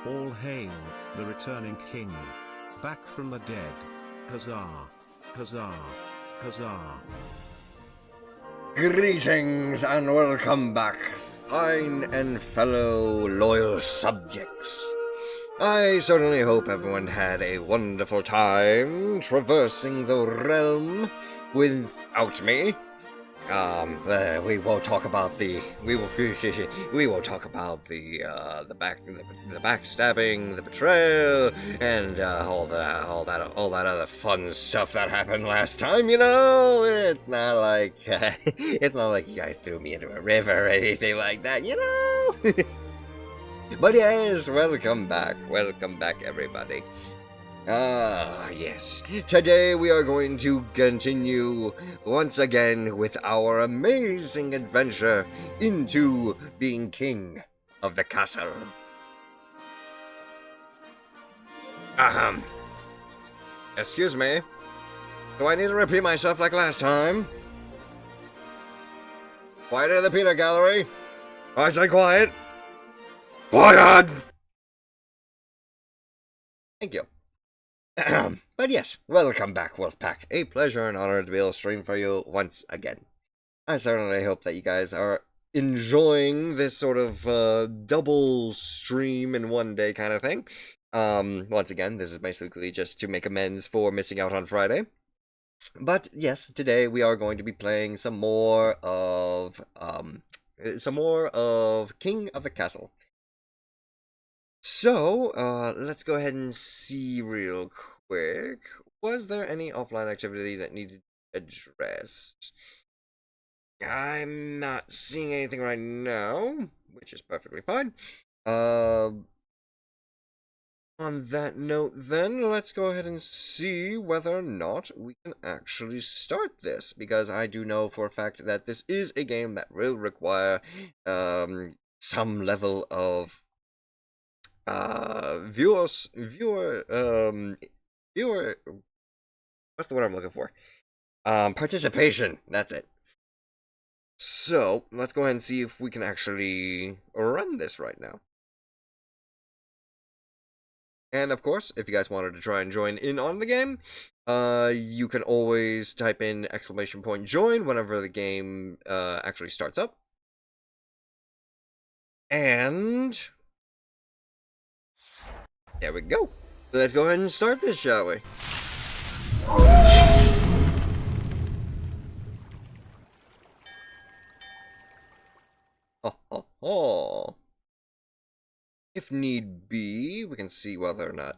All hail, the returning king. Back from the dead. Huzzah! Huzzah! Huzzah! Greetings and welcome back, fine and fellow loyal subjects. I certainly hope everyone had a wonderful time traversing the realm without me. We won't talk about the backstabbing, the betrayal, and all that other fun stuff that happened last time. You know, it's not like you guys threw me into a river or anything like that. You know. But yes, welcome back, everybody. Yes. Today we are going to continue once again with our amazing adventure into being king of the castle. Excuse me. Do I need to repeat myself like last time? Quiet in the peanut gallery. I said quiet. Quiet! Thank you. But yes, welcome back, Wolfpack. A pleasure and honor to be able to stream for you once again. I certainly hope that you guys are enjoying this sort of double stream in one day kind of thing. Once again, this is basically just to make amends for missing out on Friday. But yes, today we are going to be playing some more of King of the Castle. So, let's go ahead and see real quick. Was there any offline activity that needed addressed? I'm not seeing anything right now, which is perfectly fine. On that note, then, let's go ahead and see whether or not we can actually start this, because I do know for a fact that this is a game that will require, some level of viewer, what's the word I'm looking for? Participation, that's it. So, let's go ahead and see if we can actually run this right now. And of course, if you guys wanted to try and join in on the game, you can always type in !join whenever the game actually starts up. And there we go. Let's go ahead and start this, shall we? Oh. If need be, we can see whether or not.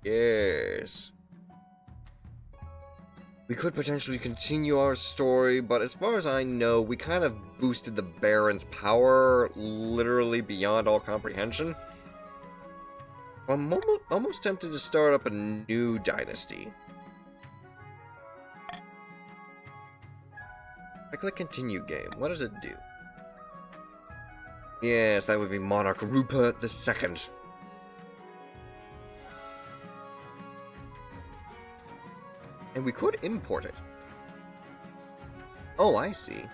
Yes. We could potentially continue our story, but as far as I know, we kind of boosted the Baron's power literally beyond all comprehension. I'm almost tempted to start up a new dynasty. I click continue game. What does it do? Yes, that would be Monarch Rupert II. And we could import it. Oh, I see.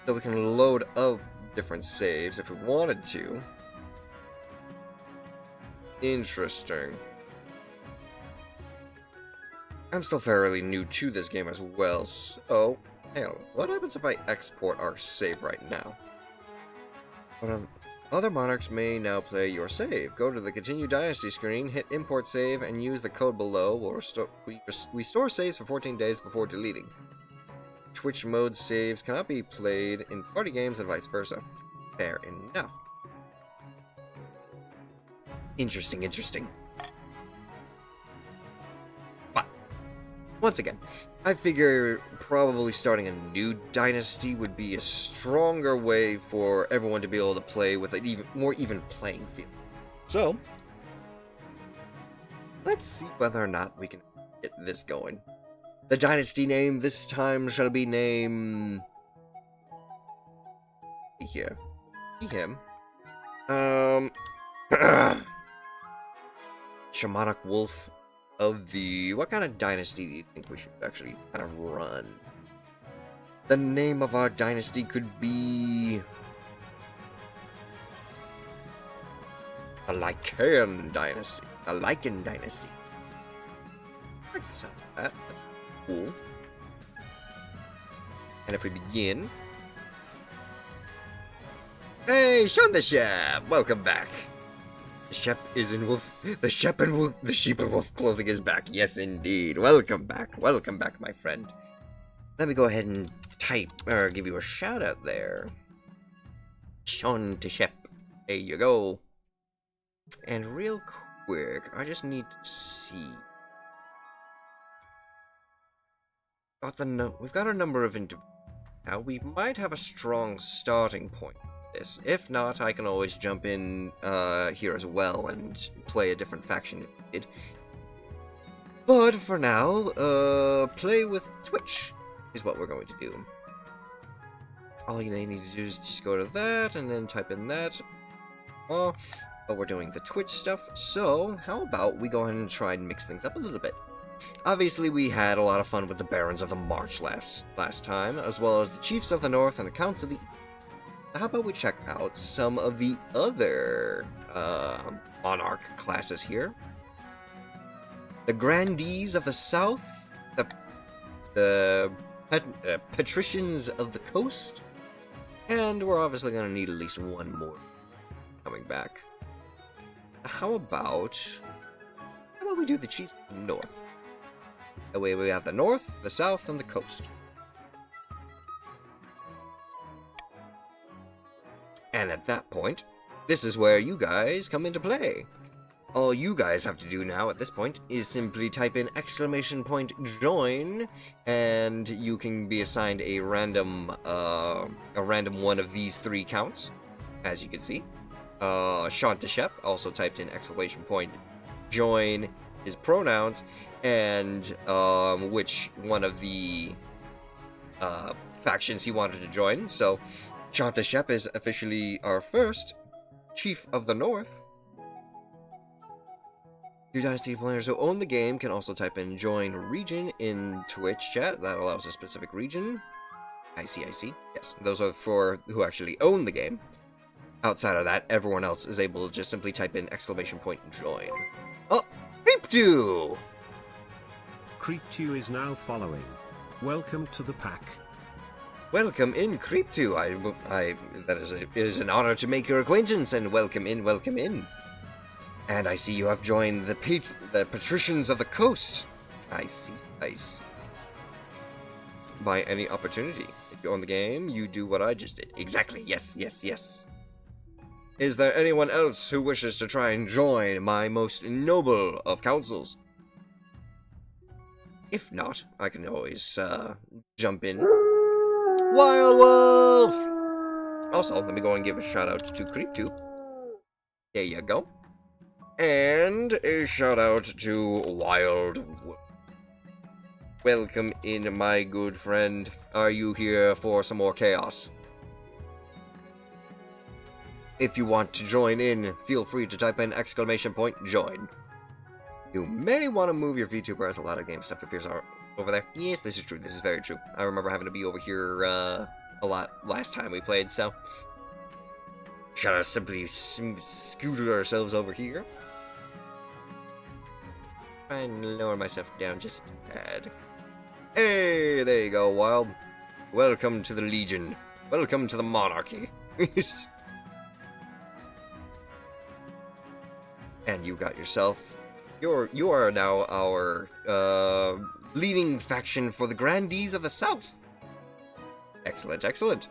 So we can load up different saves if we wanted to. Interesting. I'm still fairly new to this game as well, so... Hell, what happens if I export our save right now? Other monarchs may now play your save. Go to the Continue Dynasty screen, hit Import Save, and use the code below. We store saves for 14 days before deleting. Twitch mode saves cannot be played in party games and vice versa. Fair enough. Interesting. But, once again, I figure probably starting a new dynasty would be a stronger way for everyone to be able to play with an more even playing field. So, let's see whether or not we can get this going. The dynasty name this time shall be named... him. Shamanic Wolf of the... What kind of dynasty do you think we should actually kind of run? The name of our dynasty could be... The Lycan Dynasty. The Lycan Dynasty. I like the sound of that. That's cool. And if we begin... Hey, Sean the Shep! Welcome back. The Shep is in wolf... The Shep and wolf... The sheep and wolf clothing is back. Yes, indeed. Welcome back. Welcome back, my friend. Let me go ahead and type, or give you a shout out there. Sean the Shep. There you go. And real quick, I just need to see. We've got a number of now we might have a strong starting point for this. If not, I can always jump in here as well and play a different faction if needed. But for now, play with Twitch is what we're going to do. All they need to do is just go to that and then type in that. But we're doing the Twitch stuff, so how about we go ahead and try and mix things up a little bit. Obviously, we had a lot of fun with the Barons of the March last time, as well as the Chiefs of the North and the Counts of the... How about we check out some of the other Monarch classes here? The Grandees of the South, the Patricians of the Coast, and we're obviously going to need at least one more coming back. How about we do the Chiefs of the North? That way we have the North, the South, and the Coast. And at that point, this is where you guys come into play. All you guys have to do now at this point is simply type in !join, and you can be assigned a random one of these three counts, as you can see. Sean the Shep also typed in !join his pronouns and which one of the factions he wanted to join. So Sean the Shep is officially our first Chief of the North. New Dynasty players who own the game can also type in join region in Twitch chat. That allows a specific region. I see. Yes, those are for who actually own the game. Outside of that, everyone else is able to just simply type in !join. Oh, Creep2! Creep2 is now following. Welcome to the pack. Welcome in, Creep2. It is an honor to make your acquaintance, and welcome in. And I see you have joined the Patricians of the Coast. I see. Nice. By any opportunity. If you own the game, you do what I just did. Exactly. Yes. Is there anyone else who wishes to try and join my most noble of councils? If not, I can always jump in. Wild Wolf! Also, let me go and give a shout out to Creep2. There you go. And a shout out to Wild Wolf. Welcome in, my good friend. Are you here for some more chaos? If you want to join in, feel free to type in !join. You may want to move your VTuber as a lot of game stuff appears over there. Yes, this is true. This is very true. I remember having to be over here a lot last time we played, so... Should I simply scooted ourselves over here? Try and lower myself down just a tad. Hey, there you go, Wild. Welcome to the Legion. Welcome to the Monarchy. And you got yourself... You are now our leading faction for the Grandees of the South. Excellent.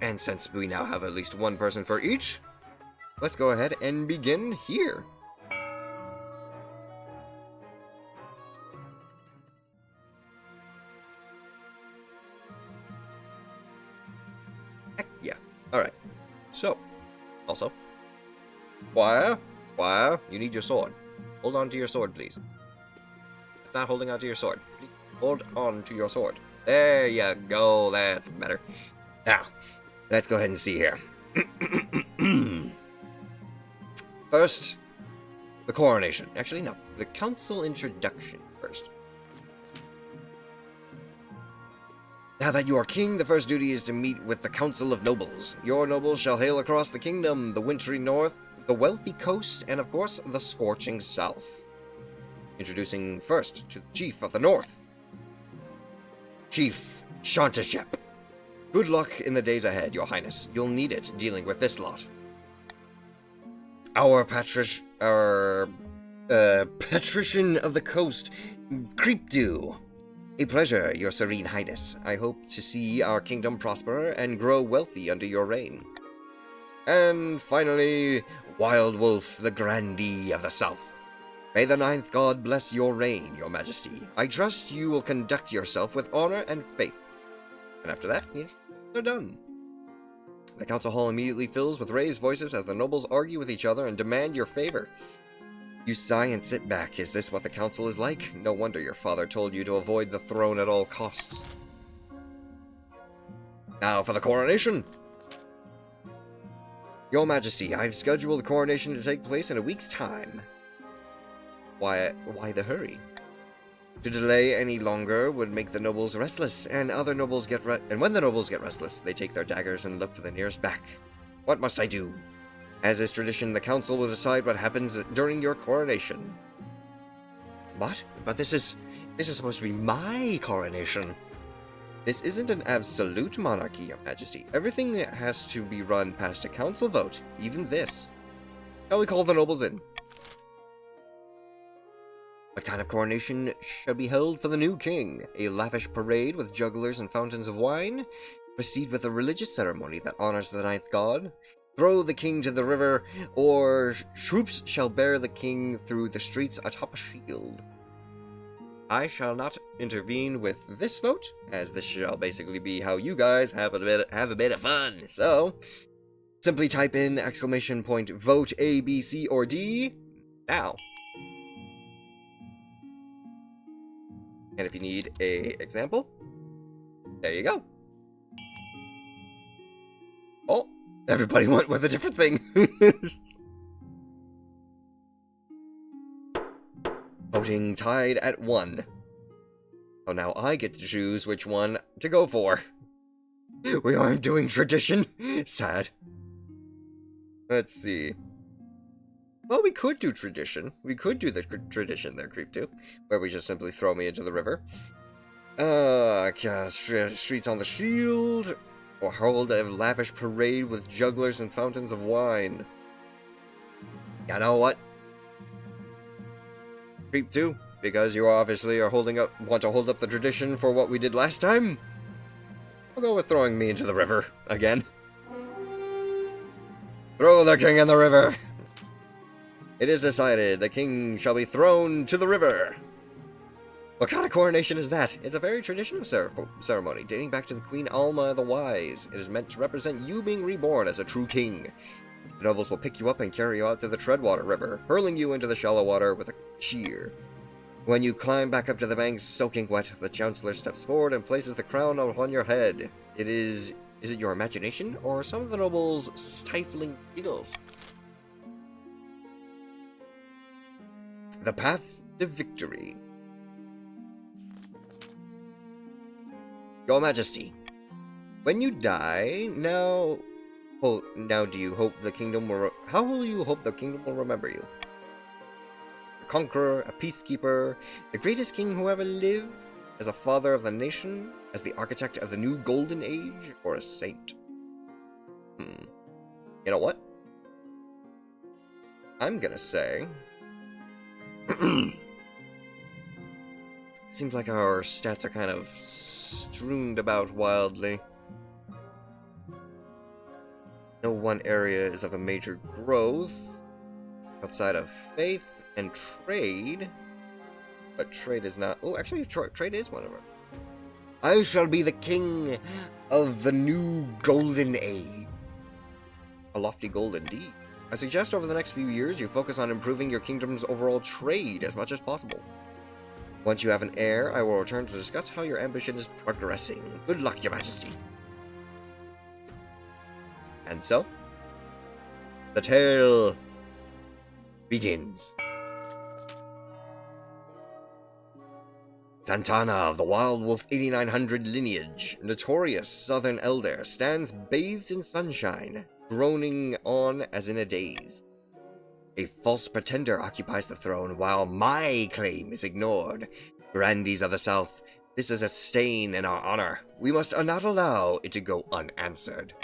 And since we now have at least one person for each, let's go ahead and begin here. Heck yeah. Alright. So, also, Squire, you need your sword. Hold on to your sword, please. It's not holding on to your sword. Please hold on to your sword. There you go. That's better. Now, let's go ahead and see here. First, the coronation. Actually, no. The council introduction first. Now that you are king, the first duty is to meet with the Council of Nobles. Your nobles shall hail across the kingdom, the wintry north, the wealthy coast, and of course, the scorching south. Introducing first to the Chief of the North, Chief Shantashep. Good luck in the days ahead, Your Highness. You'll need it dealing with this lot. Our patrician of the coast, Creepdew. A pleasure, Your Serene Highness. I hope to see our kingdom prosper and grow wealthy under your reign. And finally, Wild Wolf, the Grandee of the South. May the Ninth God bless your reign, Your Majesty. I trust you will conduct yourself with honor and faith. And after that, the instructions are done. The council hall immediately fills with raised voices as the nobles argue with each other and demand your favor. You sigh and sit back. Is this what the council is like? No wonder your father told you to avoid the throne at all costs. Now for the coronation! Your Majesty, I've scheduled the coronation to take place in a week's time. Why the hurry? To delay any longer would make the nobles restless, and when the nobles get restless, they take their daggers and look for the nearest back. What must I do? As is tradition, the council will decide what happens during your coronation. What? But this is supposed to be my coronation. This isn't an absolute monarchy, Your Majesty. Everything has to be run past a council vote, even this. Shall we call the nobles in? What kind of coronation shall be held for the new king? A lavish parade with jugglers and fountains of wine? Proceed with a religious ceremony that honors the ninth god? Throw the king to the river, or troops shall bear the king through the streets atop a shield? I shall not intervene with this vote, as this shall basically be how you guys have a bit of fun. So, simply type in !vote A, B, C, or D now. And if you need an example, there you go. Oh, everybody went with a different thing. Voting tied at 1. So now I get to choose which one to go for. We aren't doing tradition. Sad. Let's see. Well, we could do tradition. We could do the tradition there, Creepdew, where we just simply throw me into the river. Streets on the shield, or hold a lavish parade with jugglers and fountains of wine. You know what? Creepdew, because you obviously want to hold up the tradition for what we did last time, I'll go with throwing me into the river again. Throw the king in the river! It is decided, the king shall be thrown to the river. What kind of coronation is that? It's a very traditional ceremony, dating back to the Queen Alma the Wise. It is meant to represent you being reborn as a true king. The nobles will pick you up and carry you out to the Treadwater River, hurling you into the shallow water with a cheer. When you climb back up to the banks, soaking wet, the chancellor steps forward and places the crown upon your head. Is it your imagination, or some of the nobles' stifling giggles? The path to victory. Your Majesty, when you die, now do you hope the kingdom will... How will you hope the kingdom will remember you? A conqueror, a peacekeeper, the greatest king who ever lived, as a father of the nation, as the architect of the new golden age, or a saint? You know what? I'm gonna say... Seems like our stats are kind of strewn about wildly. No one area is of a major growth outside of faith and trade, but trade is not... Oh, actually, trade is one of them. I shall be the king of the new golden age. A lofty goal indeed. I suggest over the next few years you focus on improving your kingdom's overall trade as much as possible. Once you have an heir, I will return to discuss how your ambition is progressing. Good luck, Your Majesty. And so, the tale begins. Santana of the Wild Wolf 8900 lineage, notorious southern elder, stands bathed in sunshine, groaning on as in a daze. A false pretender occupies the throne while my claim is ignored. Grandees of the South, this is a stain in our honor. We must not allow it to go unanswered.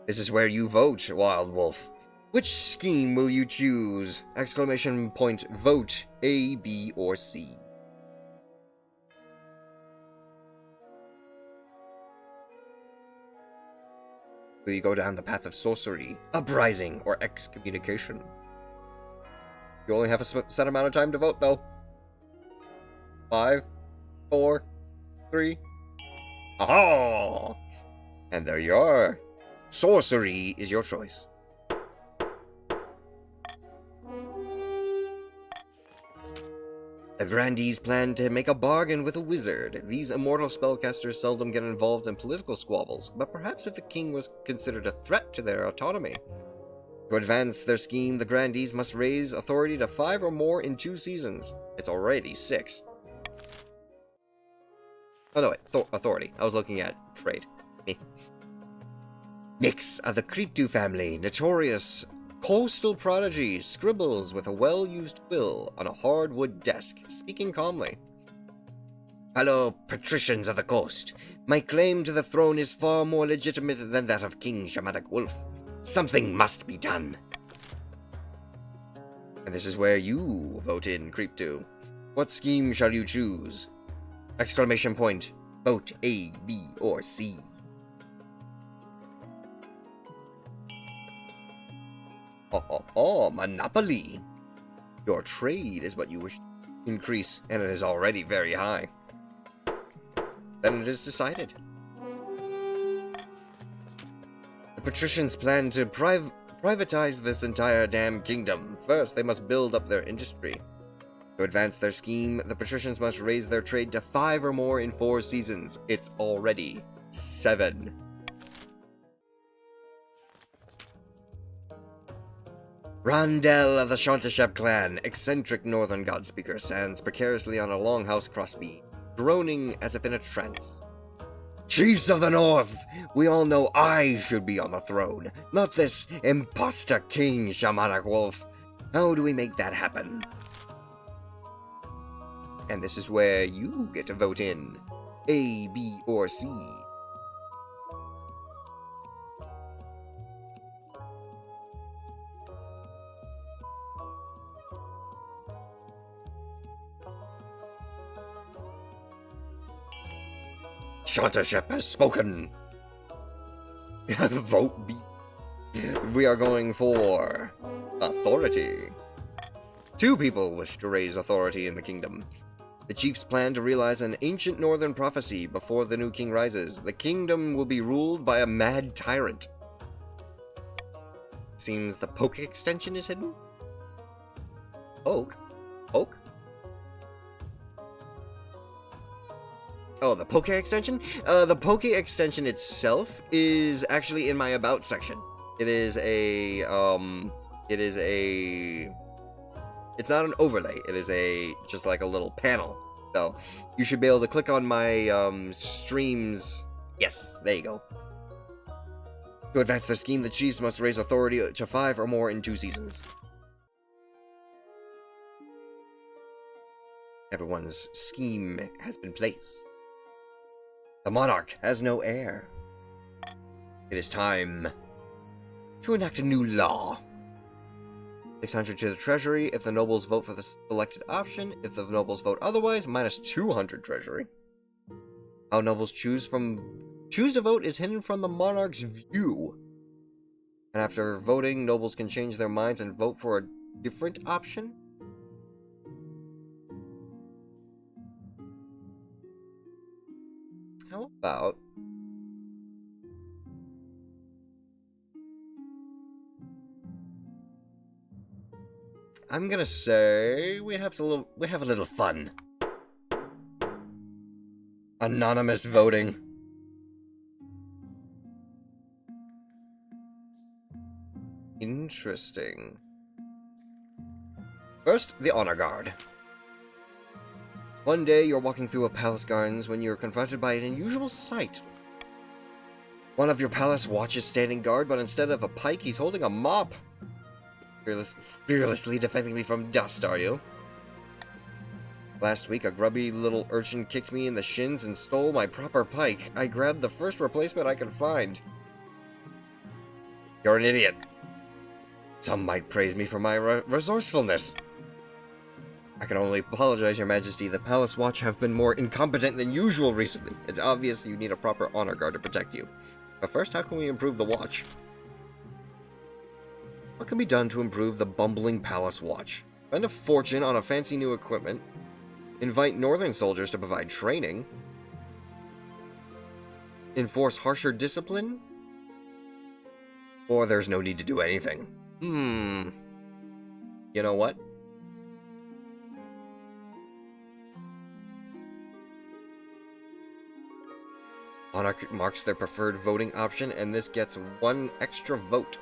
This is where you vote, Wild Wolf. Which scheme will you choose? Exclamation point, vote A, B, or C. Will you go down the path of sorcery, uprising, or excommunication? You only have a set amount of time to vote, though. 5, 4, 3. Aha! And there you are. Sorcery is your choice. The Grandees plan to make a bargain with a wizard. These immortal spellcasters seldom get involved in political squabbles, but perhaps if the king was considered a threat to their autonomy. To advance their scheme, the Grandees must raise authority to 5 or more in 2 seasons. It's already 6. Oh no, wait, authority. I was looking at trade. Nyx of the Creepdew family, notorious coastal prodigy, scribbles with a well-used quill on a hardwood desk, speaking calmly. Fellow patricians of the coast, my claim to the throne is far more legitimate than that of King Shamanic Wolf. Something must be done. And this is where you vote in, Creepdew. What scheme shall you choose? Exclamation point. Vote A, B, or C. Monopoly. Your trade is what you wish to increase, and it is already very high. Then it is decided. The patricians plan to privatize this entire damn kingdom. First, they must build up their industry. To advance their scheme, the patricians must raise their trade to 5 or more in 4 seasons. It's already 7. Rondel of the Shantashep clan, eccentric northern godspeaker, stands precariously on a longhouse crossbeam, groaning as if in a trance. Chiefs of the North, we all know I should be on the throne, not this imposter King Shamanic Wolf. How do we make that happen? And this is where you get to vote in A, B, or C. Shantashep has spoken. Vote B. We are going for authority. 2 people wish to raise authority in the kingdom. The chiefs plan to realize an ancient northern prophecy before the new king rises. The kingdom will be ruled by a mad tyrant. Seems the Poke extension is hidden? Poke? Poke? Oh, the Poke extension? The Poke extension itself is actually in my About section. It's not an overlay, it is just like a little panel. So, you should be able to click on my, streams. Yes, there you go. To advance their scheme, the chiefs must raise authority to 5 or more in 2 seasons. Everyone's scheme has been placed. The monarch has no heir. It is time to enact a new law. 600 to the treasury if the nobles vote for the selected option. If the nobles vote otherwise, minus 200 treasury. How nobles choose to vote is hidden from the monarch's view. And after voting, nobles can change their minds and vote for a different option. How about I'm gonna say we have a little fun. Anonymous voting. Interesting. First, the honor guard. One day, you're walking through a palace gardens when you're confronted by an unusual sight. One of your palace watch is standing guard, but instead of a pike, he's holding a mop. Fearlessly defending me from dust, are you? Last week, a grubby little urchin kicked me in the shins and stole my proper pike. I grabbed the first replacement I could find. You're an idiot. Some might praise me for my resourcefulness. I can only apologize, Your Majesty. The Palace Watch have been more incompetent than usual recently. It's obvious you need a proper honor guard to protect you. But first, how can we improve the watch? What can be done to improve the bumbling Palace Watch? Spend a fortune on a fancy new equipment. Invite northern soldiers to provide training. Enforce harsher discipline? Or there's no need to do anything. You know what? Monarch marks their preferred voting option, and this gets one extra vote.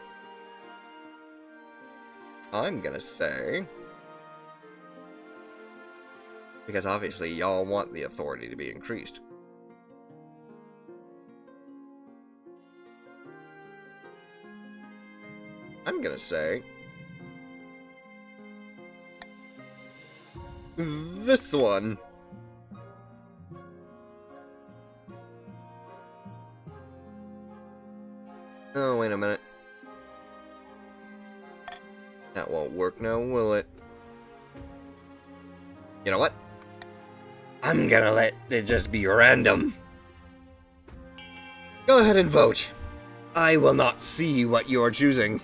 I'm gonna say... because obviously y'all want the authority to be increased. I'm gonna say... this one. Oh, wait a minute. That won't work now, will it? You know what? I'm gonna let it just be random. Go ahead and vote. I will not see what you are choosing.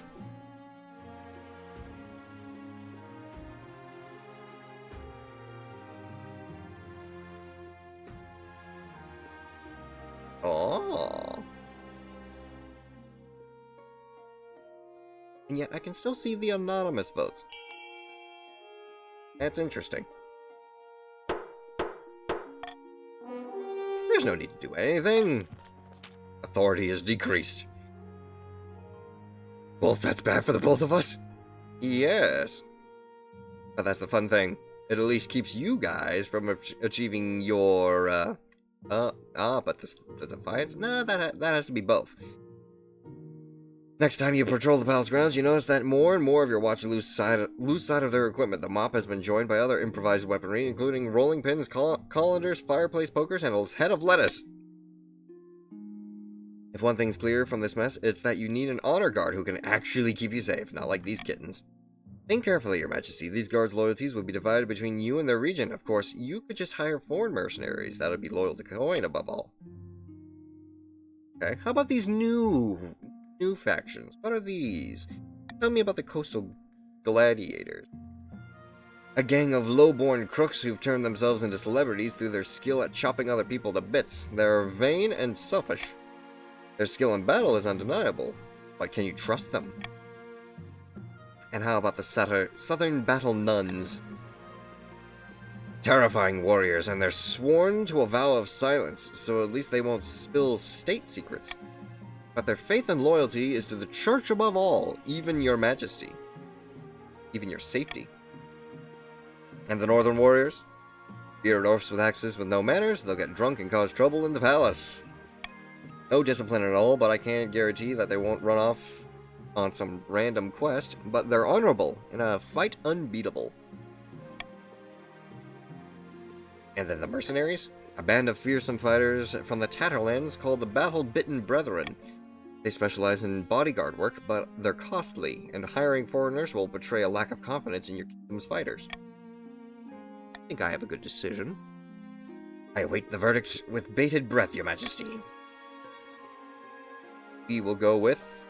Oh. And yet I can still see the anonymous votes. That's interesting. There's no need to do anything. Authority is decreased. Well, if that's bad for the both of us? Yes. But that's the fun thing. It at least keeps you guys from achieving your, but the Defiance? No, that has to be both. Next time you patrol the palace grounds, you notice that more and more of your watch lose sight of their equipment. The mop has been joined by other improvised weaponry, including rolling pins, colanders, fireplace pokers, and a head of lettuce. If one thing's clear from this mess, it's that you need an honor guard who can actually keep you safe, not like these kittens. Think carefully, Your Majesty. These guards' loyalties would be divided between you and their region. Of course, you could just hire foreign mercenaries that would be loyal to Coin above all. Okay, how about these new factions? What are these? Tell me about the Coastal Gladiators. A gang of low-born crooks who've turned themselves into celebrities through their skill at chopping other people to bits. They're vain and selfish. Their skill in battle is undeniable, but can you trust them? And how about the Southern Battle Nuns? Terrifying warriors, and they're sworn to a vow of silence, so at least they won't spill state secrets. But their faith and loyalty is to the church above all, even Your Majesty. Even your safety. And the Northern Warriors? Bearded dwarfs with axes with no manners, they'll get drunk and cause trouble in the palace. No discipline at all, but I can't guarantee that they won't run off on some random quest, but they're honorable, in a fight unbeatable. And then the mercenaries? A band of fearsome fighters from the Tatterlands called the Battle-Bitten Brethren. They specialize in bodyguard work, but they're costly, and hiring foreigners will betray a lack of confidence in your kingdom's fighters. I think I have a good decision. I await the verdict with bated breath, Your Majesty. We will go with...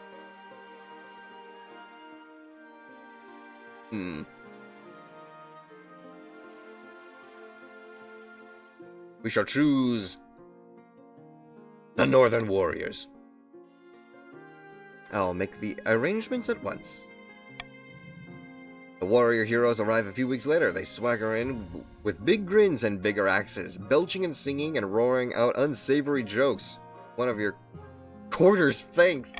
We shall choose... the Northern Warriors. I'll make the arrangements at once. The warrior heroes arrive a few weeks later. They swagger in with big grins and bigger axes, belching and singing and roaring out unsavory jokes. One of your quarters faints.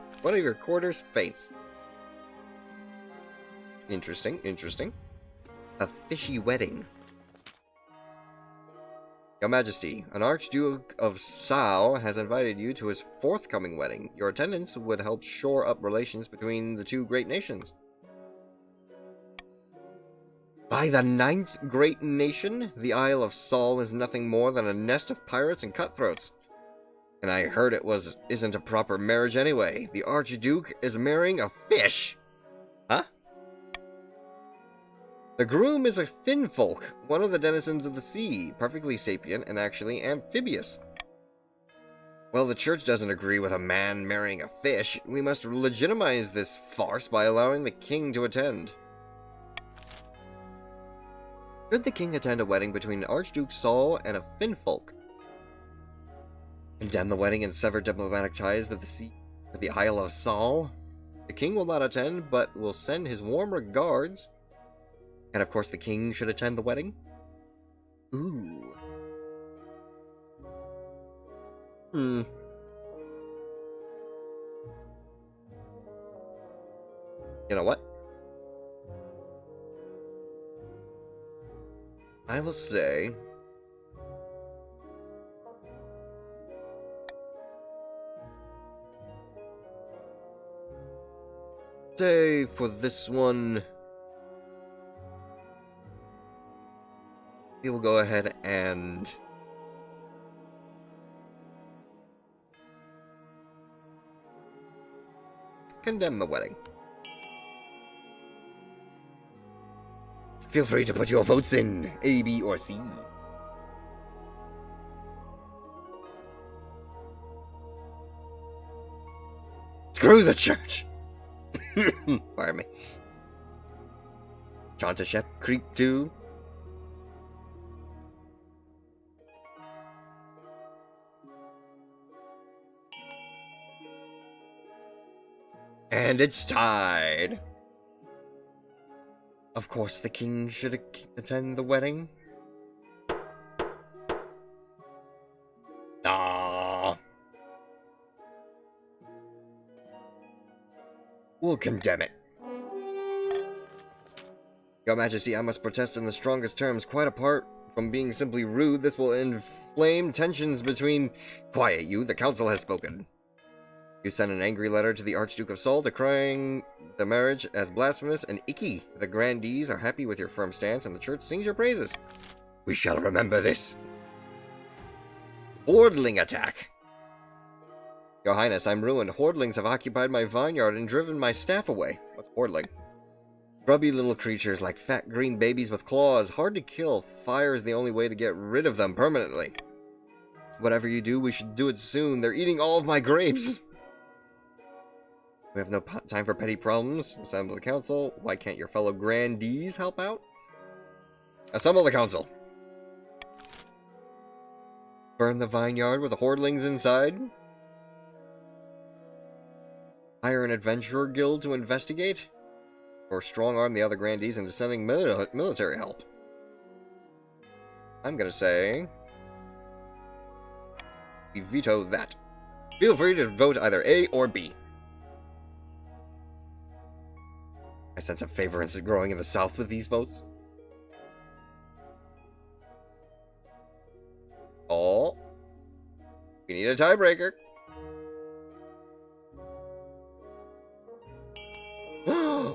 Interesting, interesting. A fishy wedding. Your Majesty, an Archduke of Sal has invited you to his forthcoming wedding. Your attendance would help shore up relations between the two great nations. By the ninth great nation, the Isle of Sol is nothing more than a nest of pirates and cutthroats. And I heard isn't a proper marriage anyway. The Archduke is marrying a fish! Huh? The groom is a finfolk, one of the denizens of the sea, perfectly sapient and actually amphibious. Well, the church doesn't agree with a man marrying a fish. We must legitimize this farce by allowing the king to attend. Should the king attend a wedding between Archduke Sol and a finfolk? Condemn the wedding and sever diplomatic ties with the Isle of Sol? The king will not attend, but will send his warm regards. And of course the king should attend the wedding? Ooh. You know what? I will say... for this one... we will go ahead and... condemn the wedding. Feel free to put your votes in A, B, or C. Screw the church! Pardon me. Chantashep Creep 2. And it's tied. Of course, the king should attend the wedding. Ah. We'll condemn it. Your Majesty, I must protest in the strongest terms. Quite apart from being simply rude, this will inflame tensions between... Quiet, you. The council has spoken. You sent an angry letter to the Archduke of Sol decrying the marriage as blasphemous and icky. The grandees are happy with your firm stance and the church sings your praises. We shall remember this. Hordling attack. Your Highness, I'm ruined. Hordlings have occupied my vineyard and driven my staff away. What's hordling? Grubby little creatures like fat green babies with claws. Hard to kill. Fire is the only way to get rid of them permanently. Whatever you do, we should do it soon. They're eating all of my grapes. We have no time for petty problems. Assemble the council. Why can't your fellow grandees help out? Assemble the council. Burn the vineyard with the hordlings inside. Hire an adventurer guild to investigate. Or strong-arm the other grandees into sending military help. I'm gonna say... we veto that. Feel free to vote either A or B. I sense a favoritism growing in the south with these votes. Oh. We need a tiebreaker.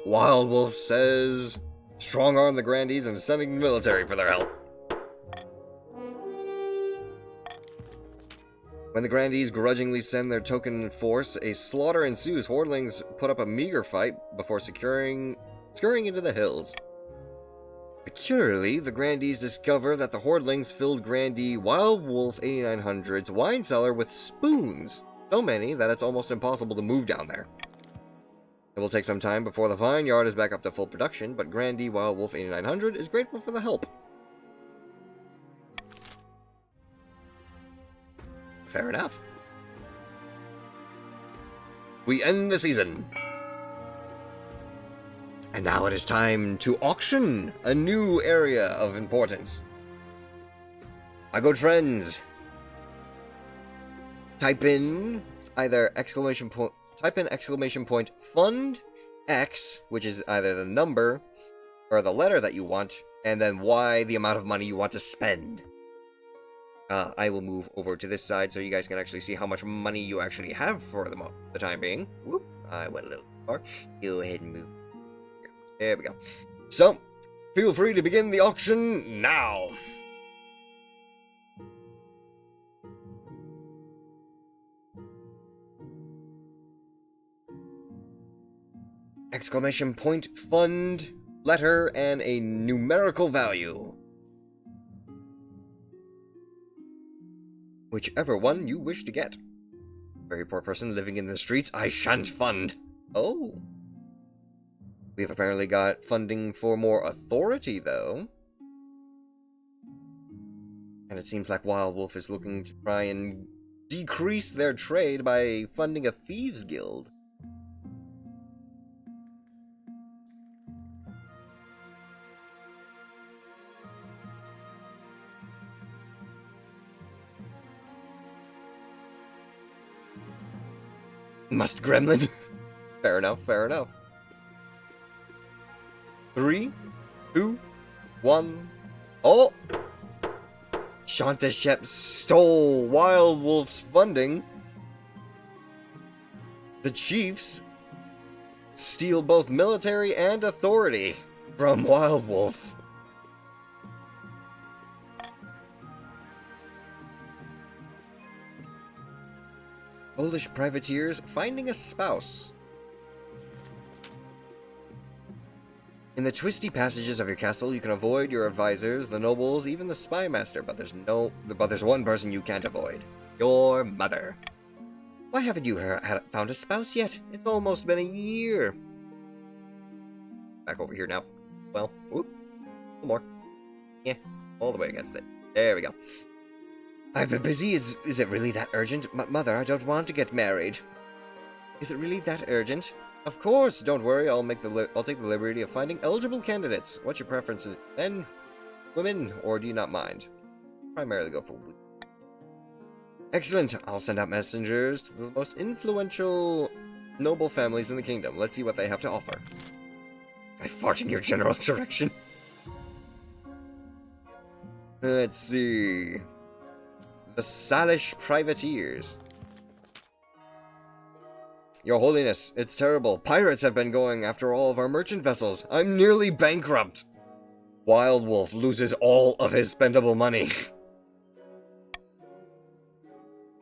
Wild Wolf says, strong arm the grandees and sending the military for their help. When the grandees grudgingly send their token force, a slaughter ensues. Hordlings put up a meager fight before scurrying into the hills. Peculiarly, the grandees discover that the hordlings filled Grandee Wild Wolf 8900's wine cellar with spoons. So many that it's almost impossible to move down there. It will take some time before the vineyard is back up to full production, but Grandee Wild Wolf 8900 is grateful for the help. Fair enough. We end the season. And now it is time to auction a new area of importance. My good friends, type in exclamation point fund X, which is either the number or the letter that you want, and then Y, the amount of money you want to spend. I will move over to this side so you guys can actually see how much money you actually have for the time being. Whoop, I went a little far. Go ahead and move. There we go. So, feel free to begin the auction now. Exclamation point, fund, letter, and a numerical value. Whichever one you wish to get. Very poor person living in the streets, I shan't fund. Oh. We've apparently got funding for more authority, though. And it seems like Wild Wolf is looking to try and decrease their trade by funding a thieves' guild. Must gremlin. Fair enough, fair enough. 3, 2, 1. Oh! Shanta Shep stole Wild Wolf's funding. The chiefs steal both military and authority from Wild Wolf. Polish privateers finding a spouse. In the twisty passages of your castle, you can avoid your advisors, the nobles, even the spymaster, but there's one person you can't avoid. Your mother. Why haven't you found a spouse yet? It's almost been a year. Back over here now. Well, whoop. A little more. Yeah, all the way against it. There we go. I've been busy. Is it really that urgent? Mother, I don't want to get married. Is it really that urgent? Of course, don't worry. I'll take the liberty of finding eligible candidates. What's your preference? Men, women, or do you not mind? Primarily go for women. Excellent. I'll send out messengers to the most influential noble families in the kingdom. Let's see what they have to offer. I fart in your general direction. Let's see. The Salish Privateers. Your Holiness, it's terrible. Pirates have been going after all of our merchant vessels. I'm nearly bankrupt. Wild Wolf loses all of his spendable money.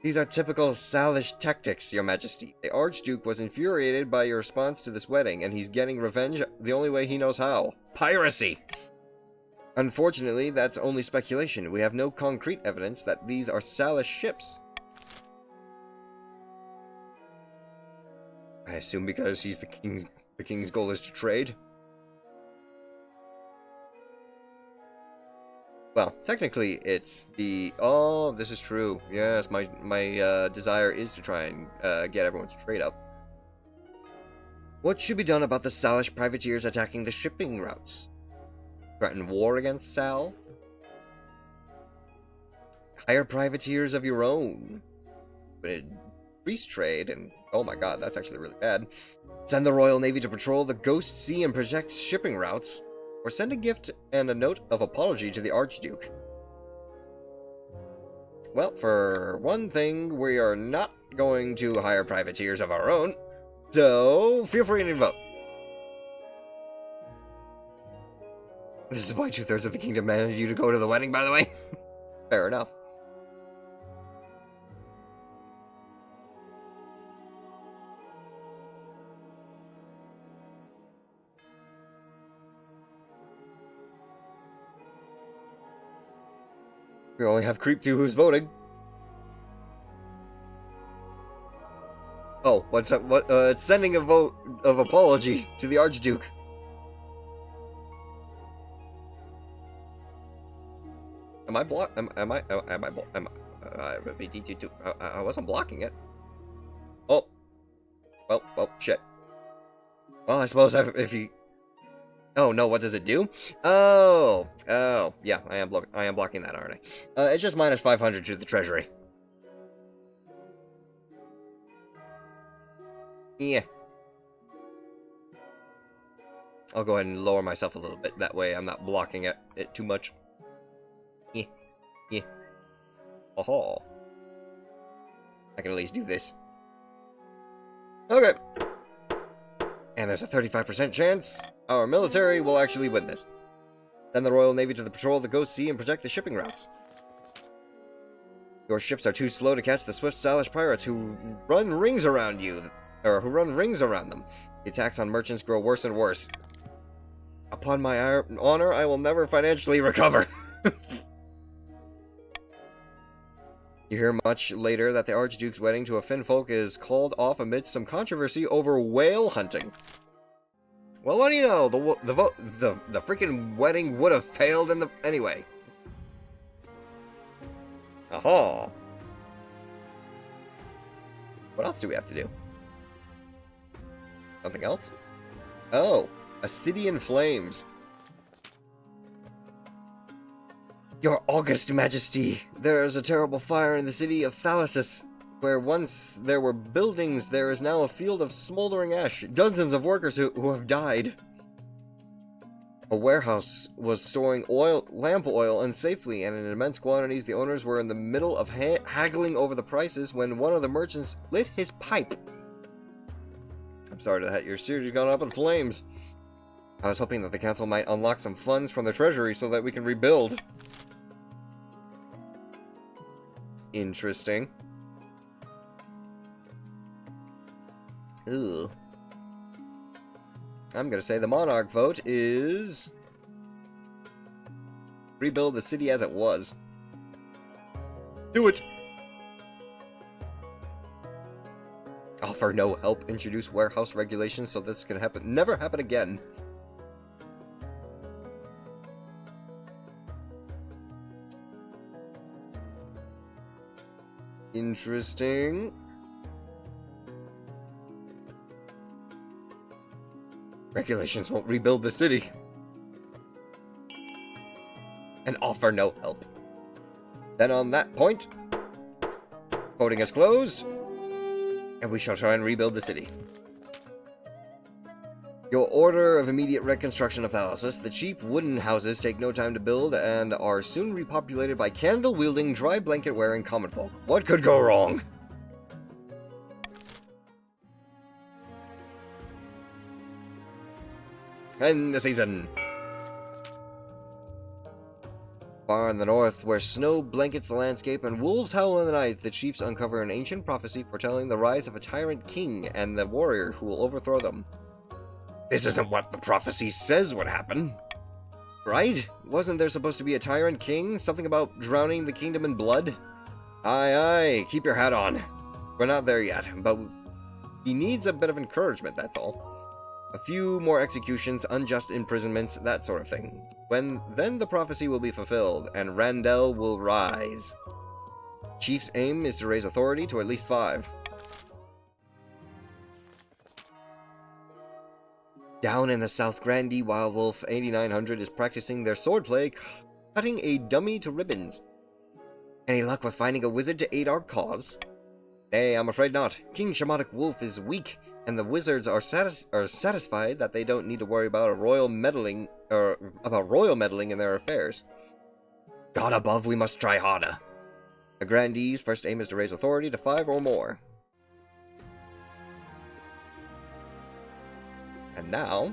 These are typical Salish tactics, Your Majesty. The Archduke was infuriated by your response to this wedding, and he's getting revenge the only way he knows how. Piracy! Unfortunately, that's only speculation. We have no concrete evidence that these are Salish ships. I assume because he's the king's goal is to trade. Well, technically, it's the... Oh, this is true. Yes, my desire is to try and get everyone to trade up. What should be done about the Salish privateers attacking the shipping routes? Threaten war against Sal? Hire privateers of your own. Increase trade, and oh my god, that's actually really bad. Send the Royal Navy to patrol the Ghost Sea and protect shipping routes. Or send a gift and a note of apology to the Archduke. Well, for one thing, we are not going to hire privateers of our own, so feel free to vote. This is why 2/3 of the kingdom managed you to go to the wedding, by the way. Fair enough. We only have Creep 2 who's voting. Oh, what's up? It's sending a vote of apology to the Archduke. Am I I wasn't blocking it. Oh. Well, shit. Well, I suppose if you... Oh, no, what does it do? Oh, yeah, I am blocking that, aren't I? It's just minus 500 to the treasury. Yeah. I'll go ahead and lower myself a little bit, that way I'm not blocking it too much. Yeah. Aha. I can at least do this. Okay. And there's a 35% chance our military will actually win this. Send the Royal Navy to the patrol of the Ghost Sea and protect the shipping routes. Your ships are too slow to catch the swift, stylish pirates who run rings around you, or who run rings around them. The attacks on merchants grow worse and worse. Upon my honor, I will never financially recover. You hear much later that the Archduke's wedding to a Finfolk is called off amidst some controversy over whale hunting. Well, what do you know? The freaking wedding would have failed in the anyway. Aha. What else do we have to do? Something else? Oh, a city in flames. Your August Majesty, there is a terrible fire in the city of Thalasus. Where once there were buildings, there is now a field of smoldering ash. Dozens of workers who have died. A warehouse was storing lamp oil unsafely, and in immense quantities. The owners were in the middle of haggling over the prices when one of the merchants lit his pipe. I'm sorry to that your city's gone up in flames. I was hoping that the council might unlock some funds from the treasury so that we can rebuild. Interesting. Ooh. I'm gonna say the monarch vote is... rebuild the city as it was. Do it! Offer no help. Introduce warehouse regulations so this can never happen again. Interesting. Regulations won't rebuild the city. And offer no help. Then on that point, voting is closed, and we shall try and rebuild the city. Your order of immediate reconstruction of Thalasus. The cheap wooden houses take no time to build and are soon repopulated by candle-wielding, dry blanket-wearing common folk. What could go wrong? End the season. Far in the north, where snow blankets the landscape and wolves howl in the night, the chiefs uncover an ancient prophecy foretelling the rise of a tyrant king and the warrior who will overthrow them. This isn't what the prophecy says would happen. Right? Wasn't there supposed to be a tyrant king? Something about drowning the kingdom in blood? Aye, aye, keep your hat on. We're not there yet, but he needs a bit of encouragement, that's all. A few more executions, unjust imprisonments, that sort of thing. Then the prophecy will be fulfilled, and Randell will rise. Chief's aim is to raise authority to at least 5. Down in the South Grandee, Wild Wolf 8900 is practicing their swordplay, cutting a dummy to ribbons. Any luck with finding a wizard to aid our cause? Nay, I'm afraid not. King Shamanic Wolf is weak, and the wizards are satisfied that they don't need to worry about royal meddling in their affairs. God above, we must try harder. The Grandee's first aim is to raise authority to 5 or more. And now,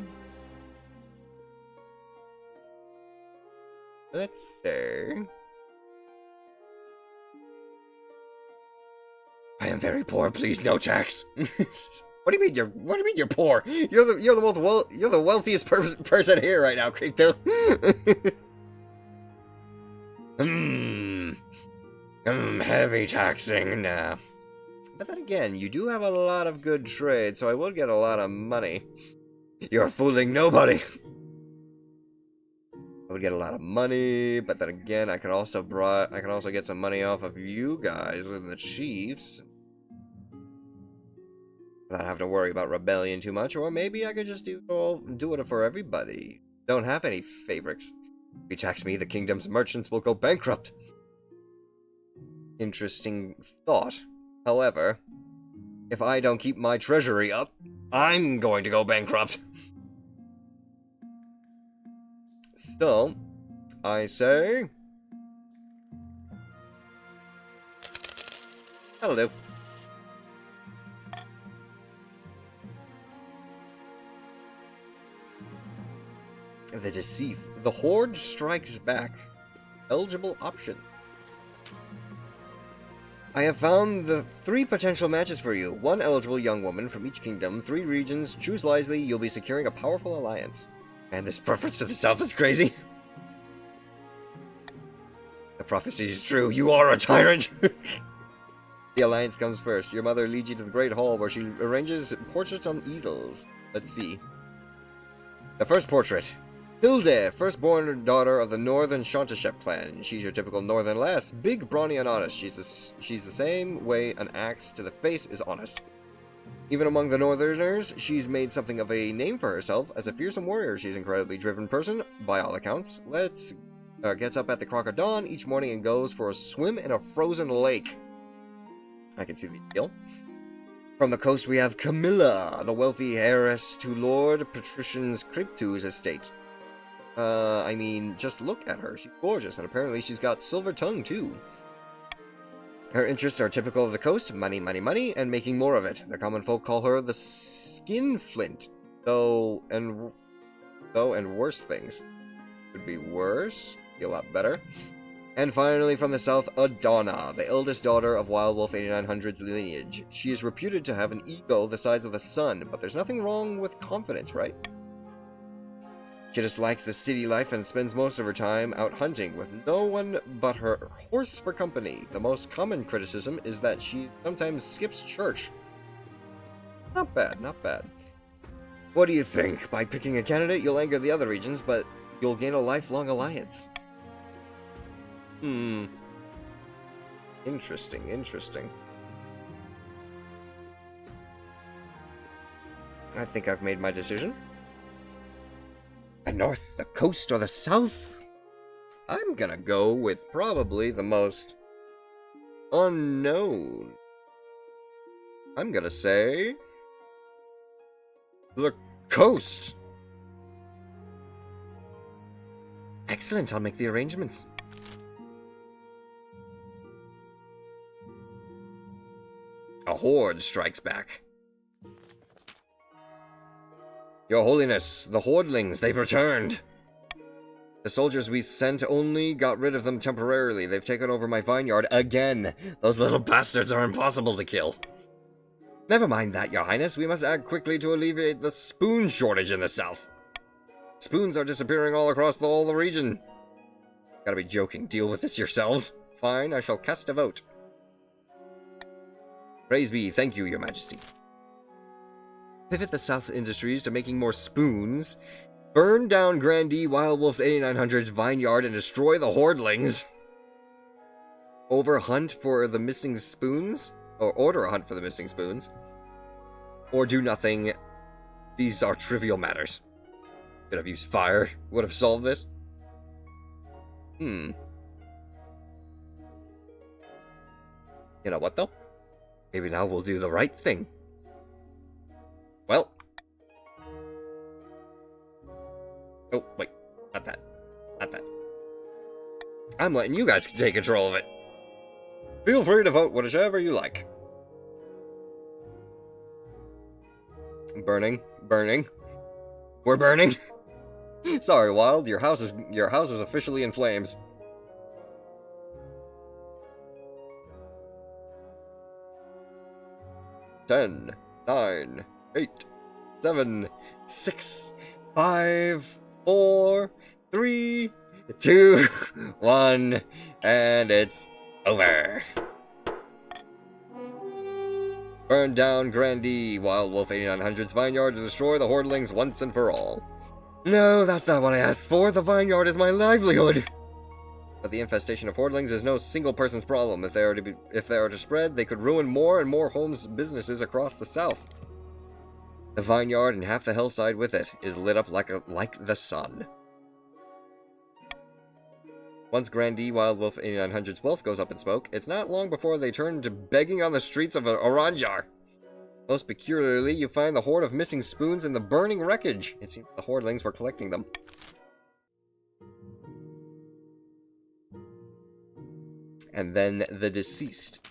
let's see. I am very poor. Please, no tax. What do you mean you're poor? You're the wealthiest person here right now, Creeptail. Heavy taxing now. But then again, you do have a lot of good trade, so I will get a lot of money. You're fooling nobody. I would get a lot of money, but then again, I can also get some money off of you guys and the chiefs. Without having to worry about rebellion too much, or maybe I could just do it for everybody. Don't have any favorites. If you tax me, the kingdom's merchants will go bankrupt. Interesting thought. However, if I don't keep my treasury up, I'm going to go bankrupt. So, I say... That'll do. The Deceit. The Horde strikes back. Eligible option. I have found the 3 potential matches for you. 1 eligible young woman from each kingdom, 3 regions. Choose wisely, you'll be securing a powerful alliance. Man, this preference to the south is crazy. The prophecy is true. You are a tyrant! The alliance comes first. Your mother leads you to the Great Hall where she arranges portraits on easels. Let's see. The first portrait. Hilde, firstborn daughter of the Northern Shantashep clan. She's your typical northern lass, big, brawny, and honest. She's the same way an axe to the face is honest. Even among the northerners, she's made something of a name for herself as a fearsome warrior. She's an incredibly driven person, by all accounts. Gets up at the crack of dawn each morning and goes for a swim in a frozen lake. I can see the deal. From the coast we have Camilla, the wealthy heiress to Lord Patrician's Cryptus estate. I mean, just look at her. She's gorgeous, and apparently she's got silver tongue, too. Her interests are typical of the coast, money, money, money, and making more of it. The common folk call her the Skinflint, though, and worse things. Could be worse, be a lot better. And finally, from the south, Adana, the eldest daughter of Wild Wolf 8900's lineage. She is reputed to have an ego the size of the sun, but there's nothing wrong with confidence, right? She just likes the city life and spends most of her time out hunting with no one but her horse for company. The most common criticism is that she sometimes skips church. Not bad, not bad. What do you think? By picking a candidate, you'll anger the other regions, but you'll gain a lifelong alliance. Interesting, interesting. I think I've made my decision. The north, the coast, or the south? I'm gonna go with probably the most unknown. I'm gonna say the coast. Excellent, I'll make the arrangements. A horde strikes back. Your Holiness, the Hordelings, they've returned! The soldiers we sent only got rid of them temporarily. They've taken over my vineyard again. Those little bastards are impossible to kill. Never mind that, Your Highness. We must act quickly to alleviate the spoon shortage in the south. Spoons are disappearing all across all the region. Gotta be joking. Deal with this yourselves. Fine, I shall cast a vote. Praise be. Thank you, Your Majesty. Pivot the South industries to making more spoons. Burn down Grandee Wild Wolf's 8900's vineyard and destroy the Hordelings. Overhunt for the missing spoons? Or order a hunt for the missing spoons. Or do nothing. These are trivial matters. Could have used fire. Would have solved this. You know what, though? Maybe now we'll do the right thing. Well. Oh, wait. Not that. Not that. I'm letting you guys take control of it. Feel free to vote whichever you like. Burning. Burning. We're burning. Sorry, Wild. Your house is officially in flames. 10, 9, 8, 7, 6, 5, 4, 3, 2, 1, and it's over. Burn down Grandee, Wild Wolf 8900's vineyard to destroy the Hordelings once and for all. No, that's not what I asked for. The vineyard is my livelihood. But the infestation of Hordelings is no single person's problem. If they are to spread, they could ruin more and more homes' businesses across the south. The vineyard and half the hillside with it is lit up like the sun. Once Grandee Wild Wolf 8900's wealth goes up in smoke, it's not long before they turn to begging on the streets of Oranjar. Most peculiarly, you find the horde of missing spoons in the burning wreckage. It seems the Hordelings were collecting them. And then the deceased.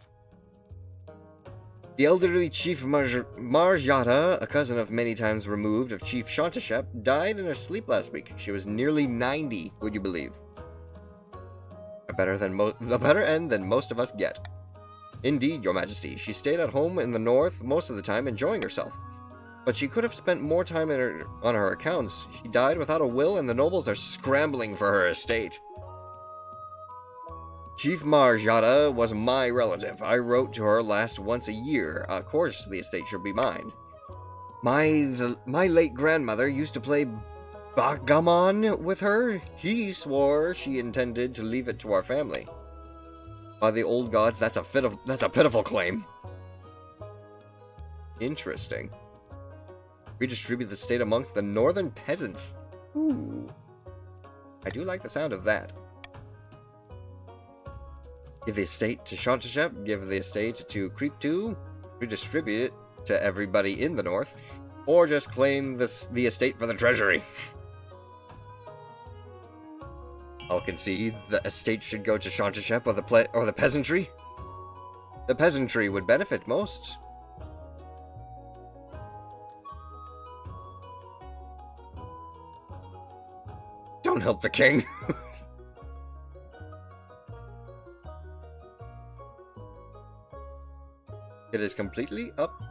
The elderly Chief Marjata, a cousin of many times removed of Chief Shantashep, died in her sleep last week. She was nearly 90, would you believe? The better end than most of us get. Indeed, Your Majesty, she stayed at home in the north most of the time enjoying herself. But she could have spent more time on her accounts. She died without a will and the nobles are scrambling for her estate. Chief Marjata was my relative. I wrote to her once a year. Of course, the estate should be mine. My late grandmother used to play backgammon with her. He swore she intended to leave it to our family. By the old gods, that's a pitiful claim. Interesting. Redistribute the state amongst the northern peasants. Ooh. I do like the sound of that. Give the estate to Shantashep, give the estate to Creep2, redistribute it to everybody in the north, or just claim the estate for the treasury. I'll concede the estate should go to Shantashep or the peasantry. The peasantry would benefit most. Don't help the king. It is completely up.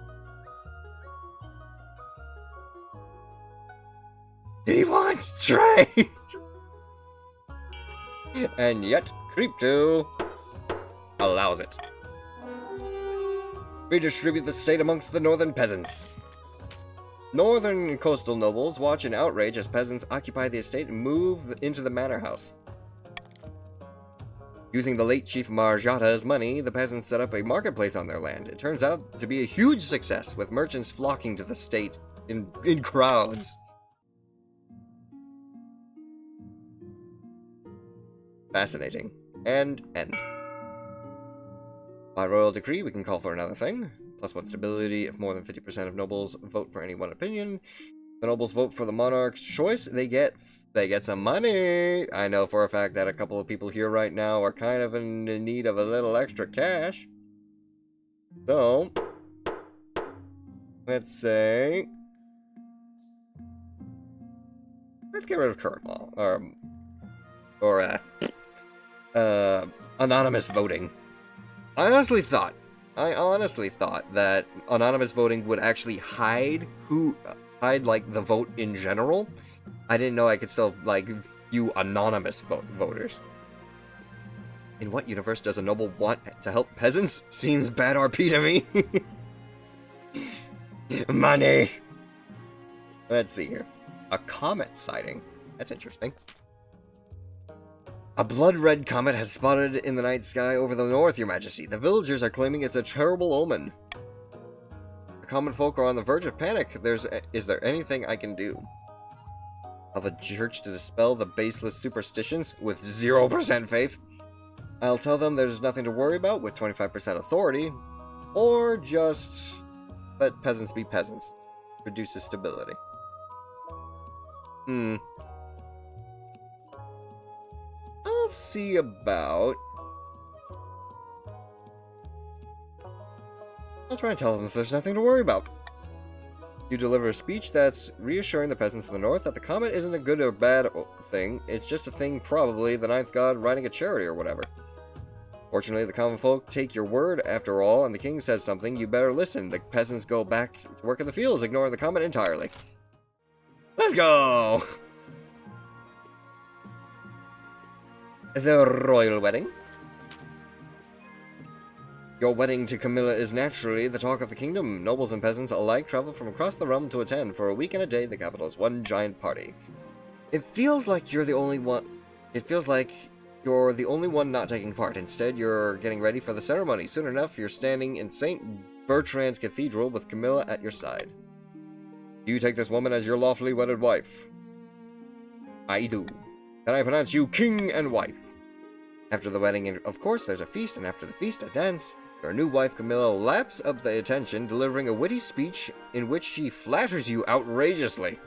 He wants trade! And yet, Creep2 allows it. Redistribute the state amongst the northern peasants. Northern and coastal nobles watch in outrage as peasants occupy the estate and move into the manor house. Using the late Chief Marjata's money, the peasants set up a marketplace on their land. It turns out to be a huge success, with merchants flocking to the state in crowds. Fascinating. And end. By royal decree, we can call for another thing. +1 stability if more than 50% of nobles vote for any one opinion. The nobles vote for the monarch's choice, they get some money. I know for a fact that a couple of people here right now are kind of in need of a little extra cash. So, let's say, let's get rid of current law, or anonymous voting. I honestly thought that anonymous voting would actually hide like the vote in general. I didn't know I could still like view anonymous voters. In what universe does a noble want to help peasants? Seems bad RP to me. Money. Let's see here. A comet sighting. That's interesting. A blood-red comet has spotted in the night sky over the north, Your Majesty. The villagers are claiming it's a terrible omen. The common folk are on the verge of panic. Is there anything I can do? Of a church to dispel the baseless superstitions with 0% faith? I'll tell them there's nothing to worry about with 25% authority, or just let peasants be peasants. Reduces stability. I'll see about... I'll try and tell them that there's nothing to worry about. You deliver a speech that's reassuring the peasants of the north that the comet isn't a good or bad thing, it's just a thing probably the ninth god writing a charity or whatever. Fortunately, the common folk take your word after all, and the king says something, you better listen. The peasants go back to work in the fields, ignoring the comet entirely. Let's go! The royal wedding. Your wedding to Camilla is naturally the talk of the kingdom. Nobles and peasants alike travel from across the realm to attend. For a week and a day, the capital is one giant party. It feels like you're the only one... It feels like you're the only one not taking part. Instead, you're getting ready for the ceremony. Soon enough, you're standing in St. Bertrand's Cathedral with Camilla at your side. Do you take this woman as your lawfully wedded wife? I do. Then I pronounce you king and wife. After the wedding, of course, there's a feast, and after the feast, a dance. Your new wife, Camilla, laps up the attention, delivering a witty speech in which she flatters you outrageously.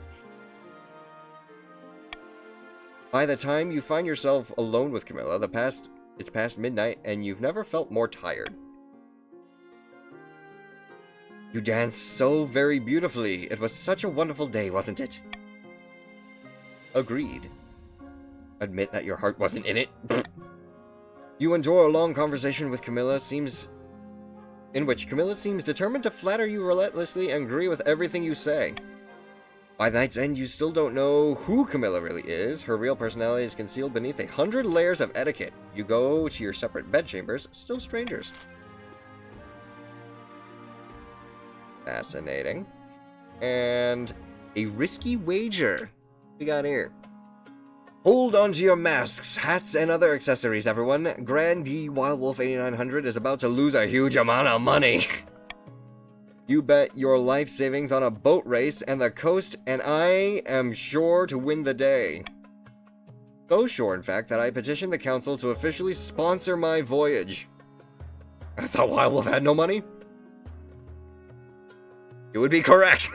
By the time you find yourself alone with Camilla, it's past midnight, and you've never felt more tired. You danced so very beautifully. It was such a wonderful day, wasn't it? Agreed. Admit that your heart wasn't in it. You enjoy a long conversation with Camilla, in which Camilla seems determined to flatter you relentlessly and agree with everything you say. By night's end, you still don't know who Camilla really is. Her real personality is concealed beneath 100 layers of etiquette. You go to your separate bedchambers, still strangers. Fascinating. And a risky wager. What we got here? Hold on to your masks, hats, and other accessories, everyone. Grand D Wild Wolf 8900 is about to lose a huge amount of money. You bet your life savings on a boat race and the coast, and I am sure to win the day. So sure, in fact, that I petitioned the council to officially sponsor my voyage. I thought Wild Wolf had no money? You would be correct.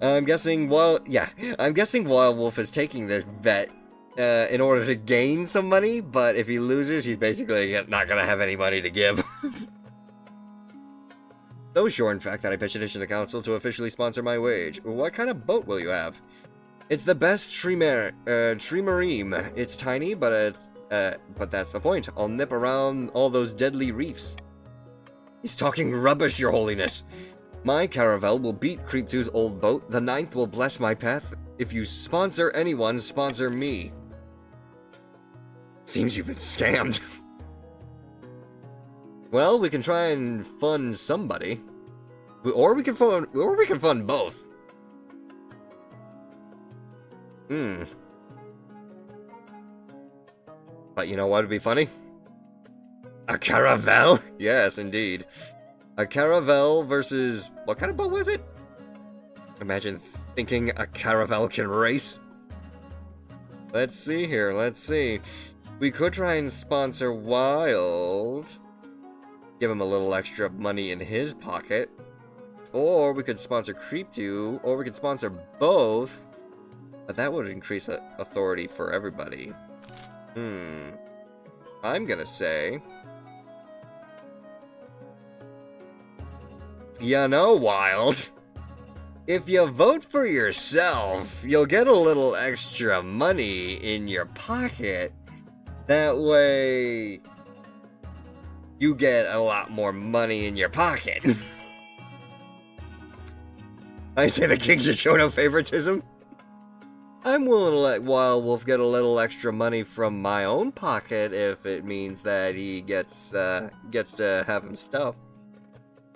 I'm guessing Wild Wolf is taking this bet in order to gain some money, but if he loses, he's basically not gonna have any money to give. So sure, in fact, that I petitioned the council to officially sponsor my wage. What kind of boat will you have? It's the best Trimarine. It's tiny, but that's the point. I'll nip around all those deadly reefs. He's talking rubbish, your holiness. My caravel will beat Creep 2's old boat. The 9th will bless my path. If you sponsor anyone, sponsor me. Seems you've been scammed. Well, we can try and fund somebody. Or we can fund both. But you know what would be funny? A caravel? Yes, indeed. A caravel versus... What kind of boat was it? Imagine thinking a caravel can race. Let's see here, let's see. We could try and sponsor Wild. Give him a little extra money in his pocket. Or we could sponsor Creep 2, or we could sponsor both. But that would increase authority for everybody. I'm gonna say... You know, Wild, if you vote for yourself, you'll get a little extra money in your pocket. That way, you get a lot more money in your pocket. I say the king should show no favoritism. I'm willing to let Wild Wolf get a little extra money from my own pocket if it means that he gets to have him stuff.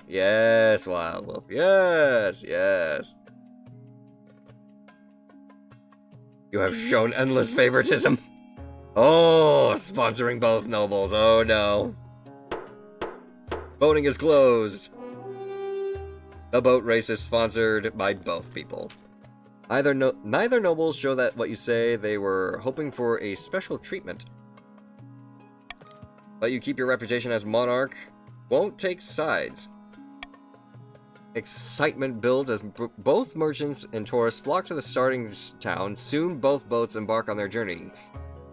Yes, Wild Wolf. Yes, yes. You have shown endless favoritism. Oh, sponsoring both nobles. Oh no. Voting is closed. The boat race is sponsored by both people. Neither nobles show that what you say. They were hoping for a special treatment. But you keep your reputation as monarch. Won't take sides. Excitement builds as both merchants and tourists flock to the starting town. Soon both boats embark on their journey.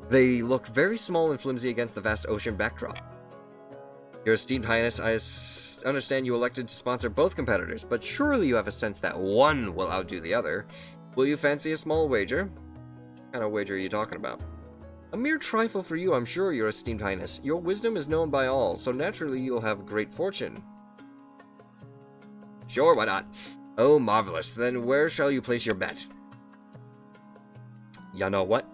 They look very small and flimsy against the vast ocean backdrop. Your esteemed highness, I understand you elected to sponsor both competitors, but surely you have a sense that one will outdo the other. Will you fancy a small wager? What kind of wager are you talking about? A mere trifle for you, I'm sure, your esteemed highness. Your wisdom is known by all, so naturally you'll have great fortune. Sure, why not? Oh, marvelous. Then where shall you place your bet? You know what?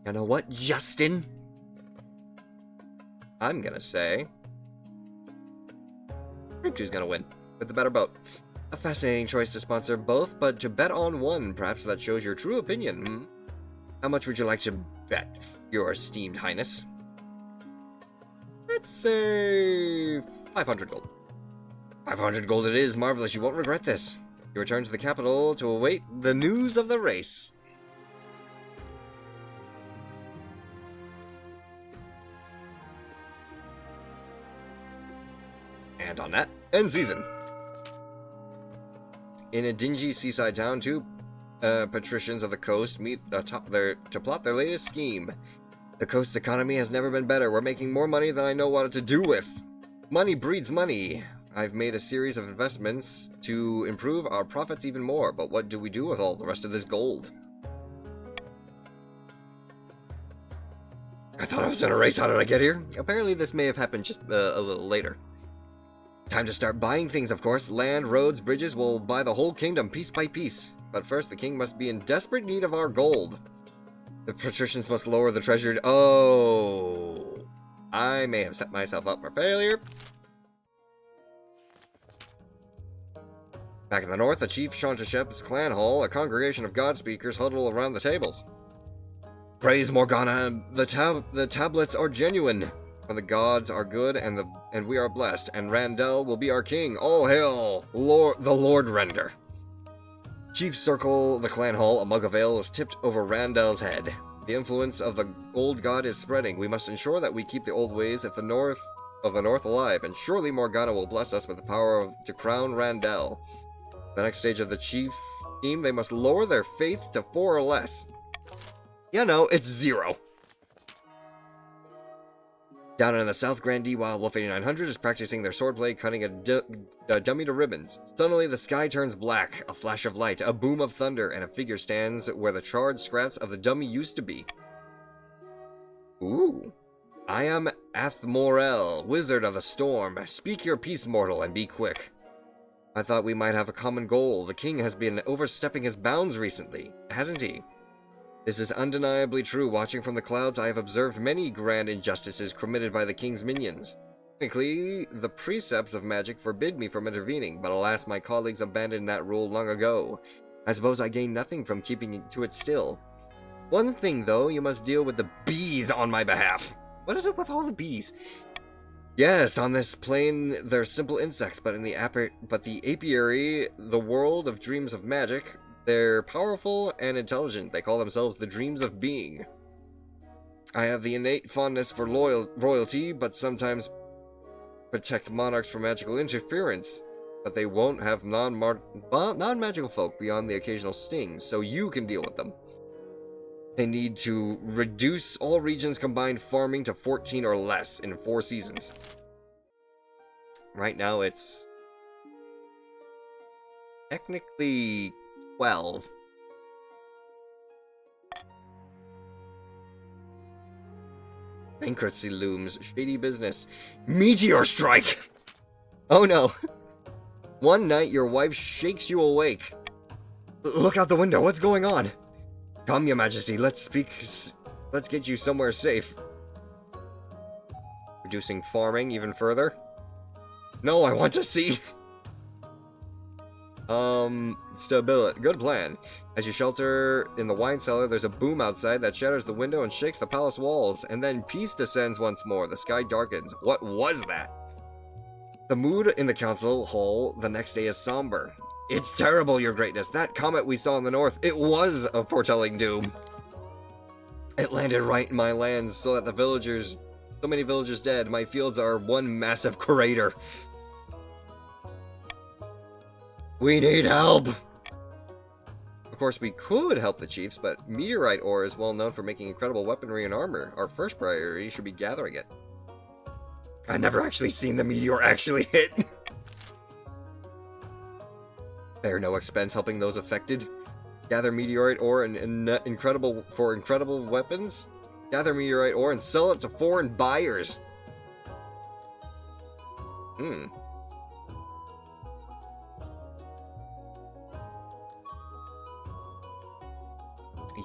You know what, Justin? I'm gonna say... Creep 2's gonna win, with the better boat. A fascinating choice to sponsor both, but to bet on one, perhaps that shows your true opinion. How much would you like to bet, your esteemed highness? Let's say 500 gold. 500 gold it is. Marvelous. You won't regret this. You return to the capital to await the news of the race. And on that, end season. In a dingy seaside town, two patricians of the coast meet to plot their latest scheme. The coast's economy has never been better. We're making more money than I know what to do with. Money breeds money. I've made a series of investments to improve our profits even more, but what do we do with all the rest of this gold? I thought I was in a race. How did I get here? Apparently this may have happened just a little later. Time to start buying things, of course. Land, roads, bridges. We'll buy the whole kingdom piece by piece. But first, the king must be in desperate need of our gold. The patricians must lower the treasury. Oh, I may have set myself up for failure. Back in the north, the chief Shantashep's clan hall, a congregation of god speakers huddle around the tables. Praise Morgana, the tablets are genuine. And the gods are good, and we are blessed, and Randell will be our king. All hail, the Lord Render. Chiefs circle the clan hall. A mug of ale is tipped over Randell's head. The influence of the old god is spreading. We must ensure that we keep the old ways of the north alive, and surely Morgana will bless us with the power to crown Randell. The next stage of the chief team, they must lower their faith to 4 or less. Yeah, no, it's 0. Down in the south, Grandee Wild Wolf 8900 is practicing their swordplay, cutting a dummy to ribbons. Suddenly, the sky turns black, a flash of light, a boom of thunder, and a figure stands where the charred scraps of the dummy used to be. Ooh. I am Athmorel, Wizard of the Storm. Speak your peace, mortal, and be quick. I thought we might have a common goal. The king has been overstepping his bounds recently, hasn't he? This is undeniably true. Watching from the clouds, I have observed many grand injustices committed by the king's minions. Technically, the precepts of magic forbid me from intervening, but alas, my colleagues abandoned that rule long ago. I suppose I gain nothing from keeping to it still. One thing, though, you must deal with the bees on my behalf. What is it with all the bees? Yes, on this plane, they're simple insects, but in the apiary, the world of dreams of magic, they're powerful and intelligent. They call themselves the Dreams of Being. I have the innate fondness for royalty, but sometimes protect monarchs from magical interference. But they won't have non-magical folk beyond the occasional sting, so you can deal with them. They need to reduce all regions combined farming to 14 or less in 4 seasons. Right now it's technically 12. Bankruptcy looms. Shady business. Meteor strike! Oh no. One night your wife shakes you awake. Look out the window. What's going on? Come, your majesty. Let's get you somewhere safe. Reducing farming even further. No, I want to see. Stability. Good plan. As you shelter in the wine cellar, there's a boom outside that shatters the window and shakes the palace walls, and then peace descends once more. The sky darkens. What was that? The mood in the council hall the next day is somber. It's terrible, your greatness. That comet we saw in the north, it was a foretelling doom. It landed right in my lands, so that so many villagers dead. My fields are one massive crater. We need help! Of course, we could help the chiefs, but meteorite ore is well known for making incredible weaponry and armor. Our first priority should be gathering it. I've never actually seen the meteor actually hit. Spare no expense helping those affected. Gather meteorite ore and incredible weapons. Gather meteorite ore and sell it to foreign buyers.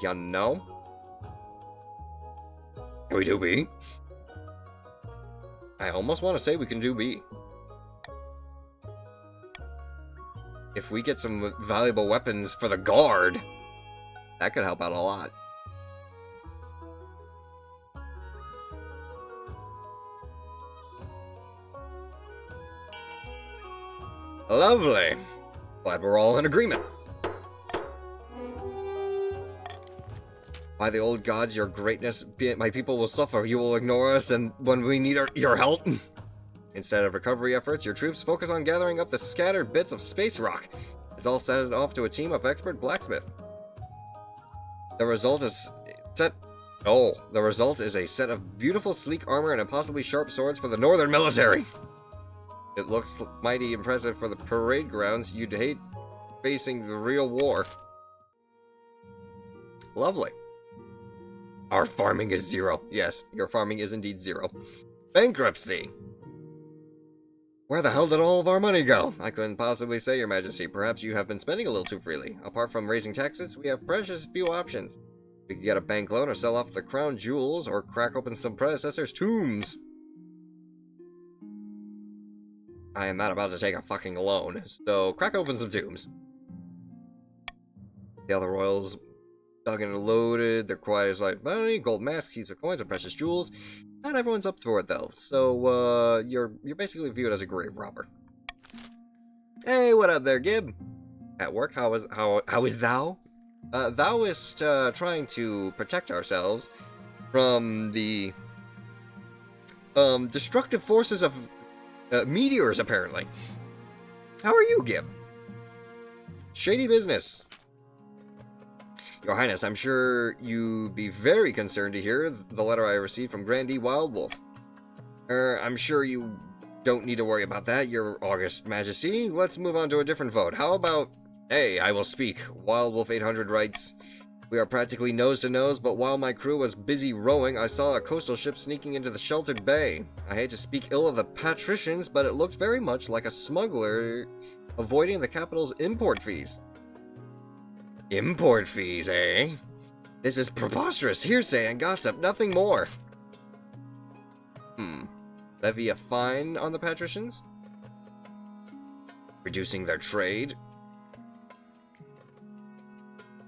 You know? Can we do B? I almost want to say we can do B. If we get some valuable weapons for the guard, that could help out a lot. Lovely. Glad we're all in agreement. By the old gods, your greatness, my people will suffer. You will ignore us, and when we need your help. Instead of recovery efforts, your troops focus on gathering up the scattered bits of space rock. It's all sent off to a team of expert blacksmith. The result is Oh, the result is a set of beautiful sleek armor and impossibly sharp swords for the northern military. It looks mighty impressive for the parade grounds. You'd hate facing the real war. Lovely. Our farming is 0. Yes, your farming is indeed 0. Bankruptcy. Where the hell did all of our money go? I couldn't possibly say, Your Majesty. Perhaps you have been spending a little too freely. Apart from raising taxes, we have precious few options. We could get a bank loan or sell off the crown jewels or crack open some predecessors' tombs. I am not about to take a fucking loan, so crack open some tombs. The other royals dug and loaded. Their quiet is like money, gold masks, heaps of coins, and precious jewels. Not everyone's up for it though, so you're basically viewed as a grave robber. Hey, what up there, Gib? At work, how is thou? Thouist trying to protect ourselves from the destructive forces of meteors, apparently. How are you, Gib? Shady business. Your Highness, I'm sure you'd be very concerned to hear the letter I received from Grandee Wildwolf. I'm sure you don't need to worry about that, Your August Majesty. Let's move on to a different vote. How about... Hey, I will speak. Wildwolf 800 writes, we are practically nose to nose, but while my crew was busy rowing, I saw a coastal ship sneaking into the sheltered bay. I hate to speak ill of the patricians, but it looked very much like a smuggler avoiding the capital's import fees. Import fees, eh? This is preposterous hearsay and gossip, nothing more. Levy a fine on the patricians? Reducing their trade?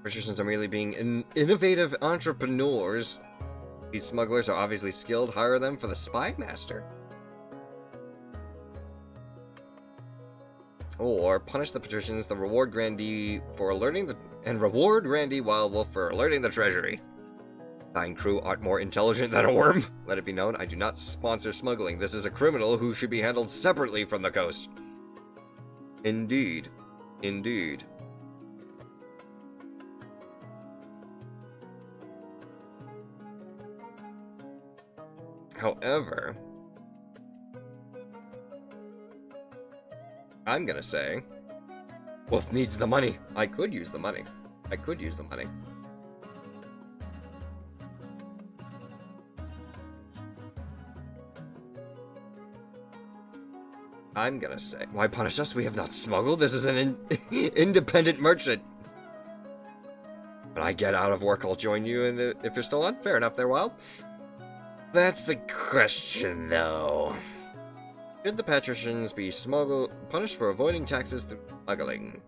Patricians are merely being innovative entrepreneurs. These smugglers are obviously skilled. Hire them for the spy master. Or punish the patricians, the reward Grandee for alerting the... And reward Grandee Wildwolf for alerting the treasury. Thine crew art more intelligent than a worm. Let it be known, I do not sponsor smuggling. This is a criminal who should be handled separately from the coast. Indeed. Indeed. However, I'm gonna say, Wolf needs the money. I could use the money. I could use the money. I'm gonna say, why punish us? We have not smuggled. This is an independent merchant. When I get out of work, I'll join you, and if you're still on, fair enough there, Wild. That's the question, though. Should the patricians be punished for avoiding taxes through smuggling?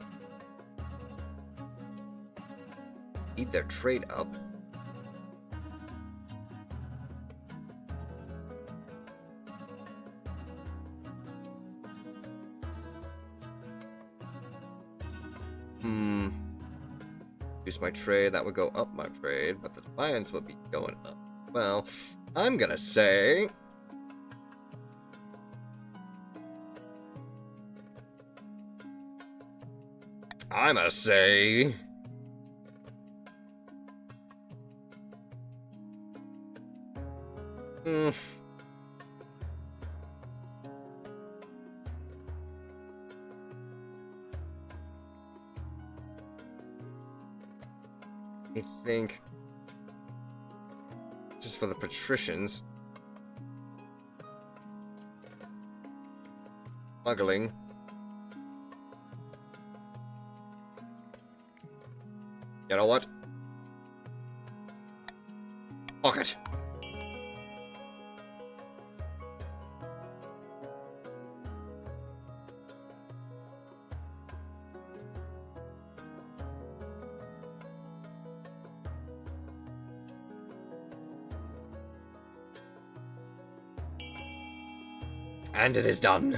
Eat their trade up. Reduce my trade, that would go up my trade, but the defiance would be going up. Well, I'm gonna say... I think this is for the patricians. Smuggling. You know what? Fuck it. And it is done.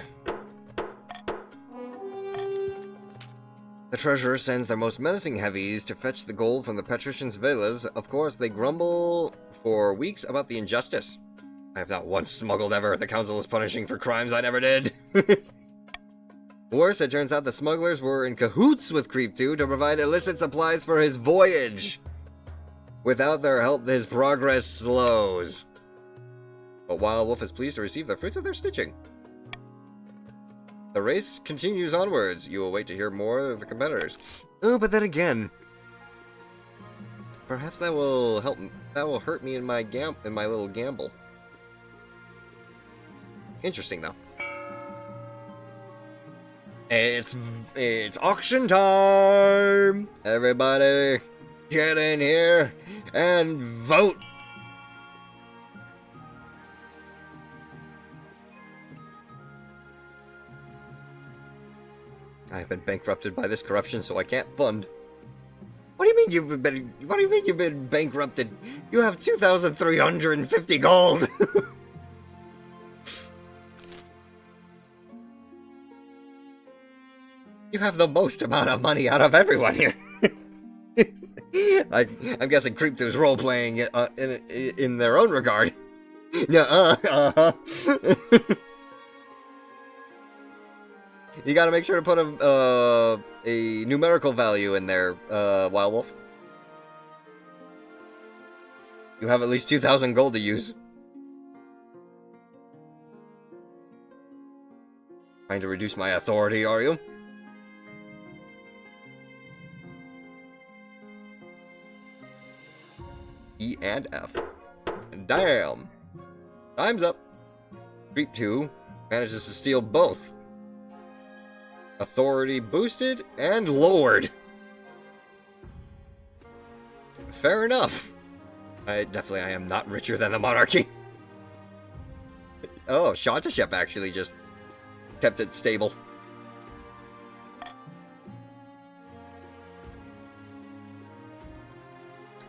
The treasurer sends their most menacing heavies to fetch the gold from the patricians' villas. Of course, they grumble for weeks about the injustice. I have not once smuggled ever. The council is punishing for crimes I never did. Worse, it turns out the smugglers were in cahoots with Creep 2 to provide illicit supplies for his voyage. Without their help, his progress slows. But Wild Wolf is pleased to receive the fruits of their stitching. The race continues onwards. You will wait to hear more of the competitors. Oh, but then again, perhaps that will help. That will hurt me in my little gamble. Interesting, though. It's auction time! Everybody, get in here and vote! I've been bankrupted by this corruption, so I can't fund. What do you mean you've been bankrupted? You have 2,350 gold. You have the most amount of money out of everyone here. I'm guessing Creep2's role-playing in their own regard. You gotta make sure to put a numerical value in there, Wild Wolf. You have at least 2,000 gold to use. Trying to reduce my authority, are you? E and F. Damn! Time's up. Creep2 manages to steal both. Authority boosted and lowered. Fair enough. I am not richer than the monarchy. Oh, Shantashep actually just kept it stable.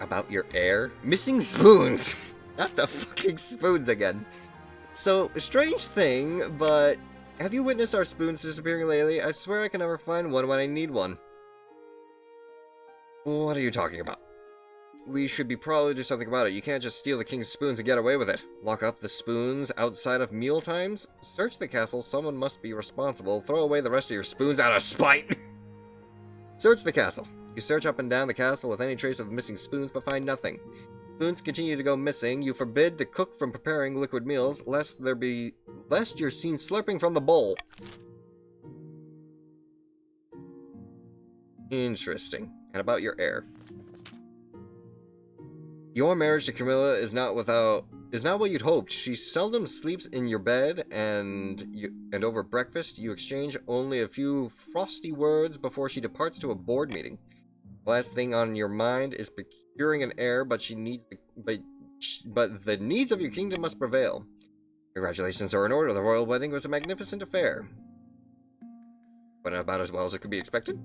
About your heir? Missing spoons! Not the fucking spoons again. So, strange thing, but have you witnessed our spoons disappearing lately? I swear I can never find one when I need one. What are you talking about? We should probably do something about it. You can't just steal the king's spoons and get away with it. Lock up the spoons outside of meal times? Search the castle. Someone must be responsible. Throw away the rest of your spoons out of spite! Search the castle. You search up and down the castle with any trace of missing spoons, but find nothing. Spoons continue to go missing. You forbid the cook from preparing liquid meals, lest you're seen slurping from the bowl. Interesting. And about your heir. Your marriage to Camilla is not what you'd hoped. She seldom sleeps in your bed, and over breakfast you exchange only a few frosty words before she departs to a board meeting. The last thing on your mind is procuring an heir, but the needs of your kingdom must prevail. Congratulations are in order. The royal wedding was a magnificent affair. Went about as well as it could be expected.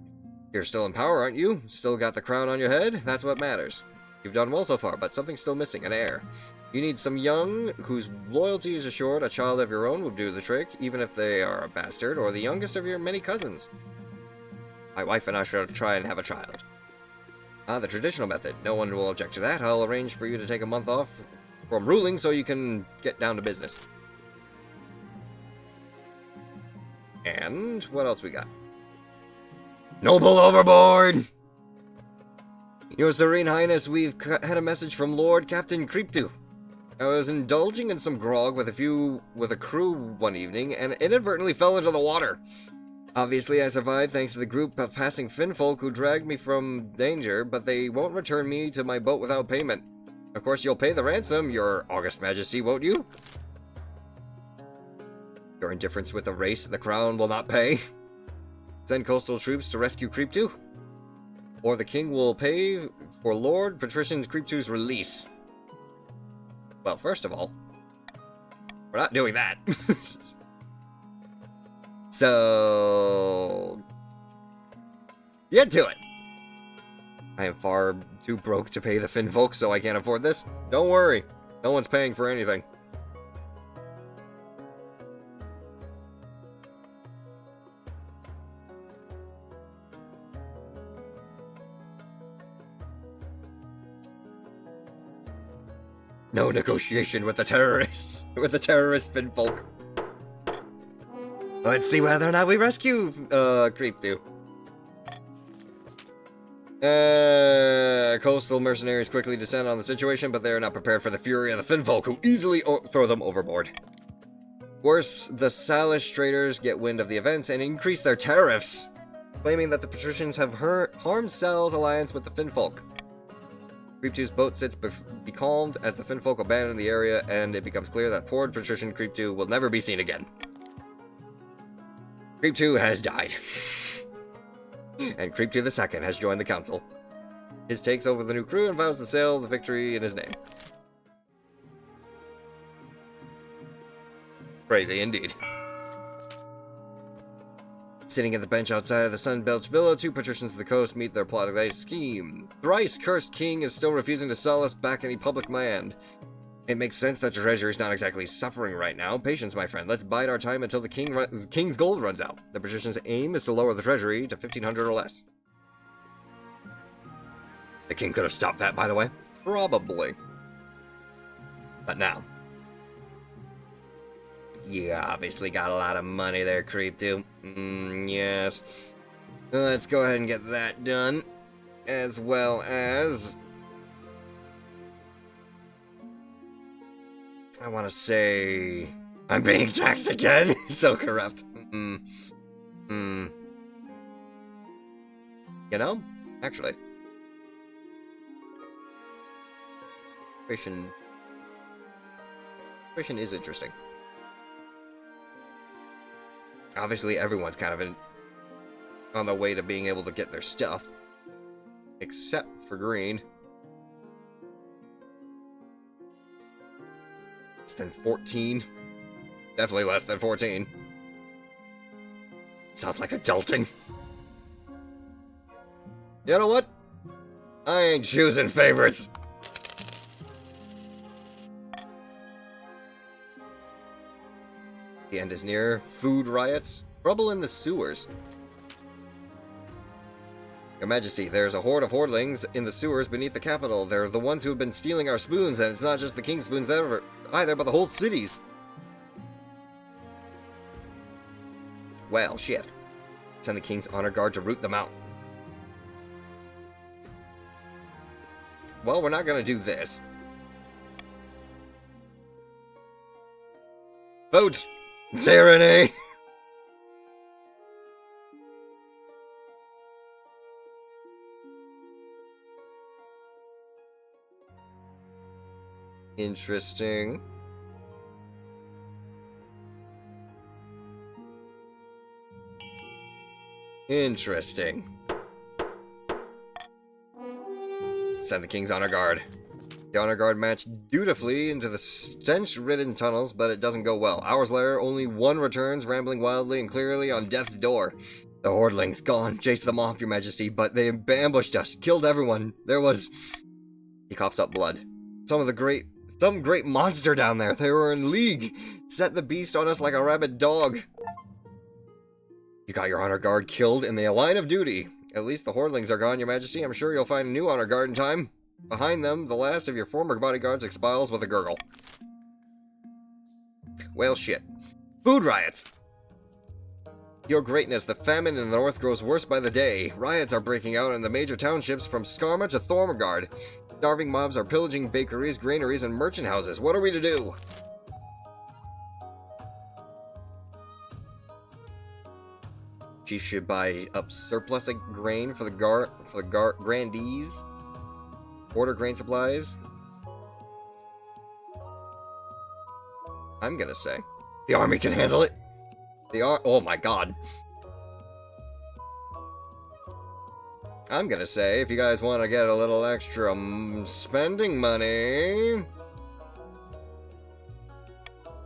You're still in power, aren't you? Still got the crown on your head? That's what matters. You've done well so far, but something's still missing, an heir. You need some young, whose loyalty is assured. A child of your own will do the trick, even if they are a bastard, or the youngest of your many cousins. My wife and I shall try and have a child. The traditional method. No one will object to that. I'll arrange for you to take a month off from ruling so you can get down to business. And what else we got? Noble overboard! Your Serene Highness, we've had a message from Lord Captain Creep2. I was indulging in some grog with a crew one evening and inadvertently fell into the water. Obviously, I survived thanks to the group of passing Finfolk who dragged me from danger, but they won't return me to my boat without payment. Of course, you'll pay the ransom, your August Majesty, won't you? Your indifference with the race the crown will not pay. Send coastal troops to rescue Creep2. Or the king will pay for Lord Patrician Creep2's release. Well, first of all, we're not doing that. So, get to it. I am far too broke to pay the Finfolk, so I can't afford this. Don't worry, no one's paying for anything. No negotiation with the terrorists, terrorist Finfolk. Let's see whether or not we rescue Creep2. Coastal mercenaries quickly descend on the situation, but they are not prepared for the fury of the Finfolk, who easily throw them overboard. Worse, the Salish traders get wind of the events and increase their tariffs, claiming that the patricians have harmed Sal's alliance with the Finfolk. Creep 2's boat sits becalmed as the Finfolk abandon the area, and it becomes clear that poor patrician Creep 2 will never be seen again. Creep 2 has died. And Creep 2 the Second has joined the council. His takes over the new crew and vows to sail the victory in his name. Crazy indeed. Sitting at the bench outside of the Sunbelch Villa, two patricians of the coast meet their plotted scheme. Thrice cursed king is still refusing to sell us back any public land. It makes sense that the treasury is not exactly suffering right now. Patience, my friend. Let's bide our time until the king's gold runs out. The patrician's aim is to lower the treasury to 1,500 or less. The king could have stopped that, by the way. Probably. But now. You obviously got a lot of money there, Creep 2. Yes. Let's go ahead and get that done. As well as... I want to say... I'm being taxed again? So corrupt. You know? Actually. Question is interesting. Obviously, everyone's kind of on the way to being able to get their stuff. Except for Green. Less than 14. Definitely less than 14. Sounds like adulting. You know what? I ain't choosing favorites. The end is near. Food riots. Trouble in the sewers. Your Majesty, there's a horde of hordlings in the sewers beneath the capital. They're the ones who have been stealing our spoons, and it's not just the king's spoons either, but the whole city's. Well, shit. Send the king's honor guard to root them out. Well, we're not gonna do this. Vote! Tyranny! Interesting. Interesting. Send the King's Honor Guard. The Honor Guard march dutifully into the stench-ridden tunnels, but it doesn't go well. Hours later, only one returns, rambling wildly and clearly on death's door. The hordlings gone. Chased them off, Your Majesty, but they ambushed us, killed everyone. There was... He coughs up blood. Some great monster down there. They were in league. Set the beast on us like a rabid dog. You got your honor guard killed in the line of duty. At least the hordlings are gone, Your Majesty. I'm sure you'll find a new honor guard in time. Behind them, the last of your former bodyguards expels with a gurgle. Well, shit. Food riots! Your Greatness, the famine in the north grows worse by the day. Riots are breaking out in the major townships from Skarma to Thormagard. Starving mobs are pillaging bakeries, granaries, and merchant houses. What are we to do? Chief should buy up surplus of grain for the grandees. Order grain supplies. I'm gonna say the army can handle it. Oh my god. I'm gonna say if you guys want to get a little extra spending money,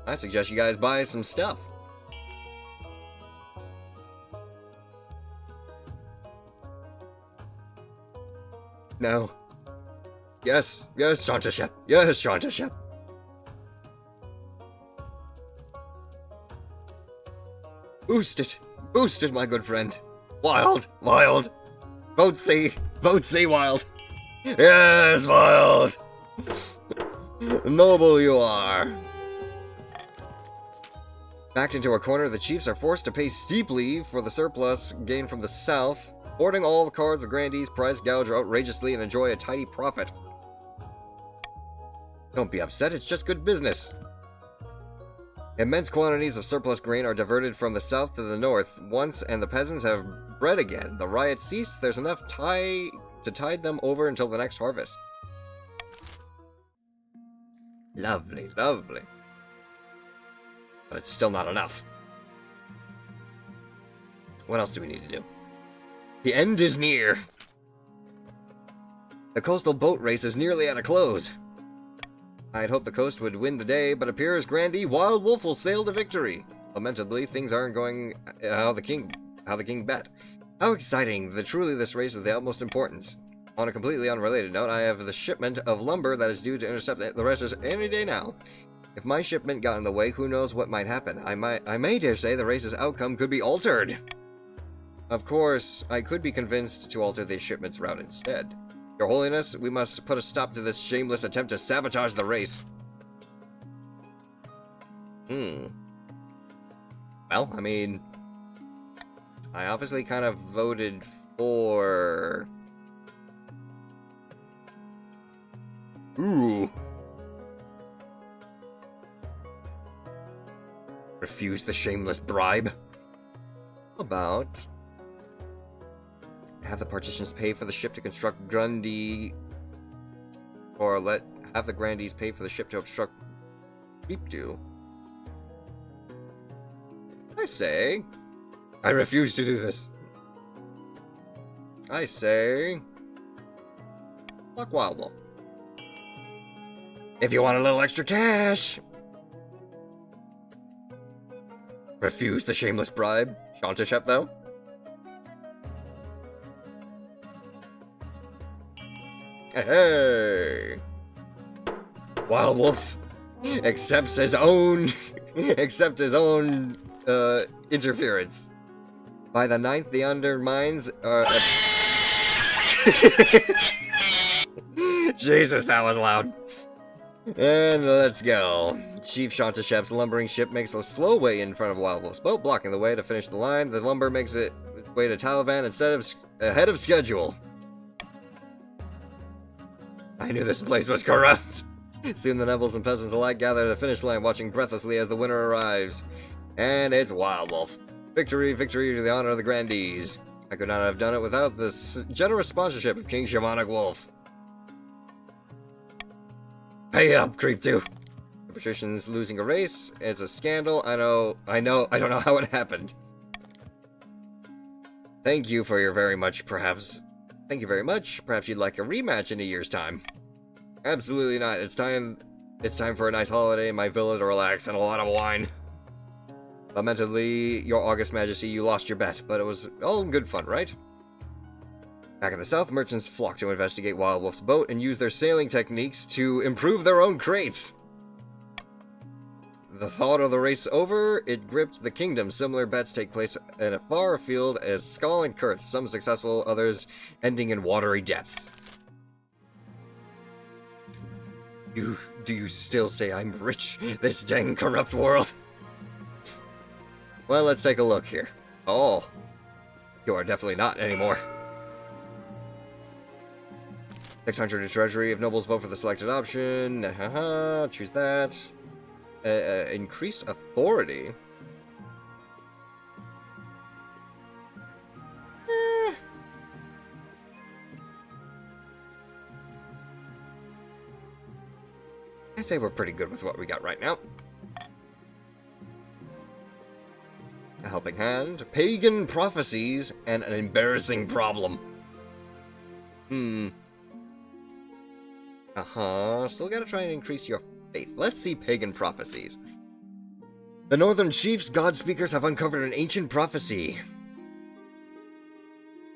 I suggest you guys buy some stuff. No. Yes, Chantership. Yes, Chantership. Boost it, my good friend. Wild. Vote C, Wild. Yes, Wild. Noble you are. Backed into a corner, the chiefs are forced to pay steeply for the surplus gained from the south. Hoarding all the cards the grandees price gouge outrageously and enjoy a tidy profit. Don't be upset, it's just good business. Immense quantities of surplus grain are diverted from the south to the north once, and the peasants have bread again. The riots cease, there's enough to tide them over until the next harvest. Lovely, lovely. But it's still not enough. What else do we need to do? The end is near. The coastal boat race is nearly at a close. I'd hoped the coast would win the day, but appears Grandee Wild Wolf will sail to victory. Lamentably, things aren't going how the king bet. How exciting! Truly this race is the utmost importance. On a completely unrelated note, I have the shipment of lumber that is due to intercept the rest any day now. If my shipment got in the way, who knows what might happen. I may dare say the race's outcome could be altered. Of course, I could be convinced to alter the shipment's route instead. Your Holiness, we must put a stop to this shameless attempt to sabotage the race. Well, I mean, I obviously kind of voted for... Ooh. Refuse the shameless bribe. How about... have the partitions pay for the ship to construct Grundy, or have the Grandees pay for the ship to obstruct Reapdew. I say, I refuse to do this. I say, fuck Wild Wolf. If you want a little extra cash. Refuse the shameless bribe. Shantashep, though. Hey! Wild Wolf accepts his own interference. By the 9th, the undermines are... Jesus, that was loud. And let's go. Chief Shantashep's lumbering ship makes a slow way in front of Wild Wolf's boat, blocking the way to finish the line. The lumber makes its way to Taliban ahead of schedule. I knew this place was corrupt. Soon the nobles and peasants alike gather at the finish line, watching breathlessly as the winner arrives. And it's Wild Wolf. Victory, victory to the honor of the Grandees. I could not have done it without the generous sponsorship of King Shamanic Wolf. Pay up, Creep 2. The patricians losing a race. It's a scandal. I don't know how it happened. Thank you very much. Perhaps you'd like a rematch in a year's time. Absolutely not. It's time for a nice holiday in my villa to relax and a lot of wine. Lamentably, your august majesty, you lost your bet, but it was all good fun, right? Back in the south, merchants flock to investigate Wild Wolf's boat and use their sailing techniques to improve their own crates. The thought of the race over, it gripped the kingdom. Similar bets take place in a far afield as Skull and Kurth, some successful, others ending in watery depths. Do you still say I'm rich, this dang corrupt world? Well, let's take a look here. Oh, you are definitely not anymore. 600 to treasury. If nobles vote for the selected option, choose that. Increased authority. I say we're pretty good with what we got right now. A helping hand, pagan prophecies, and an embarrassing problem. Still gotta try and increase your faith. Let's see pagan prophecies. The Northern Chiefs, God Speakers, have uncovered an ancient prophecy.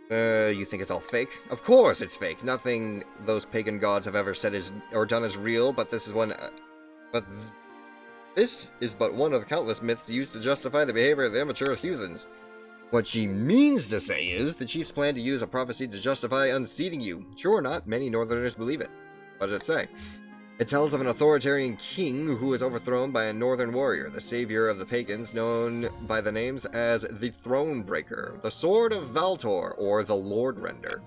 You think it's all fake? Of course it's fake. Nothing those pagan gods have ever said or done is real, but this is one... This is but one of the countless myths used to justify the behavior of the immature heathens. What she means to say is, the chiefs plan to use a prophecy to justify unseating you. True or not, many northerners believe it. What does it say? It tells of an authoritarian king who was overthrown by a northern warrior, the savior of the pagans, known by the names as the Thronebreaker, the Sword of Valtor, or the Lord Render.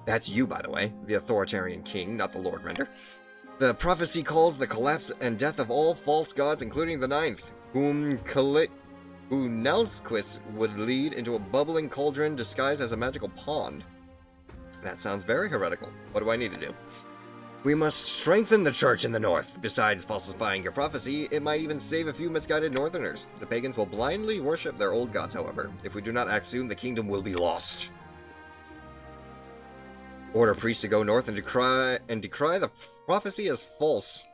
That's you, by the way, the authoritarian king, not the Lord Render. The prophecy calls the collapse and death of all false gods, including the ninth, who Nelsquist would lead into a bubbling cauldron disguised as a magical pond. That sounds very heretical. What do I need to do? We must strengthen the church in the north. Besides falsifying your prophecy, it might even save a few misguided northerners. The pagans will blindly worship their old gods, however. If we do not act soon, the kingdom will be lost. Order priests to go north and decry the prophecy as false.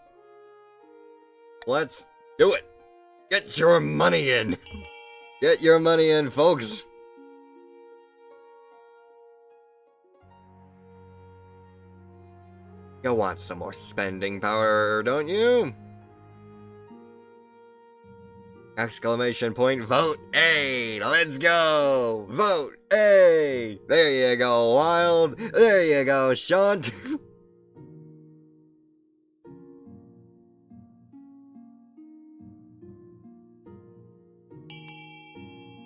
Let's do it. Get your money in. Get your money in, folks. You want some more spending power, don't you? Exclamation point, vote A! Let's go! Vote A! There you go, Wild! There you go, Sean!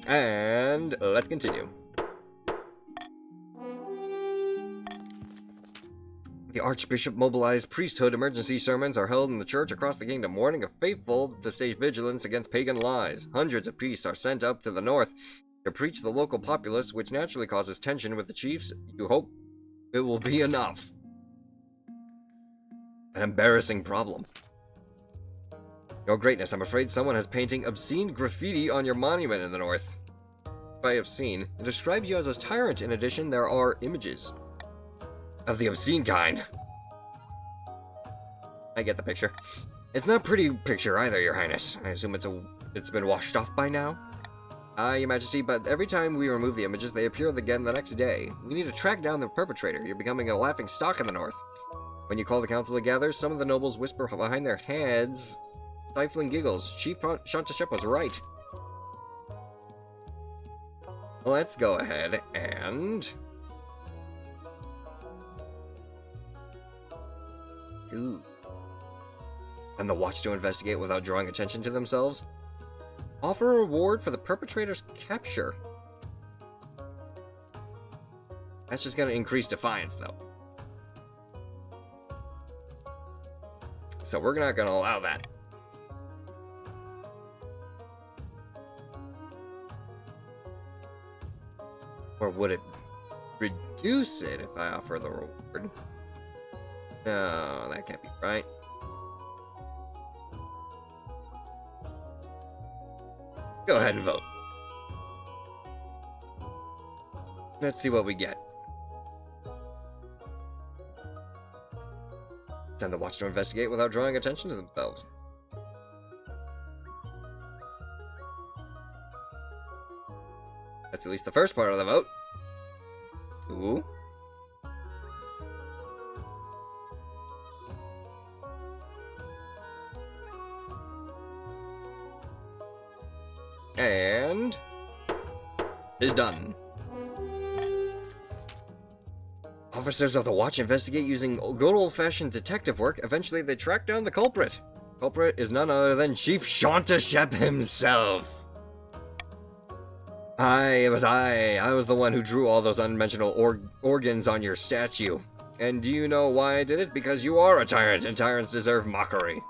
And let's continue. The Archbishop mobilized priesthood emergency sermons are held in the church across the kingdom, warning of faithful to stage vigilance against pagan lies. Hundreds of priests are sent up to the north to preach to the local populace, which naturally causes tension with the chiefs. You hope it will be enough. An embarrassing problem. Your Greatness, I'm afraid someone is painting obscene graffiti on your monument in the north. By obscene, it describes you as a tyrant. In addition, there are images of the obscene kind. I get the picture. It's not a pretty picture either, Your Highness. I assume it's been washed off by now? Your Majesty, but every time we remove the images, they appear again the next day. We need to track down the perpetrator. You're becoming a laughing stock in the north. When you call the council together, some of the nobles whisper behind their heads, stifling giggles. Chief Shantashep was right. Let's go ahead and... Ooh. And the watch to investigate without drawing attention to themselves. Offer a reward for the perpetrator's capture. That's just gonna increase defiance, though. So we're not gonna allow that. Or would it reduce it if I offer the reward? No, that can't be right. Go ahead and vote. Let's see what we get. Send the watch to investigate without drawing attention to themselves. That's at least the first part of the vote. Ooh. And... is done. Officers of the watch investigate using good old-fashioned detective work. Eventually, they track down the culprit. Culprit is none other than Chief Shantashep himself. It was I. I was the one who drew all those unmentionable organs on your statue. And do you know why I did it? Because you are a tyrant, and tyrants deserve mockery.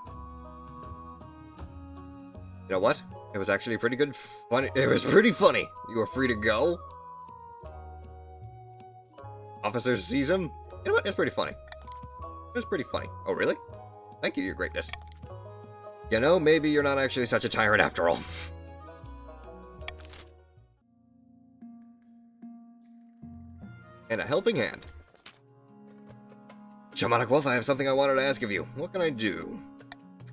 You know what? It was actually pretty good. Funny. It was pretty funny. You were free to go. Officers seize him. You know what? It's pretty funny. It was pretty funny. Oh, really? Thank you, Your Greatness. You know, maybe you're not actually such a tyrant after all. And a helping hand. Shamanic Wolf, I have something I wanted to ask of you. What can I do?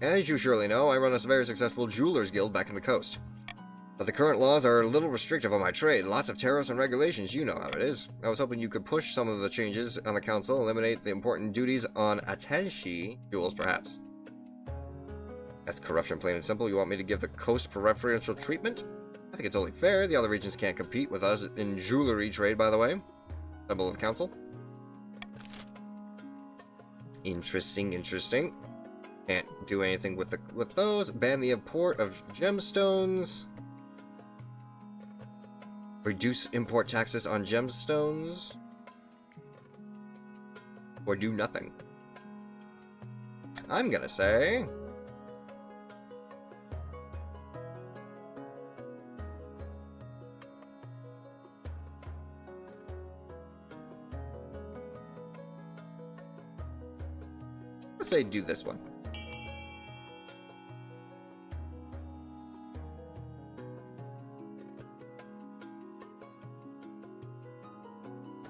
As you surely know, I run a very successful jewelers guild back in the coast. But the current laws are a little restrictive on my trade. Lots of tariffs and regulations, you know how it is. I was hoping you could push some of the changes on the council, eliminate the important duties on attaché jewels, perhaps. That's corruption, plain and simple. You want me to give the coast preferential treatment? I think it's only fair. The other regions can't compete with us in jewelry trade, by the way. Symbol of the council. Interesting, interesting. Can't do anything with those. Ban the import of gemstones. Reduce import taxes on gemstones. Or do nothing. I'm gonna say... let's say do this one.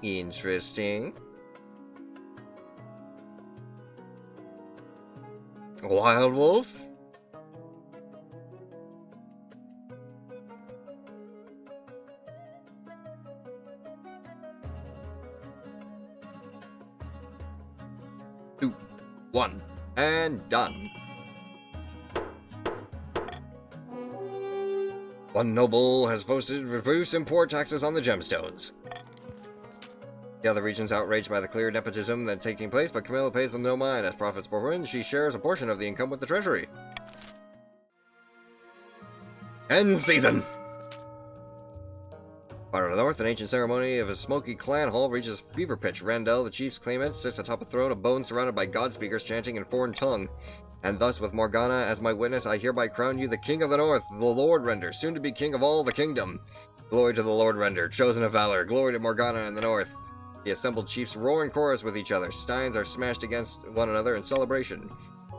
Interesting. Wild Wolf? Two, one, and done. One noble has voted to reduce import taxes on the gemstones. The other region's outraged by the clear nepotism that's taking place, but Camilla pays them no mind. As profits pour in, she shares a portion of the income with the treasury. End season! Far to the north, an ancient ceremony of a smoky clan hall reaches fever pitch. Randell, the chief's claimant, sits atop a throne of bone surrounded by god speakers chanting in foreign tongue. And thus, with Morgana as my witness, I hereby crown you the King of the North, the Lord Render, soon to be King of all the kingdom. Glory to the Lord Render, chosen of valor. Glory to Morgana in the North. The assembled chiefs roar in chorus with each other. Steins are smashed against one another in celebration.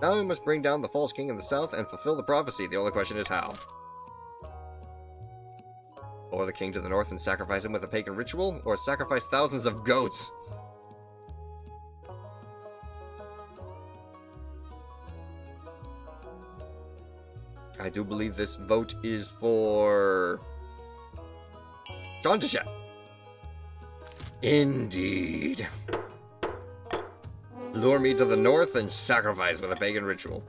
Now we must bring down the false king in the south and fulfill the prophecy. The only question is how. Lower the king to the north and sacrifice him with a pagan ritual, or sacrifice thousands of goats. I do believe this vote is for John Deshet. Indeed. Lure me to the north and sacrifice with a pagan ritual.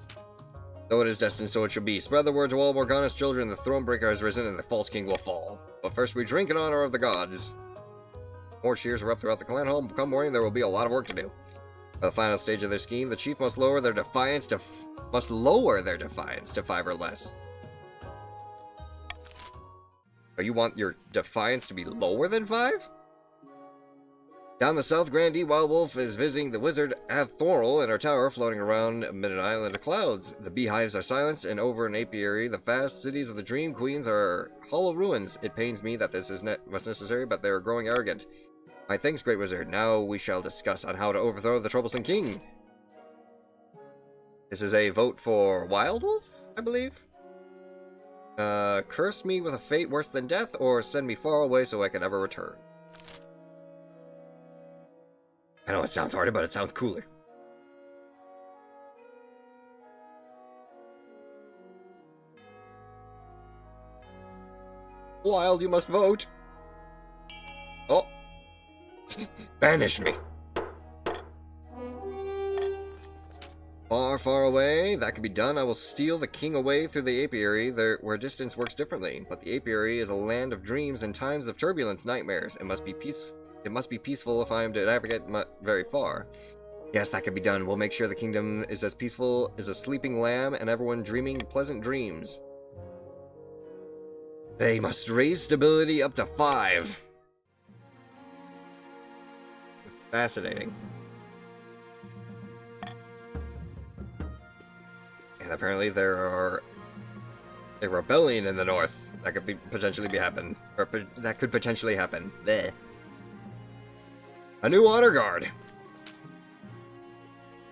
Though it is destined, so it shall be. Spread the word to all Morgana's children. The Thronebreaker has risen and the false king will fall. But first we drink in honor of the gods. More cheers erupt throughout the clan hall. Come morning, there will be a lot of work to do. By the final stage of their scheme, the chief must lower their defiance to 5 or less. Oh, you want your defiance to be lower than 5? Down the south, Grandee Wild Wolf is visiting the wizard Athorel in her tower, floating around amid an island of clouds. The beehives are silenced, and over an apiary, the vast cities of the Dream Queens are hollow ruins. It pains me that this is was necessary, but they are growing arrogant. My thanks, great wizard. Now we shall discuss on how to overthrow the troublesome king. This is a vote for Wild Wolf, I believe. Curse me with a fate worse than death, or send me far away so I can never return. I know it sounds harder, but it sounds cooler. Wild, you must vote. Oh. Banish me. Far, far away. That can be done. I will steal the king away through the apiary, where distance works differently. But the apiary is a land of dreams and times of turbulence, nightmares. It must be peaceful. It must be peaceful if I am to navigate very far. Yes, that can be done. We'll make sure the kingdom is as peaceful as a sleeping lamb and everyone dreaming pleasant dreams. They must raise stability up to 5. Fascinating. And apparently there are a rebellion in the north that could potentially happen. Bleh. A new honor guard.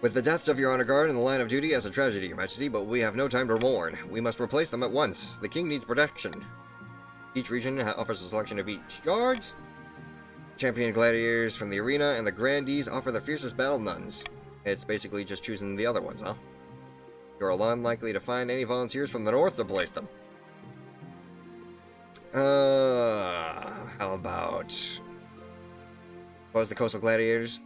With the deaths of your honor guard in the line of duty as a tragedy, your majesty, but we have no time to mourn. We must replace them at once. The king needs protection. Each region offers a selection of each guards. Champion gladiators from the arena and the grandees offer the fiercest battle nuns. It's basically just choosing the other ones, huh? You're unlikely to find any volunteers from the north to place them. How about... What was the coastal gladiators?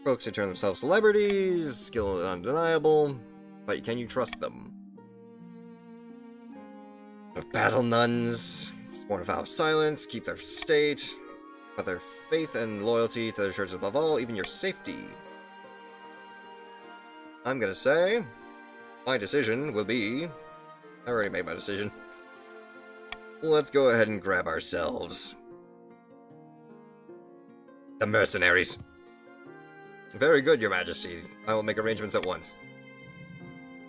Folks who turn themselves celebrities, skill is undeniable, but can you trust them? The battle nuns, sworn a vow of silence, keep their state, but their faith and loyalty to their church above all, even your safety. I'm gonna say my decision will be... I already made my decision. Let's go ahead and grab ourselves the mercenaries. Very good, Your Majesty. I will make arrangements at once.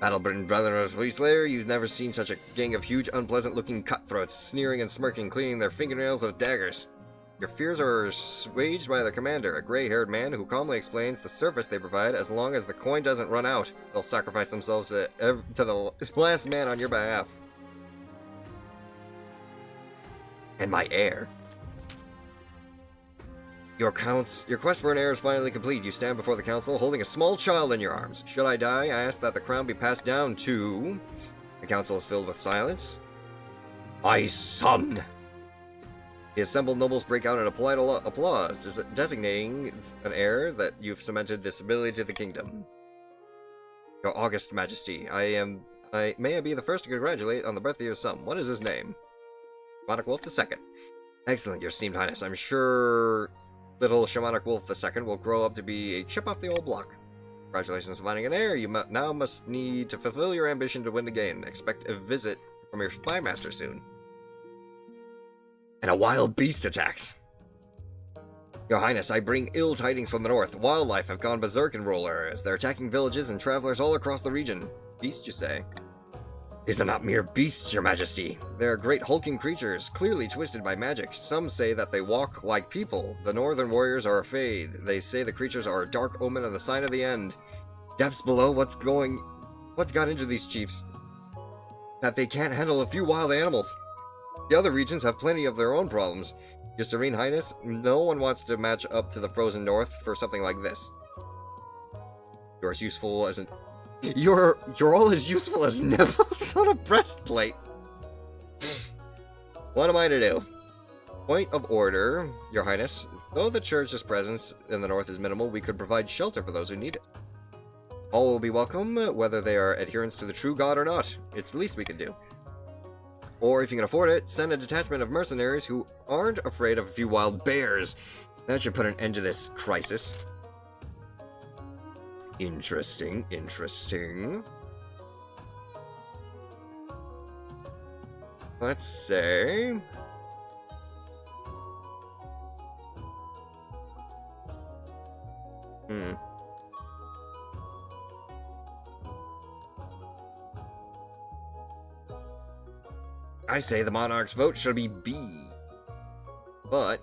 Battle-burdened brother of Fleetslayer, you've never seen such a gang of huge, unpleasant-looking cutthroats, sneering and smirking, cleaning their fingernails with daggers. Your fears are assuaged by their commander, a gray-haired man who calmly explains the service they provide as long as the coin doesn't run out. They'll sacrifice themselves to the last man on your behalf. And my heir. Your quest for an heir is finally complete. You stand before the council holding a small child in your arms. Should I die, I ask that the crown be passed down to... The council is filled with silence. My son! The assembled nobles break out in a polite applause, designating an heir that you've cemented this ability to the kingdom. Your august majesty, may I be the first to congratulate on the birth of your son. What is his name? Shamanic Wolf II. Excellent, your esteemed highness. I'm sure little Shamanic Wolf II will grow up to be a chip off the old block. Congratulations on finding an heir. You now must need to fulfill your ambition to win again. Expect a visit from your spy master soon. And a wild beast attacks. Your Highness, I bring ill tidings from the north. Wildlife have gone berserk in Roller as they're attacking villages and travelers all across the region. Beasts, you say? These are not mere beasts, Your Majesty. They're great hulking creatures, clearly twisted by magic. Some say that they walk like people. The northern warriors are afraid. They say the creatures are a dark omen and the sign of the end. Depths below, what's got into these chiefs? That they can't handle a few wild animals. The other regions have plenty of their own problems. Your Serene Highness, no one wants to match up to the frozen north for something like this. You're as useful as You're all as useful as nipples on a breastplate. What am I to do? Point of order, Your Highness. Though the church's presence in the north is minimal, we could provide shelter for those who need it. All will be welcome, whether they are adherents to the true god or not. It's the least we can do. Or, if you can afford it, send a detachment of mercenaries who aren't afraid of a few wild bears. That should put an end to this crisis. Interesting, interesting. Let's say... I say the monarch's vote should be B. But...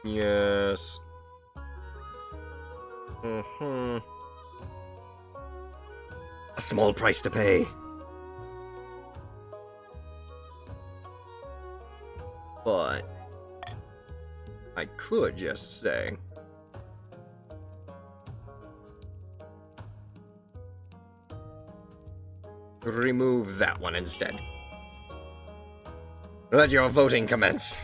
Yes. A small price to pay. But... I could just say... remove that one instead. Let your voting commence.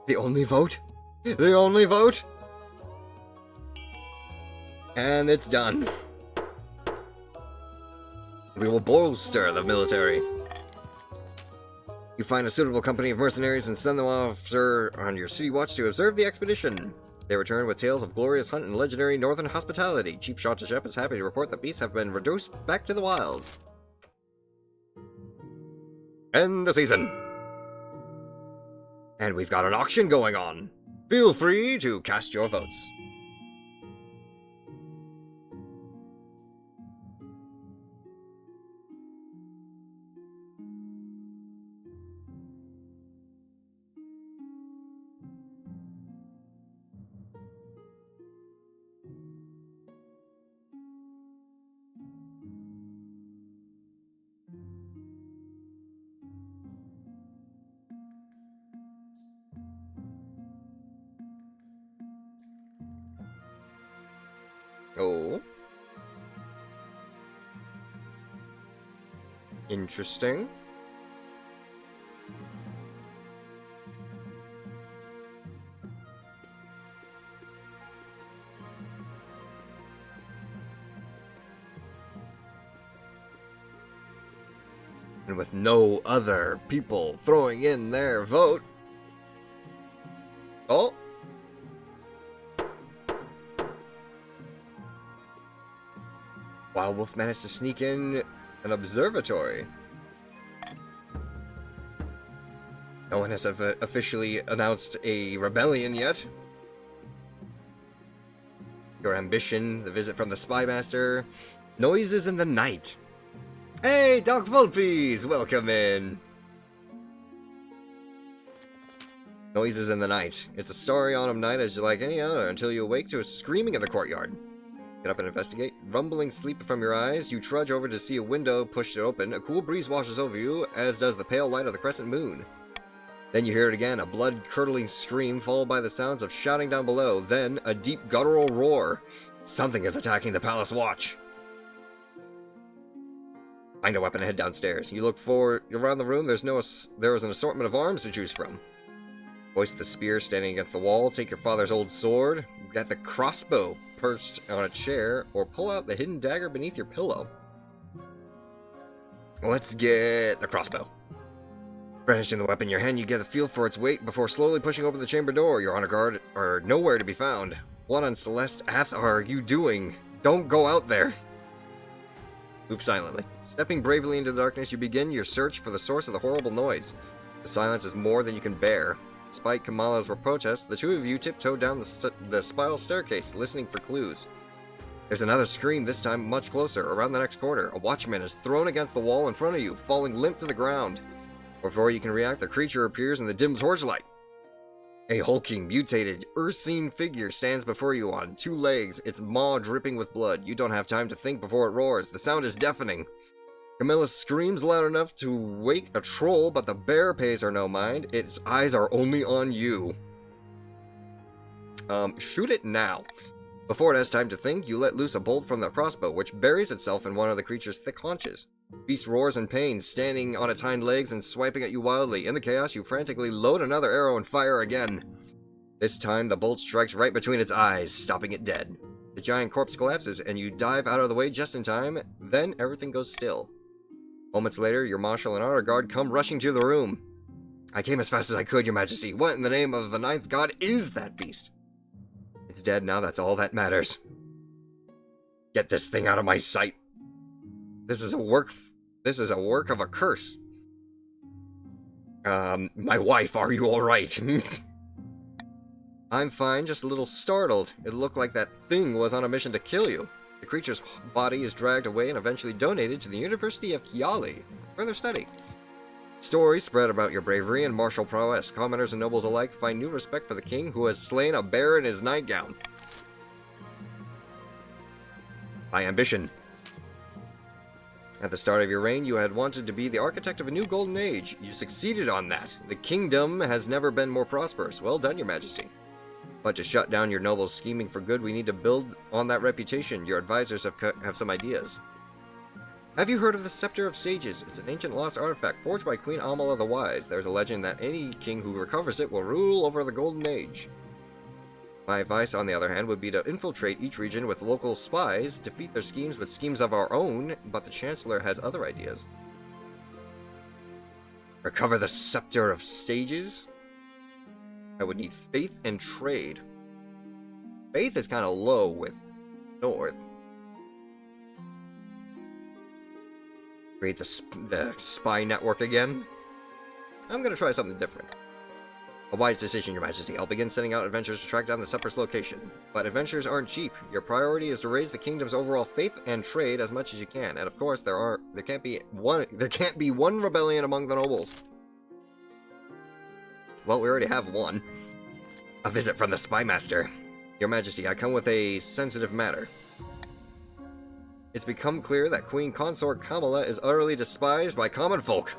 The only vote? The only vote? And it's done. We will bolster the military. You find a suitable company of mercenaries and send them off on your city watch to observe the expedition. They return with tales of glorious hunt and legendary northern hospitality. Chief Shantashep is happy to report that beasts have been reduced back to the wilds. End the season. And we've got an auction going on. Feel free to cast your votes. Oh. Interesting. And with no other people throwing in their vote. Oh! Wild Wolf managed to sneak in an observatory. No one has officially announced a rebellion yet. Your ambition, the visit from the Spymaster, noises in the night. Hey, Doc Vulpes! Welcome in! Noises in the night. It's a starry autumn night as you like any other until you awake to a screaming in the courtyard. Get up and investigate. Rumbling sleep from your eyes, you trudge over to see a window pushed open. A cool breeze washes over you, as does the pale light of the crescent moon. Then you hear it again, a blood-curdling scream followed by the sounds of shouting down below. Then, a deep guttural roar. Something is attacking the palace watch. Find a weapon and head downstairs. You look around the room, there is an assortment of arms to choose from. Hoist the spear standing against the wall, take your father's old sword, get the crossbow perched on a chair, or pull out the hidden dagger beneath your pillow. Let's get the crossbow. Brandishing the weapon in your hand, you get a feel for its weight before slowly pushing open the chamber door. Your honor guard are nowhere to be found. What on Celeste Ath are you doing? Don't go out there. Move silently. Stepping bravely into the darkness, you begin your search for the source of the horrible noise. The silence is more than you can bear. Despite Kamala's protest, the two of you tiptoe down the spiral staircase, listening for clues. There's another scream, this time much closer. Around the next corner, a watchman is thrown against the wall in front of you, falling limp to the ground. Before you can react, the creature appears in the dim torchlight. A hulking, mutated, earth-seen figure stands before you on two legs, its maw dripping with blood. You don't have time to think before it roars. The sound is deafening. Camilla screams loud enough to wake a troll, but the bear pays her no mind. Its eyes are only on you. Shoot it now. Before it has time to think, you let loose a bolt from the crossbow, which buries itself in one of the creature's thick haunches. The beast roars in pain, standing on its hind legs and swiping at you wildly. In the chaos, you frantically load another arrow and fire again. This time, the bolt strikes right between its eyes, stopping it dead. The giant corpse collapses, and you dive out of the way just in time. Then, everything goes still. Moments later, your marshal and honor guard come rushing to the room. I came as fast as I could, your majesty. What in the name of the ninth god is that beast? It's dead now, that's all that matters. Get this thing out of my sight. This is a work of a curse. My wife, are you alright? I'm fine, just a little startled. It looked like that thing was on a mission to kill you. The creature's body is dragged away and eventually donated to the University of Kiali for further study. Stories spread about your bravery and martial prowess. Commoners and nobles alike find new respect for the king who has slain a bear in his nightgown. High ambition. At the start of your reign, you had wanted to be the architect of a new golden age. You succeeded on that. The kingdom has never been more prosperous. Well done, your majesty. But to shut down your nobles scheming for good, we need to build on that reputation. Your advisors have some ideas. Have you heard of the Scepter of Sages? It's an ancient lost artifact forged by Queen Amala the Wise. There's a legend that any king who recovers it will rule over the Golden Age. My advice, on the other hand, would be to infiltrate each region with local spies, defeat their schemes with schemes of our own, but the Chancellor has other ideas. Recover the Scepter of Sages? I would need faith and trade. Faith is kind of low with North. Create the spy network again. I'm gonna try something different. A wise decision, your majesty. I'll begin sending out adventurers to track down the supper's location. But adventures aren't cheap. Your priority is to raise the kingdom's overall faith and trade as much as you can. And of course, there can't be one rebellion among the nobles. Well, we already have one. A visit from the Spymaster. Your Majesty, I come with a sensitive matter. It's become clear that Queen Consort Kamala is utterly despised by common folk.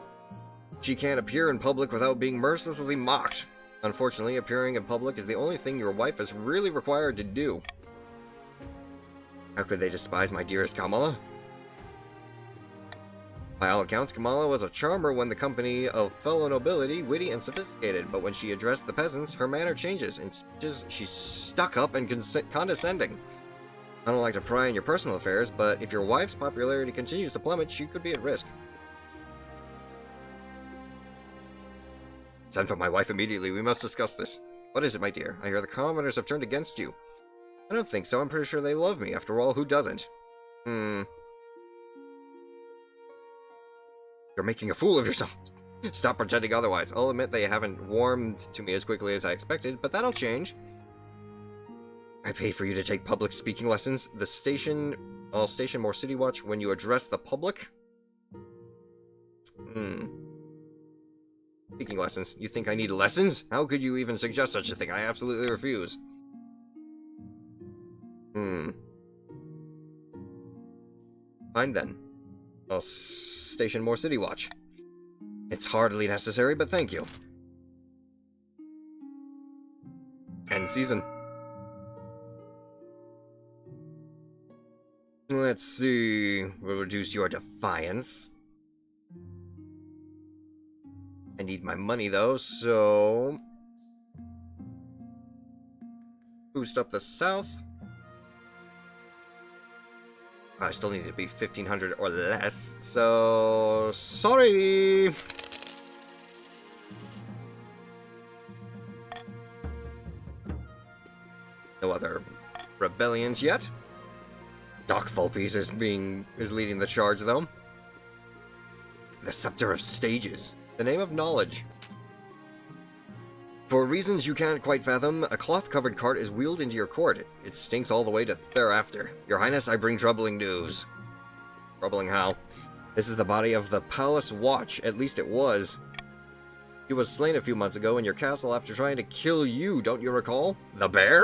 She can't appear in public without being mercilessly mocked. Unfortunately, appearing in public is the only thing your wife is really required to do. How could they despise my dearest Kamala? By all accounts, Kamala was a charmer when the company of fellow nobility, witty and sophisticated, but when she addressed the peasants, her manner changes. In speeches, she's stuck up and condescending. I don't like to pry in your personal affairs, but if your wife's popularity continues to plummet, she could be at risk. Send for my wife immediately. We must discuss this. What is it, my dear? I hear the commoners have turned against you. I don't think so. I'm pretty sure they love me. After all, who doesn't? You're making a fool of yourself. Stop pretending otherwise. I'll admit they haven't warmed to me as quickly as I expected, but that'll change. I paid for you to take public speaking lessons. I'll station more City Watch when you address the public? Speaking lessons. You think I need lessons? How could you even suggest such a thing? I absolutely refuse. Fine then. I'll station more City Watch. It's hardly necessary, but thank you. End season. Let's see. We'll reduce your defiance. I need my money though, so... Boost up the south. I still need to be 1,500 or less, so... Sorry! No other rebellions yet. Doc Vulpes is leading the charge, though. The Scepter of Stages. The name of knowledge. For reasons you can't quite fathom, a cloth-covered cart is wheeled into your court. It stinks all the way to thereafter. Your Highness, I bring troubling news. Troubling how? This is the body of the Palace Watch. At least it was. He was slain a few months ago in your castle after trying to kill you, don't you recall? The bear?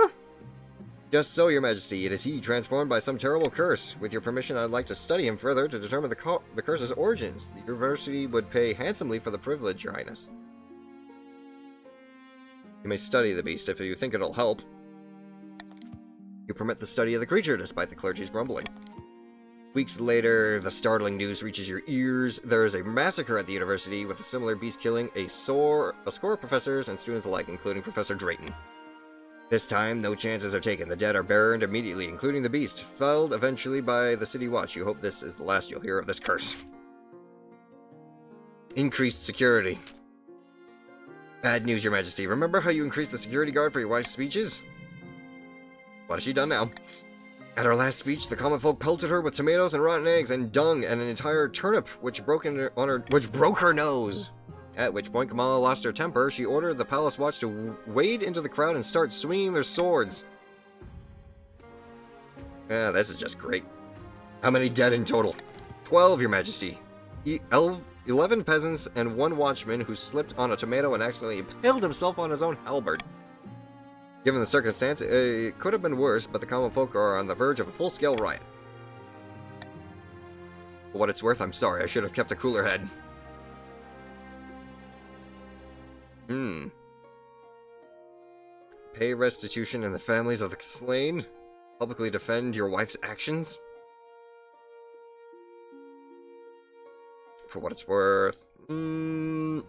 Just so, Your Majesty. It is he, transformed by some terrible curse. With your permission, I'd like to study him further to determine the curse's origins. The University would pay handsomely for the privilege, Your Highness. You may study the beast if you think it'll help. You permit the study of the creature, despite the clergy's grumbling. Weeks later, the startling news reaches your ears. There is a massacre at the university, with a similar beast killing a score of professors and students alike, including Professor Drayton. This time, no chances are taken. The dead are burned immediately, including the beast, felled eventually by the City Watch. You hope this is the last you'll hear of this curse. Increased security. Bad news, Your Majesty. Remember how you increased the security guard for your wife's speeches? What has she done now? At her last speech, the common folk pelted her with tomatoes and rotten eggs and dung and an entire turnip, which broke her nose. At which point Kamala lost her temper. She ordered the Palace Watch to wade into the crowd and start swinging their swords. This is just great. How many dead in total? 12, Your Majesty. 11 peasants and 1 watchman who slipped on a tomato and accidentally impaled himself on his own halberd. Given the circumstance, it could have been worse, but the common folk are on the verge of a full-scale riot. For what it's worth, I'm sorry. I should have kept a cooler head. Pay restitution in the families of the slain? Publicly defend your wife's actions? For what it's worth. An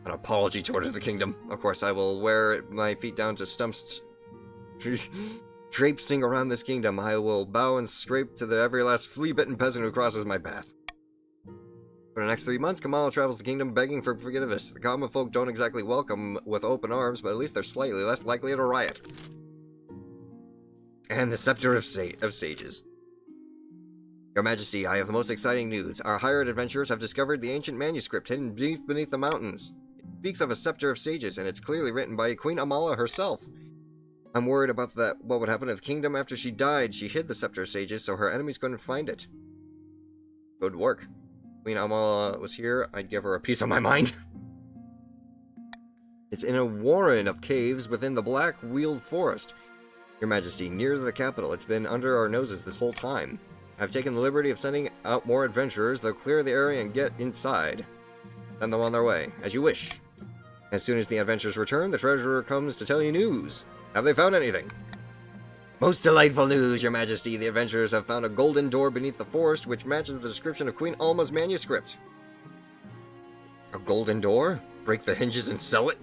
apology toward the kingdom. Of course, I will wear my feet down to stumps traipsing around this kingdom. I will bow and scrape to the every last flea-bitten peasant who crosses my path. For the next 3 months, Kamala travels the kingdom begging for forgiveness. The common folk don't exactly welcome with open arms, but at least they're slightly less likely to riot. And the Scepter of Sages. Your Majesty, I have the most exciting news. Our hired adventurers have discovered the ancient manuscript hidden deep beneath the mountains. It speaks of a Scepter of Sages, and it's clearly written by Queen Amala herself. I'm worried about what would happen to the kingdom after she died. She hid the Scepter of Sages, so her enemies couldn't find it. Good work. Queen Amala was here, I'd give her a piece of my mind. It's in a warren of caves within the Black Weald Forest. Your Majesty, near the capital. It's been under our noses this whole time. I've taken the liberty of sending out more adventurers. They'll clear the area and get inside. Send them on their way, as you wish. As soon as the adventurers return, the treasurer comes to tell you news. Have they found anything? Most delightful news, Your Majesty. The adventurers have found a golden door beneath the forest, which matches the description of Queen Alma's manuscript. A golden door? Break the hinges and sell it?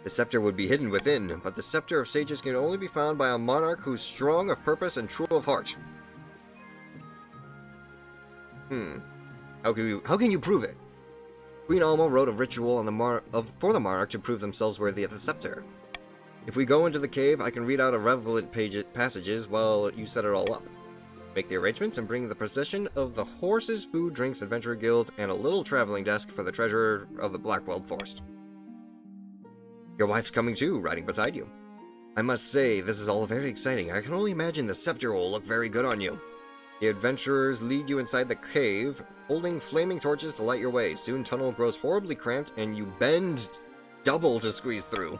The scepter would be hidden within, but the scepter of sages can only be found by a monarch who's strong of purpose and true of heart. How can you prove it? Queen Alma wrote a ritual on for the monarch to prove themselves worthy of the scepter. If we go into the cave, I can read out relevant passages while you set it all up. Make the arrangements and bring the procession of the horses, food, drinks, adventurer guilds, and a little traveling desk for the treasurer of the Blackweld Forest. Your wife's coming too, riding beside you. I must say, this is all very exciting. I can only imagine the scepter will look very good on you. The adventurers lead you inside the cave, holding flaming torches to light your way. Soon tunnel grows horribly cramped, and you bend double to squeeze through.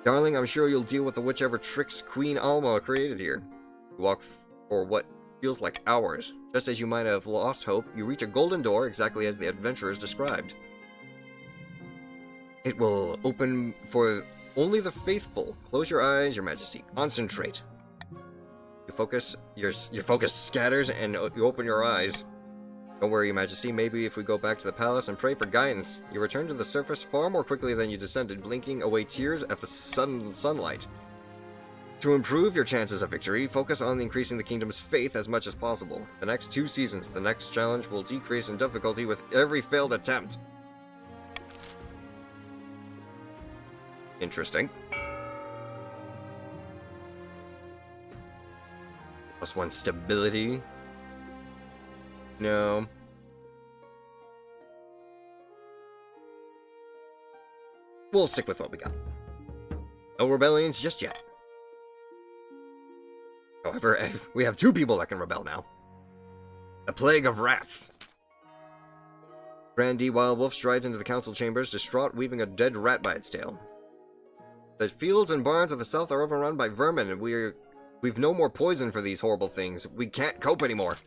Darling, I'm sure you'll deal with the whichever tricks Queen Alma created here. You walk for what feels like hours. Just as you might have lost hope, you reach a golden door exactly as the adventurers described. It will open for only the faithful. Close your eyes, Your Majesty. Concentrate. Your focus scatters and you open your eyes. Don't worry, Your Majesty. Maybe if we go back to the palace and pray for guidance. You return to the surface far more quickly than you descended, blinking away tears at the sunlight. To improve your chances of victory, focus on increasing the kingdom's faith as much as possible. The next 2 seasons, the next challenge will decrease in difficulty with every failed attempt. Interesting. +1 stability. No. We'll stick with what we got. No rebellions just yet. However, we have 2 people that can rebel now. The Plague of Rats. Brandy Wild Wolf strides into the council chambers, distraught, weaving a dead rat by its tail. The fields and barns of the south are overrun by vermin, and we've no more poison for these horrible things. We can't cope anymore.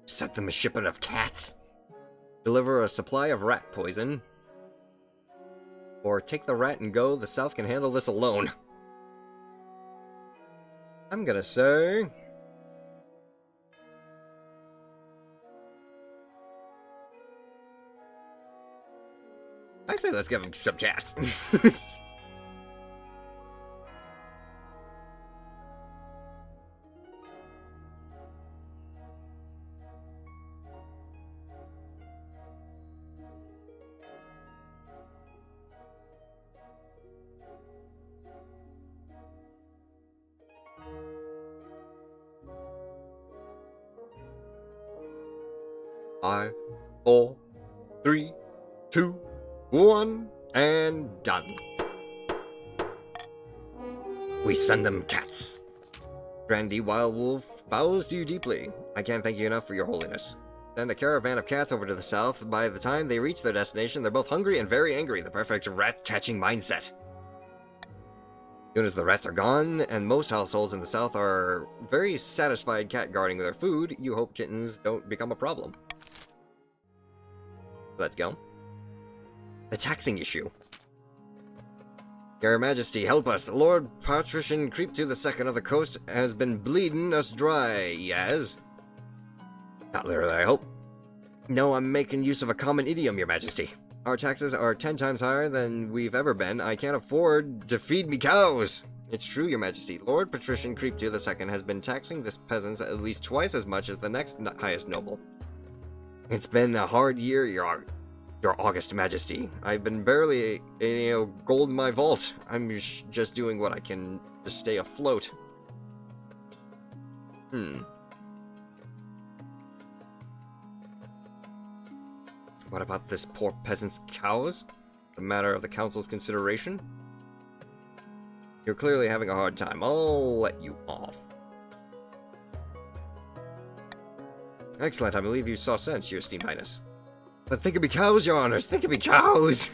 Set them a shipment of cats. Deliver a supply of rat poison. Or take the rat and go. The south can handle this alone. I'm gonna say... I say let's give him some cats. Five, 4, 3, 2, 1, and done. We send them cats. Brandy Wild Wolf bows to you deeply. I can't thank you enough for your holiness. Send a caravan of cats over to the south. By the time they reach their destination, they're both hungry and very angry. The perfect rat-catching mindset. As soon as the rats are gone, and most households in the south are very satisfied cat guarding their food, you hope kittens don't become a problem. Let's go. The taxing issue. Your Majesty, help us. Lord Patrician Creeptooth II of the Coast has been bleeding us dry, yes? Not literally, I hope. No, I'm making use of a common idiom, Your Majesty. Our taxes are 10 times higher than we've ever been. I can't afford to feed me cows. It's true, Your Majesty. Lord Patrician Creeptooth II has been taxing this peasants at least twice as much as the next highest noble. It's been a hard year, Your August Majesty. I've been barely, gold in my vault. I'm just doing what I can to stay afloat. What about this poor peasant's cows? The matter of the council's consideration? You're clearly having a hard time. I'll let you off. Excellent, I believe you saw sense, Your Esteemed Highness. But think of me cows, Your Honors! Think of me cows!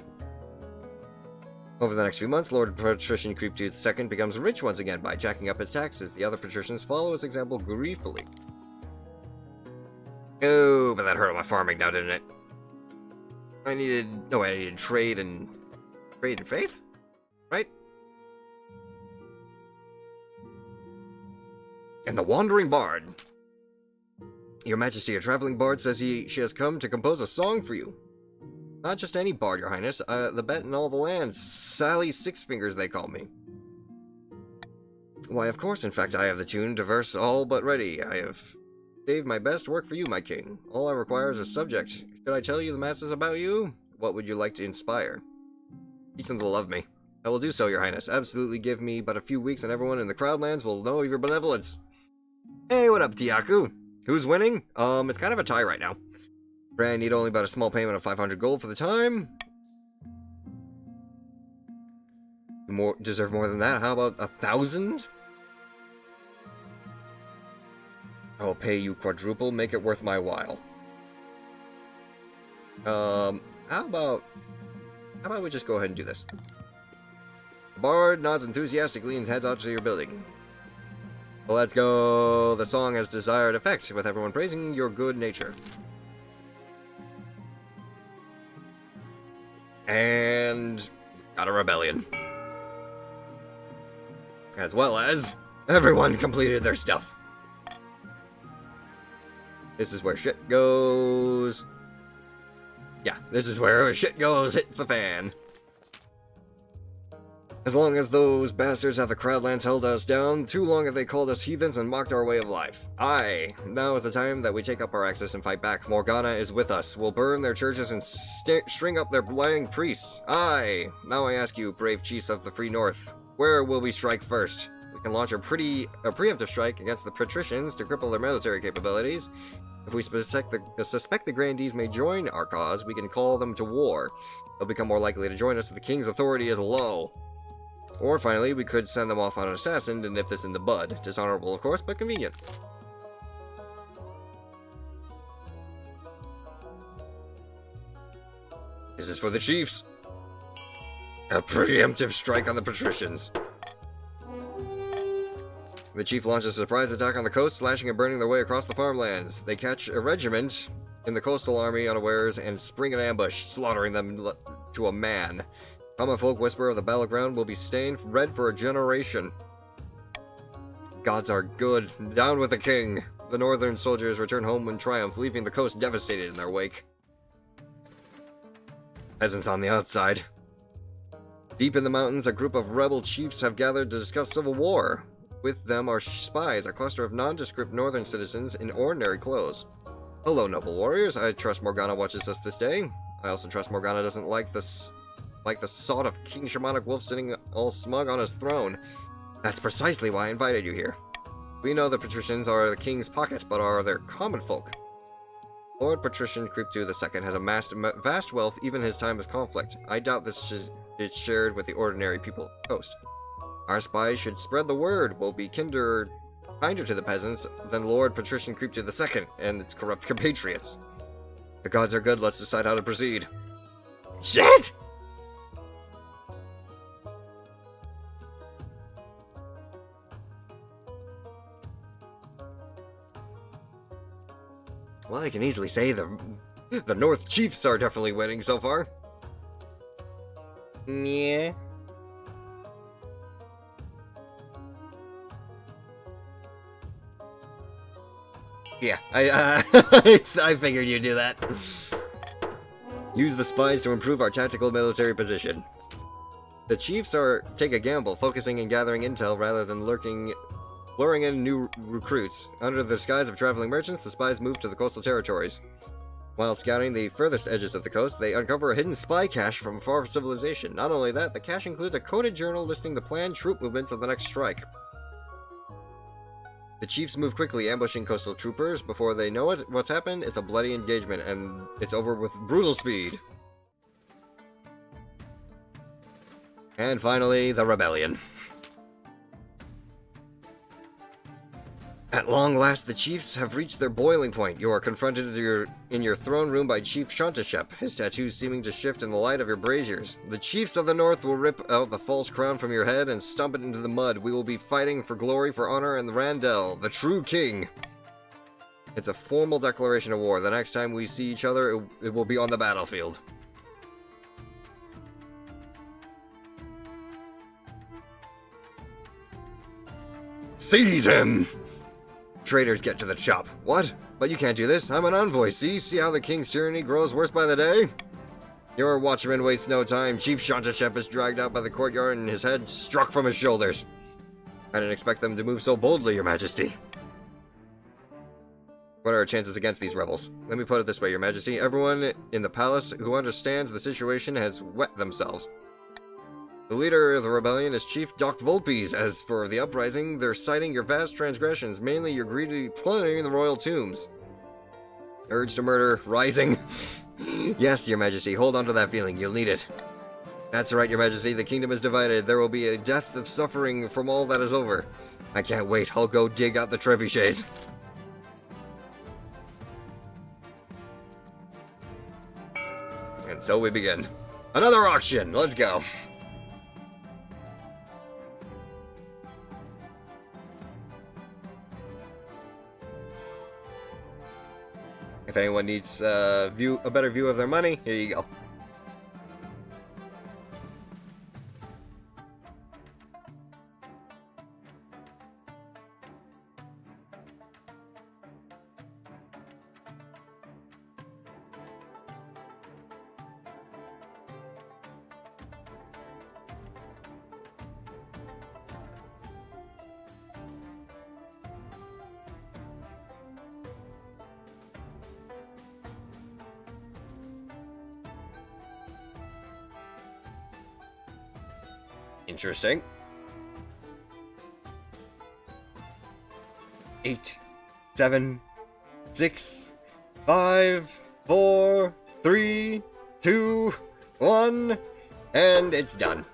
Over the next few months, Lord Patrician Creeptooth II becomes rich once again by jacking up his taxes. The other patricians follow his example gleefully. Oh, but that hurt my farming now, didn't it? I needed trade and faith, right? And the Wandering Bard. Your Majesty, a traveling bard says she has come to compose a song for you. Not just any bard, Your Highness. The bet in all the lands. Sally Six Fingers, they call me. Why, of course, in fact, I have the tune, diverse all but ready. I have saved my best work for you, my king. All I require is a subject. Should I tell you the masses about you? What would you like to inspire? Teach them to love me. I will do so, Your Highness. Absolutely give me but a few weeks and everyone in the Crownlands will know of your benevolence. Hey, what up, Tiaku? Who's winning? It's kind of a tie right now. Brand need only about a small payment of 500 gold for the time. Deserve more than that. How about 1,000? I will pay you quadruple. Make it worth my while. How about we just go ahead and do this? The bard nods enthusiastically and heads out to your building. Well, let's go. The song has desired effect, with everyone praising your good nature. And got a rebellion. As well as everyone completed their stuff. This is where shit goes. Yeah, this is where shit goes, hits the fan. As long as those bastards at the Crownlands held us down, too long have they called us heathens and mocked our way of life. Aye, now is the time that we take up our axes and fight back. Morgana is with us. We'll burn their churches and string up their lying priests. Aye, now I ask you, brave chiefs of the Free North, where will we strike first? We can launch a preemptive strike against the patricians to cripple their military capabilities. If we suspect the grandees may join our cause, we can call them to war. They'll become more likely to join us if the king's authority is low. Or finally, we could send them off on an assassin to nip this in the bud. Dishonorable, of course, but convenient. This is for the chiefs. A preemptive strike on the patricians. The chief launches a surprise attack on the coast, slashing and burning their way across the farmlands. They catch a regiment in the coastal army unawares and spring an ambush, slaughtering them to a man. Common folk whisper of the battleground will be stained red for a generation. Gods are good. Down with the king. The northern soldiers return home in triumph, leaving the coast devastated in their wake. Peasants on the outside. Deep in the mountains, a group of rebel chiefs have gathered to discuss civil war. With them are spies, a cluster of nondescript northern citizens in ordinary clothes. Hello, noble warriors. I trust Morgana watches us this day. I also trust Morgana doesn't like the sod of King Shamanic Wolf sitting all smug on his throne. That's precisely why I invited you here. We know the patricians are the king's pocket, but are they common folk? Lord Patrician Creeptu II has amassed vast wealth even in his time of conflict. I doubt this is shared with the ordinary people of the coast. Our spies should spread the word. We'll be kinder to the peasants than Lord Patrician Creeptu II and its corrupt compatriots. The gods are good. Let's decide how to proceed. Shit! Well, I can easily say the North Chiefs are definitely winning so far. Yeah. Yeah, I figured you'd do that. Use the spies to improve our tactical military position. The chiefs take a gamble, focusing and gathering intel rather than luring in new recruits. Under the disguise of traveling merchants, the spies move to the coastal territories. While scouting the furthest edges of the coast, they uncover a hidden spy cache from a far civilization. Not only that, the cache includes a coded journal listing the planned troop movements of the next strike. The chiefs move quickly, ambushing coastal troopers. Before they know it, what's happened? It's a bloody engagement, and it's over with brutal speed. And finally, the rebellion. At long last, the chiefs have reached their boiling point. You are confronted in your throne room by Chief Shantashep, his tattoos seeming to shift in the light of your braziers. The chiefs of the north will rip out the false crown from your head and stomp it into the mud. We will be fighting for glory, for honor, and the Randell, the true king. It's a formal declaration of war. The next time we see each other, it will be on the battlefield. Seize him! Traitors get to the chop. What? But you can't do this. I'm an envoy, see? See how the king's tyranny grows worse by the day? Your watchman wastes no time. Chief Shantashep is dragged out by the courtyard and his head struck from his shoulders. I didn't expect them to move so boldly, Your Majesty. What are our chances against these rebels? Let me put it this way, Your Majesty. Everyone in the palace who understands the situation has wet themselves. The leader of the rebellion is Chief Doc Volpes. As for the uprising, they're citing your vast transgressions, mainly your greedy plundering the royal tombs. Urge to murder, rising. Yes, Your Majesty, hold on to that feeling. You'll need it. That's right, Your Majesty. The kingdom is divided. There will be a death of suffering from all that is over. I can't wait. I'll go dig out the trebuchets. And so we begin. Another auction! Let's go! If anyone needs a better view of their money, here you go. Interesting. 8, 7, 6, 5, 4, 3, 2, 1, and it's done.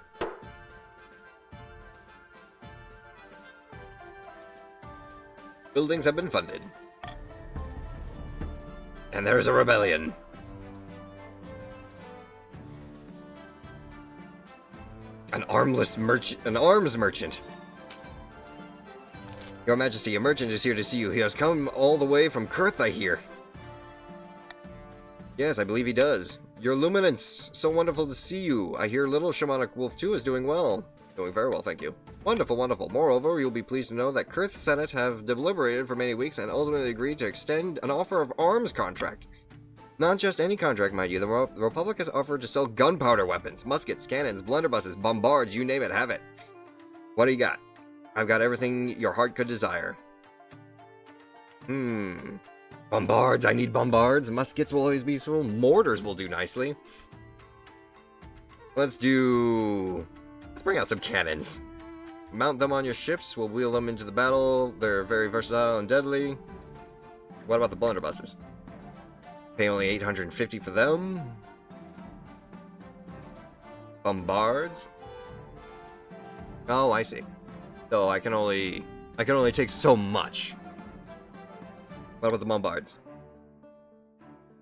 Buildings have been funded. And there's a rebellion. An arms merchant. Your Majesty, a merchant is here to see you. He has come all the way from Kurth, I hear. Yes, I believe he does. Your Luminance, so wonderful to see you. I hear little Shamanic Wolf too is doing well. Doing very well, thank you. Wonderful, wonderful. Moreover, you'll be pleased to know that Kurth Senate have deliberated for many weeks and ultimately agreed to extend an offer of arms contract. Not just any contract, mind you. The Republic has offered to sell gunpowder weapons, muskets, cannons, blunderbusses, bombards, you name it, have it. What do you got? I've got everything your heart could desire. Bombards, I need bombards. Muskets will always be useful. Mortars will do nicely. Let's bring out some cannons. Mount them on your ships, we'll wheel them into the battle. They're very versatile and deadly. What about the blunderbusses? Pay only 850 for them. Bombards. Oh, I see. So I can only take so much. What about the bombards?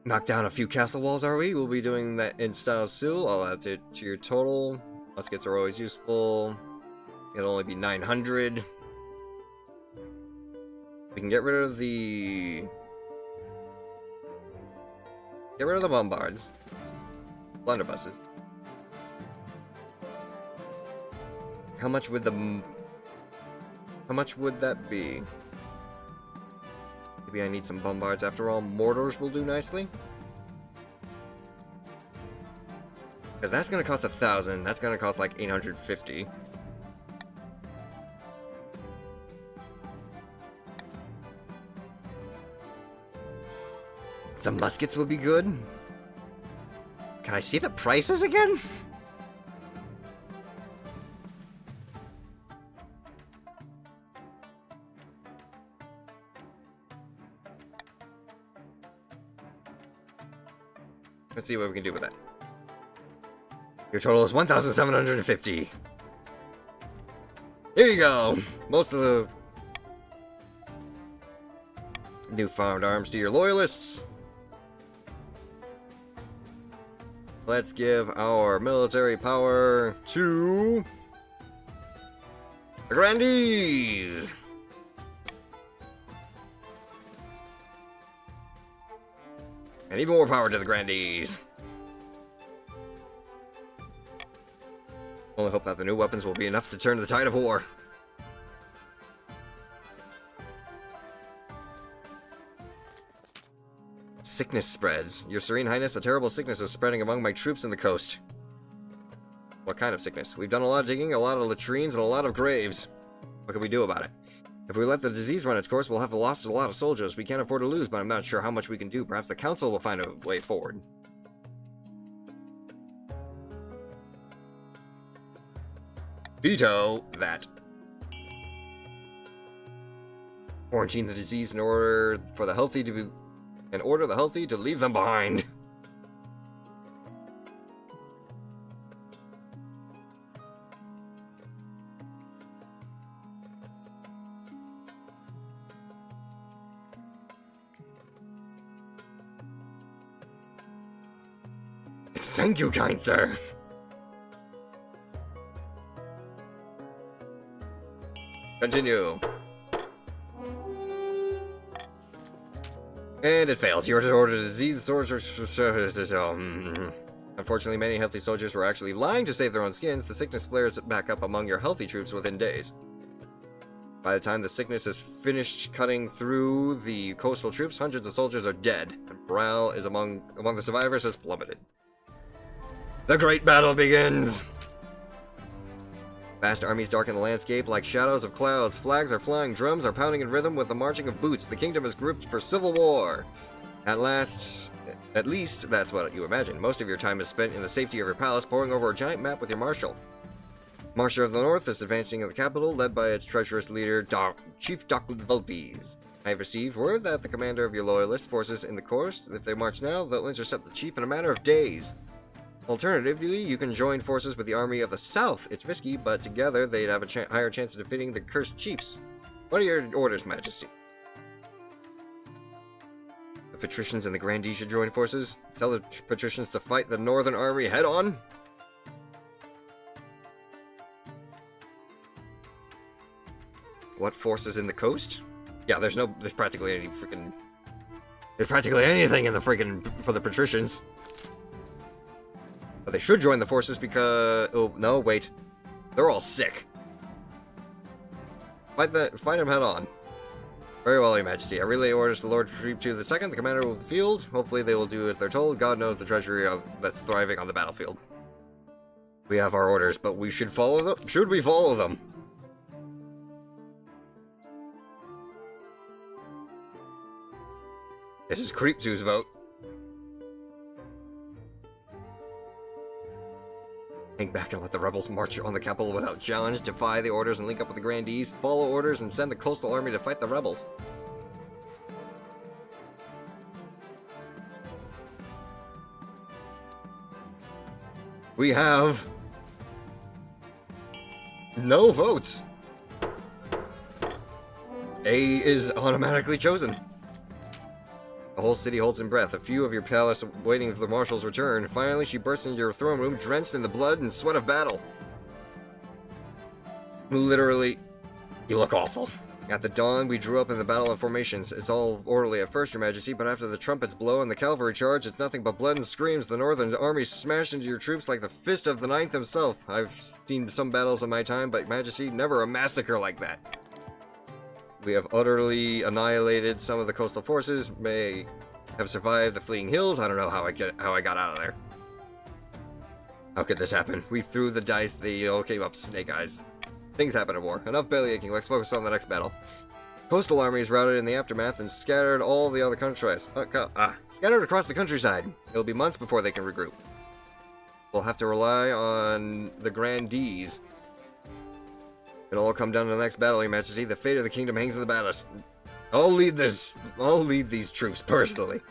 Knock down a few castle walls, are we? We'll be doing that in style soon. I'll add it to your total. Muskets are always useful. It'll only be 900. We can get rid of the bombards. Blunderbusses. How much would that be? Maybe I need some bombards after all. Mortars will do nicely. Because that's gonna cost 1,000. That's gonna cost like 850. Some muskets will be good. Can I see the prices again? Let's see what we can do with that. Your total is 1,750. Here you go. Most of the new farmed arms to your loyalists. Let's give our military power to the Grandees. And even more power to the Grandees. Only hope that the new weapons will be enough to turn the tide of war. Sickness spreads. Your Serene Highness, a terrible sickness is spreading among my troops in the coast. What kind of sickness? We've done a lot of digging, a lot of latrines, and a lot of graves. What can we do about it? If we let the disease run its course, we'll have lost a lot of soldiers. We can't afford to lose, but I'm not sure how much we can do. Perhaps the council will find a way forward. Veto that. Quarantine the disease in order for the healthy to be, and order the healthy to leave them behind. Thank you, kind sir. Continue. And it failed. You ordered a disease soldiers. Unfortunately, many healthy soldiers were actually lying to save their own skins. The sickness flares back up among your healthy troops within days. By the time the sickness is finished cutting through the coastal troops, hundreds of soldiers are dead, and morale is among the survivors has plummeted. The great battle begins! Vast armies darken the landscape like shadows of clouds. Flags are flying, drums are pounding in rhythm with the marching of boots. The kingdom is grouped for civil war. At least, that's what you imagine. Most of your time is spent in the safety of your palace, poring over a giant map with your marshal. Marshal of the North is advancing in the capital, led by its treacherous leader, Chief Dr. Vulpes. I have received word that the commander of your loyalist forces in the coast, if they march now, they'll intercept the chief in a matter of days. Alternatively, you can join forces with the army of the South. It's risky, but together they'd have a higher chance of defeating the cursed chiefs. What are your orders, Majesty? The patricians and the grandees should join forces. Tell the patricians to fight the northern army head-on. What forces in the coast? Yeah, there's practically anything in the for the patricians. But they should join the forces because... Oh, no, wait. They're all sick. Fight them head on. Very well, Your Majesty. I relay orders to Lord Treep II, the commander of the field. Hopefully they will do as they're told. God knows the treasury that's thriving on the battlefield. We have our orders, but we should follow them. Should we follow them? This is Creep 2's vote. Hang back and let the rebels march on the capital without challenge, defy the orders and link up with the grandees, follow orders and send the coastal army to fight the rebels. We have no votes. A is automatically chosen. The whole city holds in breath, a few of your palace waiting for the marshal's return. Finally, she bursts into your throne room, drenched in the blood and sweat of battle. Literally, you look awful. At the dawn, we drew up in the battle of formations. It's all orderly at first, Your Majesty, but after the trumpets blow and the cavalry charge, it's nothing but blood and screams. The northern army smashed into your troops like the fist of the Ninth himself. I've seen some battles in my time, but Majesty, never a massacre like that. We have utterly annihilated some of the coastal forces, may have survived the fleeing hills. I don't know how I got out of there. How could this happen? We threw the dice, they all came up snake eyes. Things happen in war. Enough belly aching, let's focus on the next battle. Coastal armies routed in the aftermath and scattered all the other countries. Scattered across the countryside. It'll be months before they can regroup. We'll have to rely on the grandees. It'll all come down to the next battle, Your Majesty. The fate of the kingdom hangs in the balance. I'll lead these troops personally.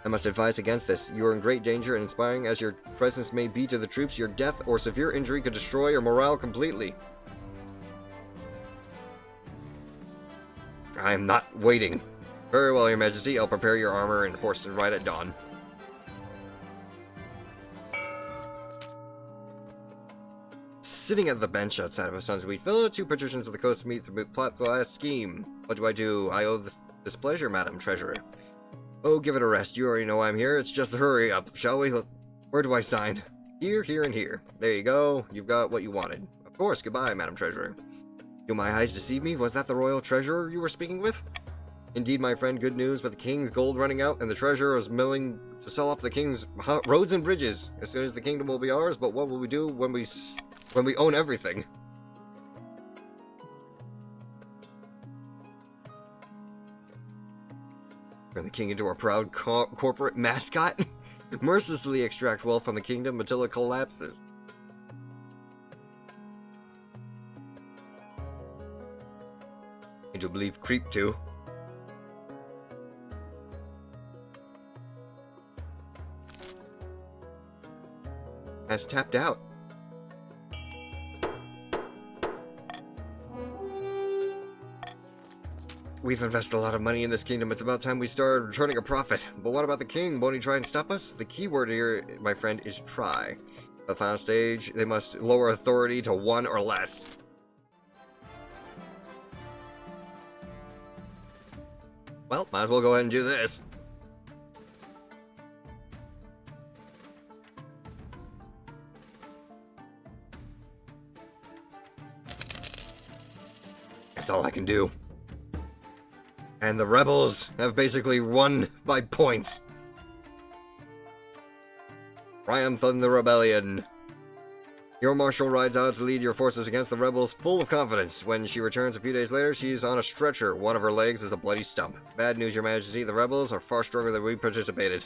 I must advise against this. You are in great danger, and inspiring as your presence may be to the troops, your death or severe injury could destroy your morale completely. I am not waiting. Very well, Your Majesty. I'll prepare your armor and horse and ride at dawn. Sitting at the bench outside of a son's wheat villa, two patricians of the coast meet to plot the last scheme. What do? I owe this pleasure, Madam Treasurer. Oh, give it a rest. You already know I'm here. It's just a hurry up, shall we? Where do I sign? Here, here, and here. There you go. You've got what you wanted. Of course. Goodbye, Madam Treasurer. Do my eyes deceive me? Was that the royal treasurer you were speaking with? Indeed, my friend, good news, but the king's gold running out, and the treasurer is milling to sell off the king's roads and bridges. As soon as the kingdom will be ours, but what will we do when we own everything? Turn the king into a proud corporate mascot? Mercilessly extract wealth from the kingdom until it collapses. I do believe creep too. Has tapped out. We've invested a lot of money in this kingdom. It's about time we started returning a profit. But what about the king? Won't he try and stop us? The key word here, my friend, is try. The final stage, they must lower authority to 1 or less. Well, might as well go ahead and do this. That's all I can do. And the rebels have basically won by points. Triumph in the rebellion. Your marshal rides out to lead your forces against the rebels full of confidence. When she returns a few days later, she's on a stretcher. One of her legs is a bloody stump. Bad news, your majesty. The rebels are far stronger than we participated.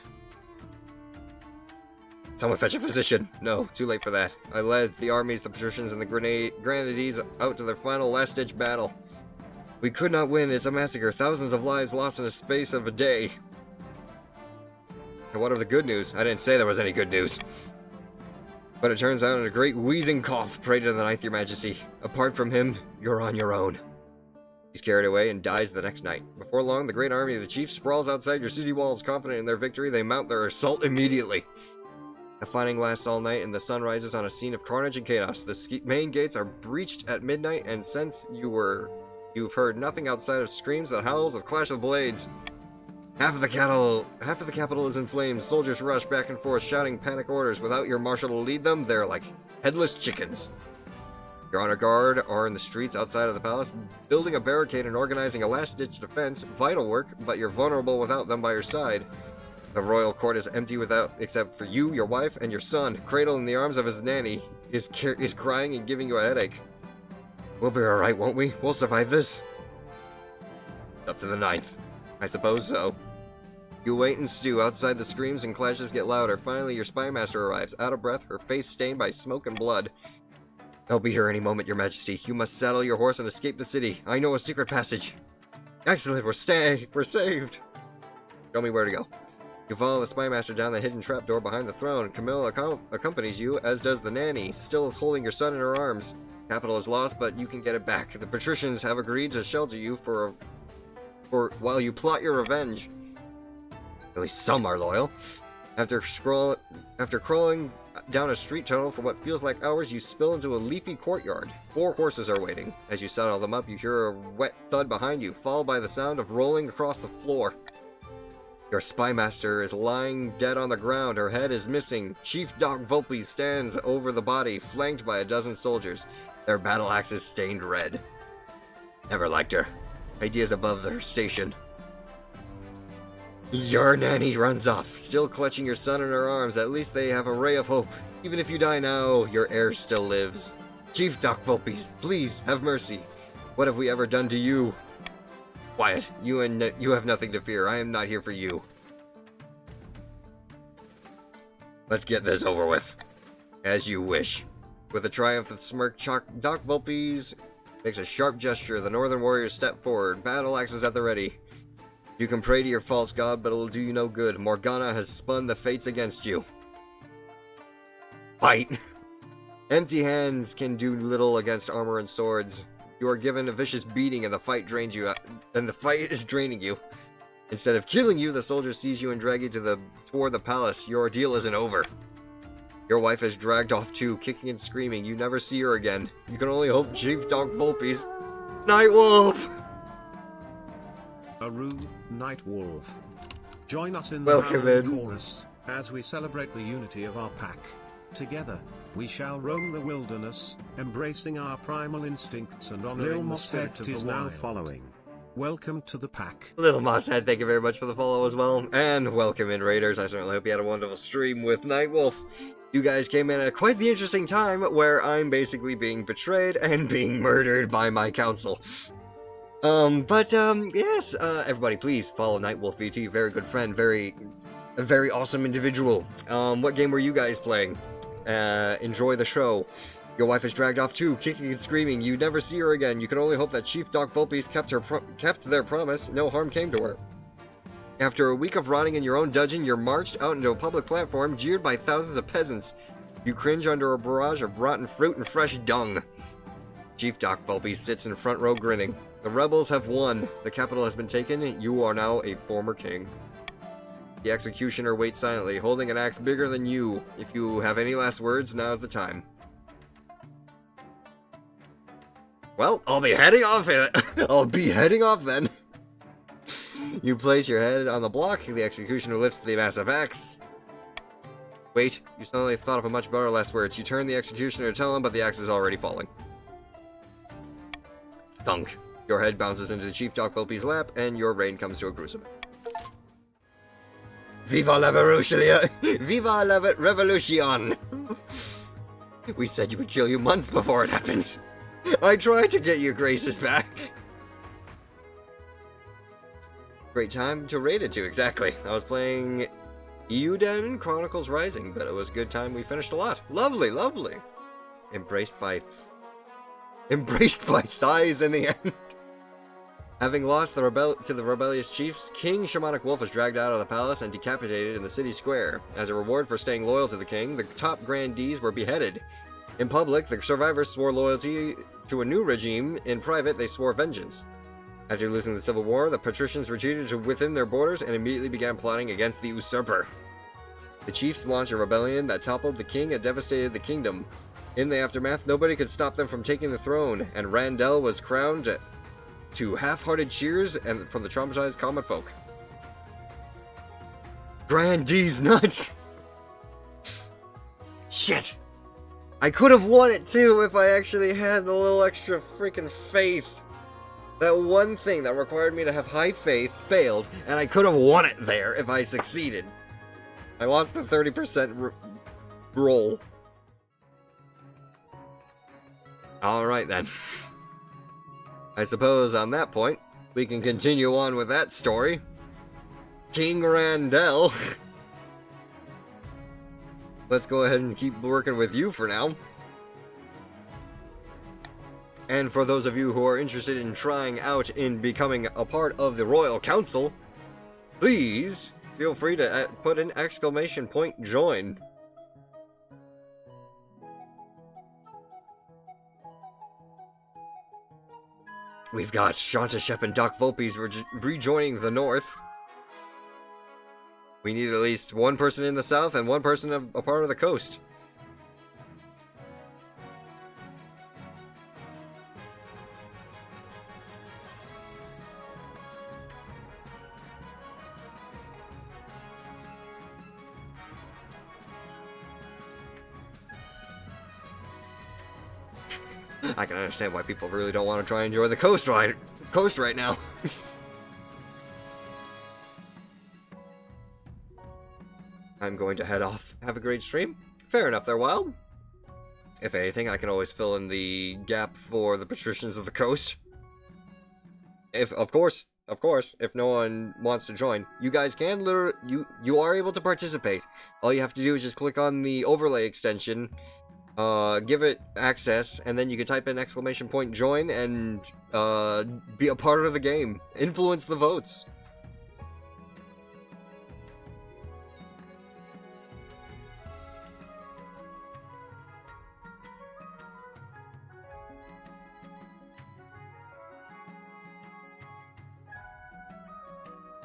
Someone fetch a physician. No, too late for that. I led the armies, the patricians, and the grenadiers out to their final last-ditch battle. We could not win. It's a massacre. Thousands of lives lost in the space of a day. And what of the good news? I didn't say there was any good news. But it turns out a great wheezing cough prayed to the ninth, your majesty. Apart from him, you're on your own. He's carried away and dies the next night. Before long, the great army of the chiefs sprawls outside your city walls. Confident in their victory, they mount their assault immediately. The fighting lasts all night, and the sun rises on a scene of carnage and chaos. The main gates are breached at midnight, and since you've heard nothing outside of screams and howls of clash of blades. Half of the capital is in flames. Soldiers rush back and forth, shouting panic orders. Without your marshal to lead them, they're like headless chickens. Your honor guard are in the streets outside of the palace, building a barricade and organizing a last-ditch defense. Vital work, but you're vulnerable without them by your side. The royal court is empty except for you, your wife, and your son. Cradled in the arms of his nanny, is crying and giving you a headache. We'll be alright, won't we? We'll survive this. Up to the ninth. I suppose so. You wait and stew. Outside, the screams and clashes get louder. Finally, your spy master arrives, out of breath, her face stained by smoke and blood. They'll be here any moment, your majesty. You must saddle your horse and escape the city. I know a secret passage. Excellent, we're saved. Show me where to go. You follow the spy master down the hidden trapdoor behind the throne. Camilla accompanies you, as does the nanny, still holding your son in her arms. Capital is lost, but you can get it back. The patricians have agreed to shelter you for while you plot your revenge. At least some are loyal. After crawling down a street tunnel for what feels like hours, you spill into a leafy courtyard. 4 horses are waiting. As you saddle them up, you hear a wet thud behind you, followed by the sound of rolling across the floor. Your spy master is lying dead on the ground. Her head is missing. Chief Doc Volpe stands over the body, flanked by a dozen soldiers, their battle axes stained red. Never liked her. Ideas above their station. Your nanny runs off, still clutching your son in her arms. At least they have a ray of hope. Even if you die now, your heir still lives. Chief Doc Volpe, please, have mercy. What have we ever done to you? Quiet. You have nothing to fear. I am not here for you. Let's get this over with. As you wish. With a triumphant smirk, Doc Volpe makes a sharp gesture. The northern warriors step forward, battle axes at the ready. You can pray to your false god, but it'll do you no good. Morgana has spun the fates against you. Fight! Empty hands can do little against armor and swords. You are given a vicious beating, and the fight is draining you. Instead of killing you, the soldiers seize you and drag you toward the palace. Your ordeal isn't over. Your wife is dragged off too, kicking and screaming. You never see her again. You can only hope Chief Doc Volpe's Nightwolf! Aru, Nightwolf. Join us in Welcome the in. chorus as we celebrate the unity of our pack. Together, we shall roam the wilderness, embracing our primal instincts and honoring the spirit of the wild. is now following. Welcome to the pack. Little Mosshead, thank you very much for the follow as well. And welcome in, Raiders. I certainly hope you had a wonderful stream with Nightwolf. You guys came in at quite the interesting time where I'm basically being betrayed and being murdered by my council. Yes, everybody please follow Nightwolf VT, very good friend, a very awesome individual. What game were you guys playing? Enjoy the show. Your wife is dragged off too, kicking and screaming. You never see her again. You can only hope that Chief Doc Vulpes kept their promise. No harm came to her. After a week of rotting in your own dungeon, you're marched out into a public platform, jeered by thousands of peasants. You cringe under a barrage of rotten fruit and fresh dung. Chief Doc Vulpes sits in front row grinning. The rebels have won. The capital has been taken. You are now a former king. The executioner waits silently, holding an axe bigger than you. If you have any last words, now's the time. Well, I'll be heading off then. You place your head on the block. The executioner lifts the massive axe. Wait, you suddenly thought of a much better last words. You turn the executioner to tell him, but the axe is already falling. Thunk. Your head bounces into the Chief Doc Vulpes' lap, and your reign comes to a gruesome end. Viva la revolution! Viva la revolution! We said you would kill you months before it happened. I tried to get your graces back. Great time to raid it to, exactly. I was playing Euden Chronicles Rising, but it was a good time. We finished a lot. Lovely, lovely. Embraced by thighs in the end. Having lost to the rebellious chiefs, King Shamanic Wolf was dragged out of the palace and decapitated in the city square. As a reward for staying loyal to the king, the top grandees were beheaded. In public, the survivors swore loyalty to a new regime. In private, they swore vengeance. After losing the civil war, the patricians retreated to within their borders and immediately began plotting against the usurper. The chiefs launched a rebellion that toppled the king and devastated the kingdom. In the aftermath, nobody could stop them from taking the throne, and Randell was crowned to half-hearted cheers and from the traumatized common folk. Grandees nuts! Shit! I could have won it too if I actually had a little extra freaking faith. That one thing that required me to have high faith failed, and I could have won it there if I succeeded. I lost the 30% roll. Alright then. I suppose on that point, we can continue on with that story. King Randell. Let's go ahead and keep working with you for now. And for those of you who are interested in trying out in becoming a part of the Royal Council, please feel free to put an exclamation point join. We've got Shanta Shep and Doc Vulpes rejoining the North. We need at least one person in the South and one person a part of the coast. I can understand why people really don't want to try and enjoy the coast right now. I'm going to head off. Have a great stream. Fair enough there, Wild. If anything, I can always fill in the gap for the patricians of the coast. Of course, if no one wants to join, you guys can you are able to participate. All you have to do is just click on the overlay extension, give it access, and then you can type in exclamation point join and be a part of the game. Influence the votes.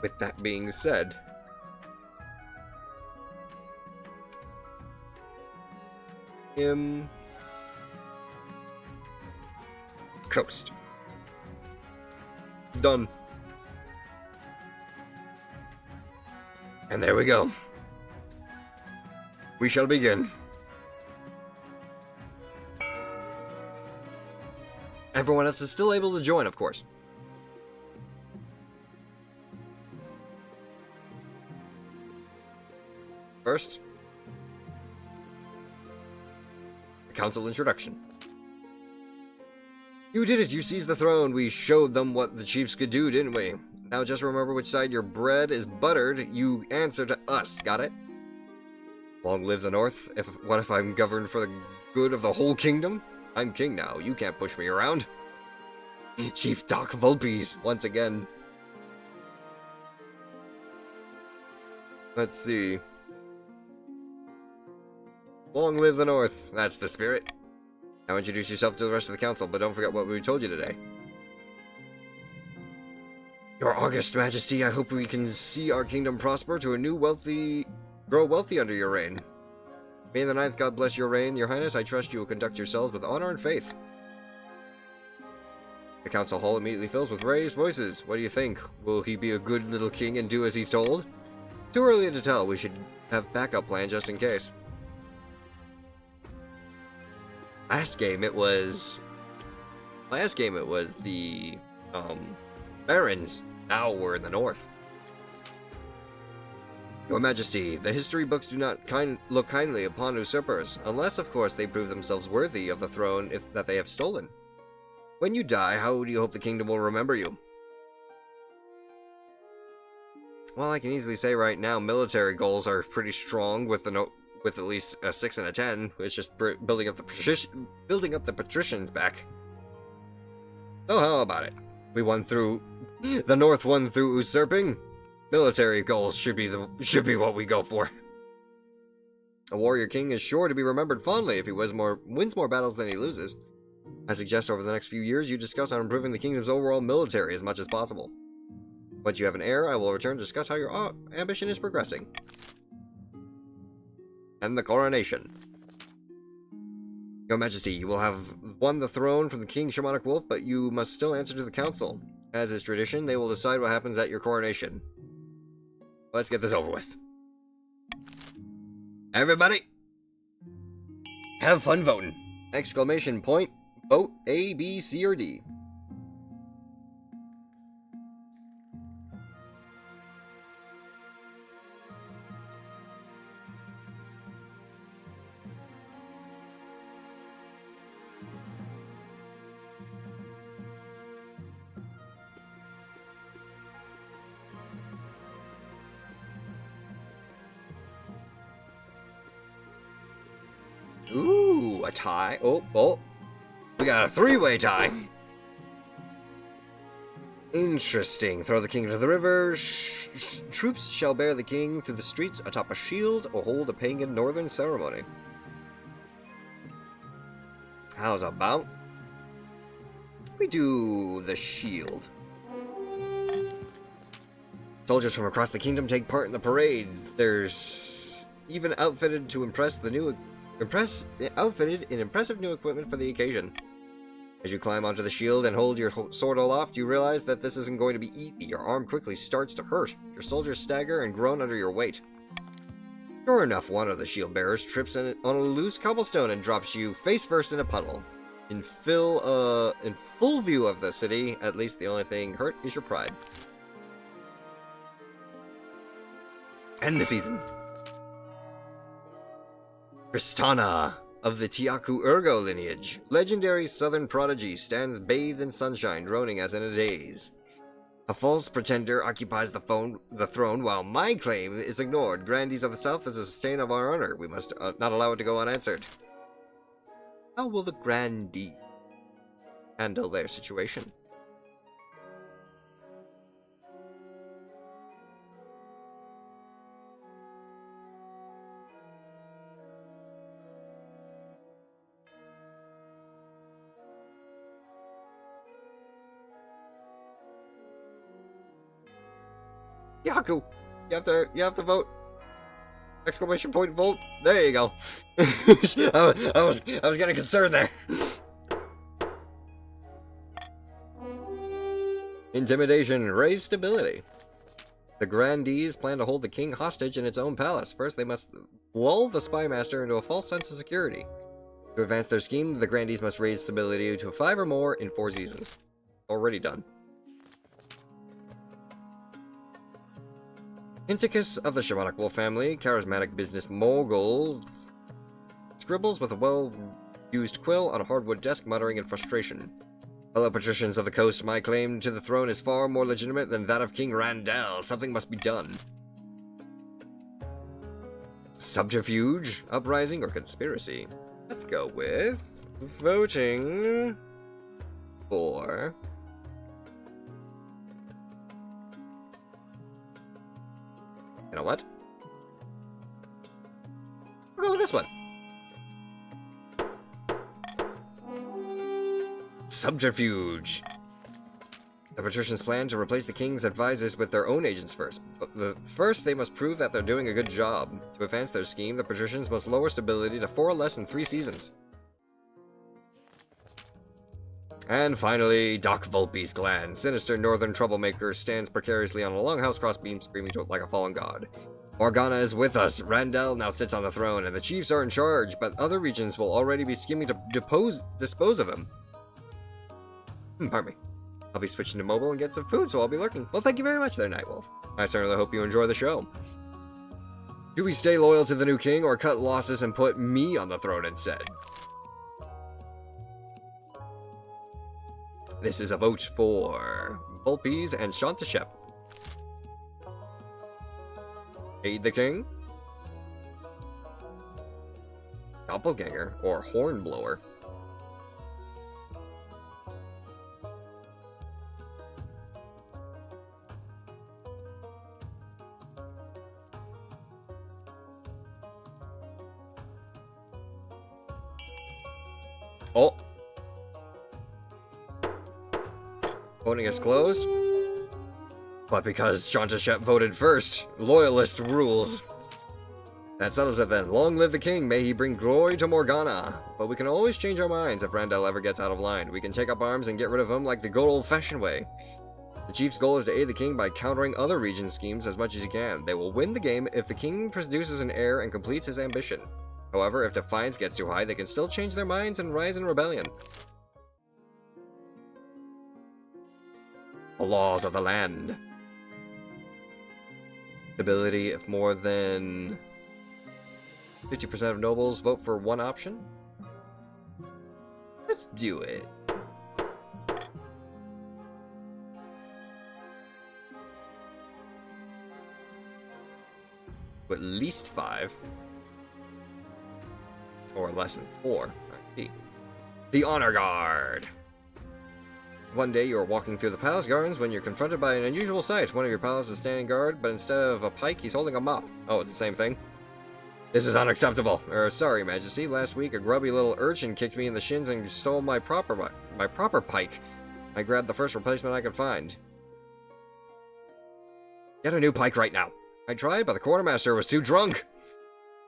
With that being said, coast. Done. And there we go. We shall begin. Everyone else is still able to join, of course. first, the council introduction. You did it, you seized the throne. We showed them what the chiefs could do, didn't we? Now just remember which side your bread is buttered. You answer to us, got it? Long live the North. What if I'm governed for the good of the whole kingdom? I'm king now, you can't push me around. Chief Doc Vulpes, once again. Let's see. Long live the North, that's the spirit. Now introduce yourself to the rest of the council, but don't forget what we told you today. Your August Majesty, I hope we can see our kingdom prosper to a new grow wealthy under your reign. May the Ninth God bless your reign, your highness. I trust you will conduct yourselves with honor and faith. The council hall immediately fills with raised voices. What do you think? Will he be a good little king and do as he's told? Too early to tell. We should have backup plan just in case. Last game it was the barons. Now we're in the north. Your Majesty, the history books do not look kindly upon usurpers, unless of course they prove themselves worthy of the throne that they have stolen. When you die, how do you hope the kingdom will remember you? Well, I can easily say right now, military goals are pretty strong with at least a 6 and a 10. It's just building up the patricians back. So how about it? The North won through usurping. Military goals should be what we go for. A warrior king is sure to be remembered fondly if he wins more battles than he loses. I suggest over the next few years you discuss on improving the kingdom's overall military as much as possible. Once you have an heir, I will return to discuss how your ambition is progressing. And the coronation. Your Majesty, you will have won the throne from the King Shamanic Wolf, but you must still answer to the council. As is tradition, they will decide what happens at your coronation. Let's get this over with. Everybody, have fun voting! Exclamation point, vote A, B, C, or D. Ooh, a tie. Oh. We got a 3-way tie. Interesting. Throw the king into the river. Troops shall bear the king through the streets atop a shield or hold a pagan northern ceremony. How's about we do the shield? Soldiers from across the kingdom take part in the parade. There's even outfitted in impressive new equipment for the occasion. As you climb onto the shield and hold your sword aloft, you realize that this isn't going to be easy. Your arm quickly starts to hurt. Your soldiers stagger and groan under your weight. Sure enough, one of the shield bearers trips on a loose cobblestone and drops you face first in a puddle. In full view of the city, at least the only thing hurt is your pride. End the season. Tristana, of the Tiaku Ergo lineage, legendary southern prodigy, stands bathed in sunshine, droning as in a daze. A false pretender occupies the throne, while my claim is ignored. Grandees of the South is a stain of our honor. We must not allow it to go unanswered. How will the Grandees handle their situation? Yaku, you have to vote. Exclamation point vote. There you go. I was getting concerned there. Intimidation, raise stability. The Grandees plan to hold the king hostage in its own palace. First, they must lull the spy master into a false sense of security. To advance their scheme, the Grandees must raise stability to 5 or more in 4 seasons. Already done. Inticus of the Shamanic Wolf family, charismatic business mogul, scribbles with a well-used quill on a hardwood desk, muttering in frustration. Fellow patricians of the coast, my claim to the throne is far more legitimate than that of King Randall. Something must be done. Subterfuge, uprising, or conspiracy? Let's go with voting for... You know what? We'll go with this one. Subterfuge. The patricians plan to replace the king's advisors with their own agents first. But first, they must prove that they're doing a good job. To advance their scheme, the patricians must lower stability to 4 or less in 3 seasons. And finally, Doc Volpe's clan. Sinister northern troublemaker stands precariously on a longhouse crossbeam, screaming like a fallen god. Morgana is with us. Randall now sits on the throne, and the chiefs are in charge, but other regions will already be scheming to dispose of him. Pardon me. I'll be switching to mobile and get some food, so I'll be lurking. Well, thank you very much there, Nightwolf. I certainly hope you enjoy the show. Do we stay loyal to the new king, or cut losses and put me on the throne instead? This is a vote for Volpes and Shantashep. Aid the king, doppelganger, or hornblower. Oh. Voting is closed. But because Shantashep voted first, loyalist rules. That settles it then. Long live the king, may he bring glory to Morgana. But we can always change our minds if Randall ever gets out of line. We can take up arms and get rid of him like the good old-fashioned way. The chief's goal is to aid the king by countering other region schemes as much as he can. They will win the game if the king produces an heir and completes his ambition. However, if defiance gets too high, they can still change their minds and rise in rebellion. The laws of the land. Stability if more than 50% of nobles vote for one option. Let's do it. At least 5. Or less than 4. The Honor Guard. One day you are walking through the palace gardens when you're confronted by an unusual sight. One of your palace is standing guard, but instead of a pike, he's holding a mop. Oh, it's the same thing? This is unacceptable. Sorry, Majesty. Last week, a grubby little urchin kicked me in the shins and stole my proper pike. I grabbed the first replacement I could find. Get a new pike right now. I tried, but the quartermaster was too drunk.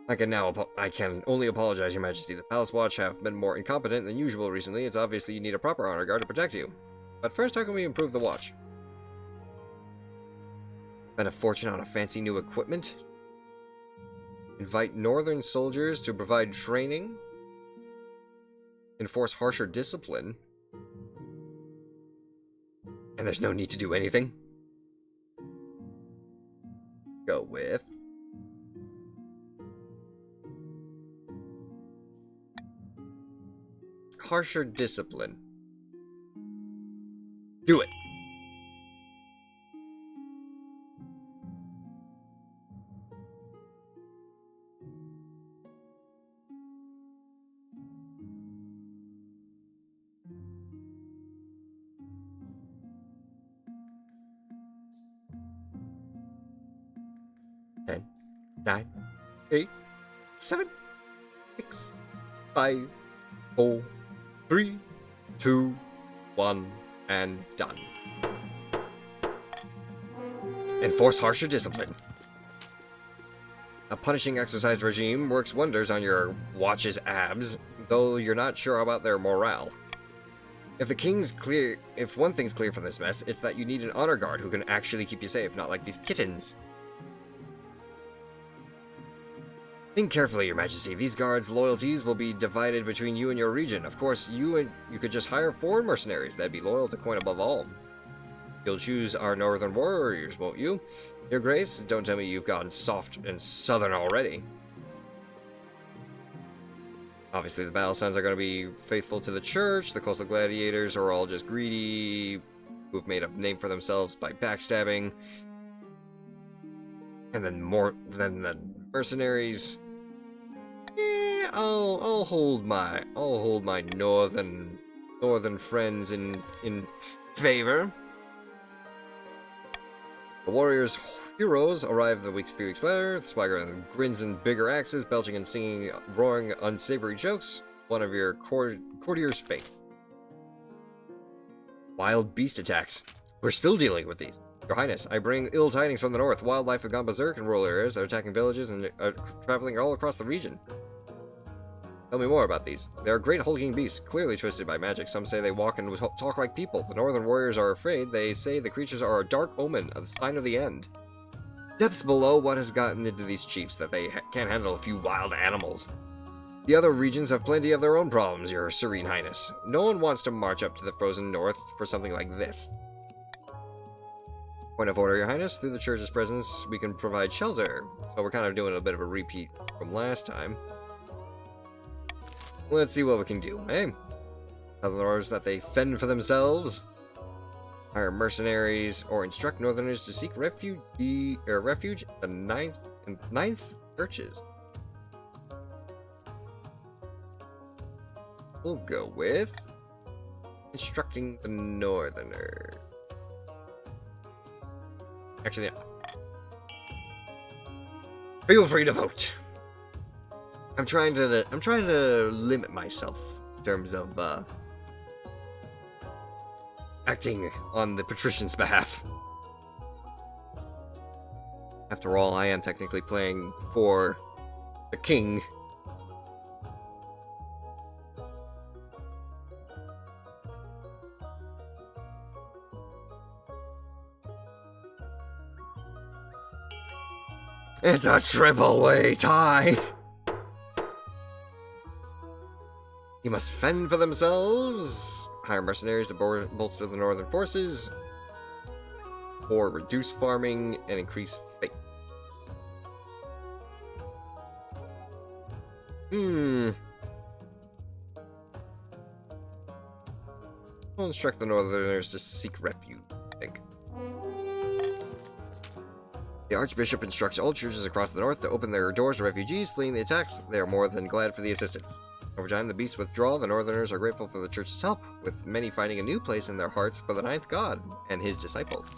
I can only apologize, Your Majesty. The Palace Watch have been more incompetent than usual recently. It's obviously you need a proper honor guard to protect you. But first, how can we improve the watch? Spend a fortune on a fancy new equipment? Invite northern soldiers to provide training? Enforce harsher discipline? And there's no need to do anything? Go with... harsher discipline. Do it. Ten, 9, 8, 7, 6, 5, 4, 3, 2, 1, and done. Enforce harsher discipline. A punishing exercise regime works wonders on your watch's abs, though you're not sure about their morale. If one thing's clear from this mess, it's that you need an honor guard who can actually keep you safe, not like these kittens. Think carefully, Your Majesty. These guards' loyalties will be divided between you and your region. Of course, you could just hire foreign mercenaries that'd be loyal to Coin above all. You'll choose our northern warriors, won't you? Your Grace, don't tell me you've gone soft and southern already. Obviously, the battle sons are going to be faithful to the church. The coastal gladiators are all just greedy, who've made a name for themselves by backstabbing. And then the mercenaries. Yeah, I'll hold my northern friends in favor. The warriors' heroes arrive a few weeks later, swagger and grins and bigger axes, belching and singing, roaring unsavory jokes. One of your courtiers faints. Wild beast attacks. We're still dealing with these. Your Highness, I bring ill tidings from the north. Wildlife have gone berserk in rural areas. They're attacking villages and are traveling all across the region. Tell me more about these. They are great hulking beasts, clearly twisted by magic. Some say they walk and talk like people. The northern warriors are afraid. They say the creatures are a dark omen, a sign of the end. Depths below, what has gotten into these chiefs that they can't handle a few wild animals? The other regions have plenty of their own problems, Your Serene Highness. No one wants to march up to the frozen north for something like this. Point of order, Your Highness. Through the church's presence, we can provide shelter. So we're kind of doing a bit of a repeat from last time. Let's see what we can do, eh? Tell the orders that they fend for themselves, hire mercenaries, or instruct northerners to seek refuge at the ninth churches. We'll go with instructing the northerner. Actually, feel free to vote. I'm trying to limit myself in terms of acting on the patrician's behalf. After all, I am technically playing for the king. It's a triple-way tie! You must fend for themselves, hire mercenaries to bolster the northern forces, or reduce farming and increase faith. I'll instruct the northerners to seek refuge, I think. The Archbishop instructs all churches across the north to open their doors to refugees fleeing the attacks. They are more than glad for the assistance. Over time, the beasts withdraw. The northerners are grateful for the church's help, with many finding a new place in their hearts for the ninth god and his disciples.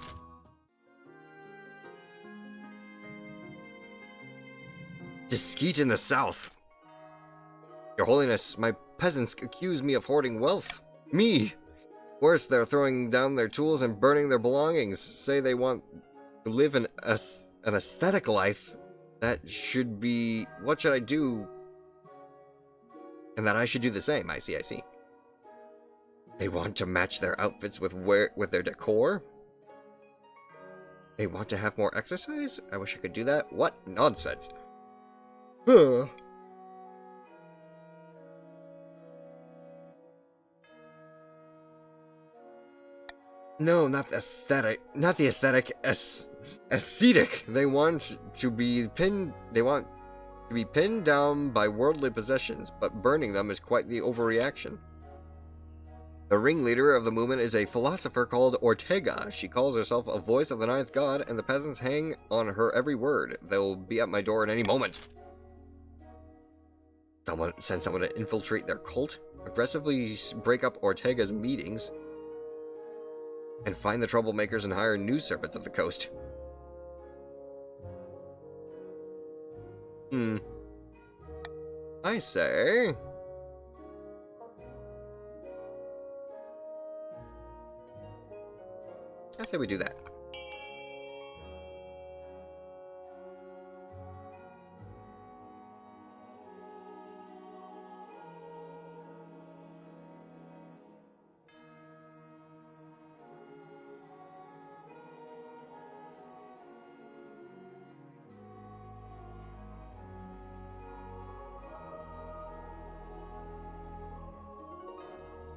Diskeet in the south. Your Holiness, my peasants accuse me of hoarding wealth. Me! Worse, they're throwing down their tools and burning their belongings. Say they want to live an aesthetic life. That should be... What should I do? And that I should do the same. I see. They want to match their outfits with their decor? They want to have more exercise? I wish I could do that. What nonsense. No, not the aesthetic. Not the aesthetic. Ascetic. They want to be pinned down by worldly possessions, but burning them is quite the overreaction. The ringleader of the movement is a philosopher called Ortega. She calls herself a voice of the ninth god, and the peasants hang on her every word. They'll be at my door at any moment. Send someone to infiltrate their cult, aggressively break up Ortega's meetings, and find the troublemakers and hire new servants of the coast. I say... we do that.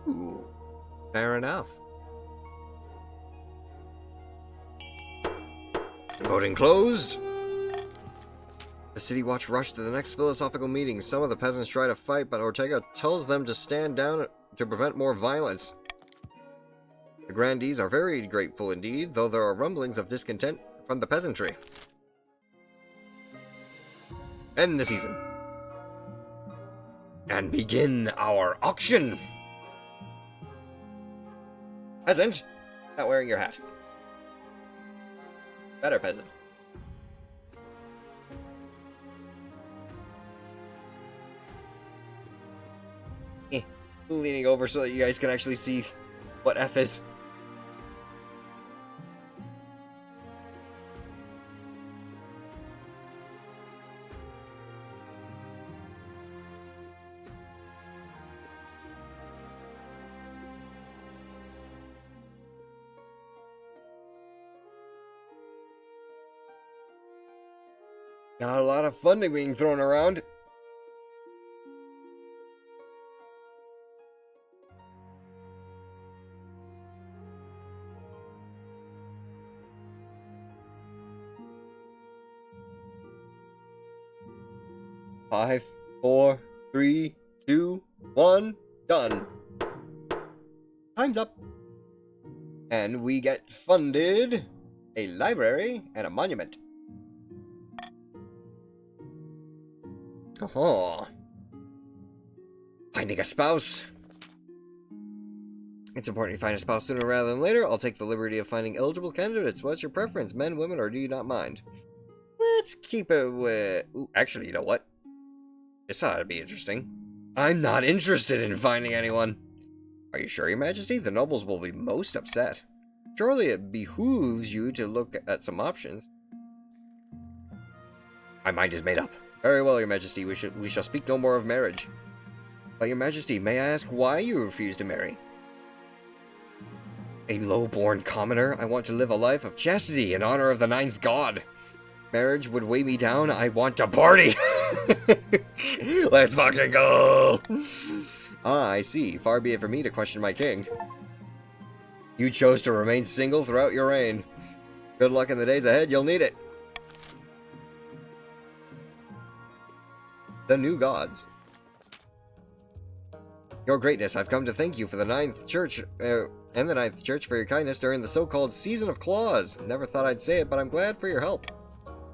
Ooh, fair enough. Voting closed. The City Watch rushed to the next philosophical meeting. Some of the peasants try to fight, but Ortega tells them to stand down to prevent more violence. The grandees are very grateful indeed, though there are rumblings of discontent from the peasantry. End the season. And begin our auction! Peasant, not wearing your hat. Better peasant. Leaning over so that you guys can actually see what F is. Got a lot of funding being thrown around. Five, 4, 3, 2, 1, done. Time's up. And we get funded a library and a monument. Oh, finding a spouse. It's important you find a spouse sooner rather than later. I'll take the liberty of finding eligible candidates. What's your preference, men, women, or do you not mind? Let's keep it with... Ooh, actually, you know what? This ought to be interesting. I'm not interested in finding anyone. Are you sure, Your Majesty? The nobles will be most upset. Surely it behooves you to look at some options. My mind is made up. Very well, Your Majesty. We shall speak no more of marriage. But, Your Majesty, may I ask why you refuse to marry? A low-born commoner. I want to live a life of chastity in honor of the ninth god. Marriage would weigh me down. I want to party. Let's fucking go. Ah, I see. Far be it from me to question my king. You chose to remain single throughout your reign. Good luck in the days ahead. You'll need it. The new gods. Your greatness, I've come to thank you for the Ninth Church, and the Ninth Church for your kindness during the so-called Season of Claws. Never thought I'd say it, but I'm glad for your help.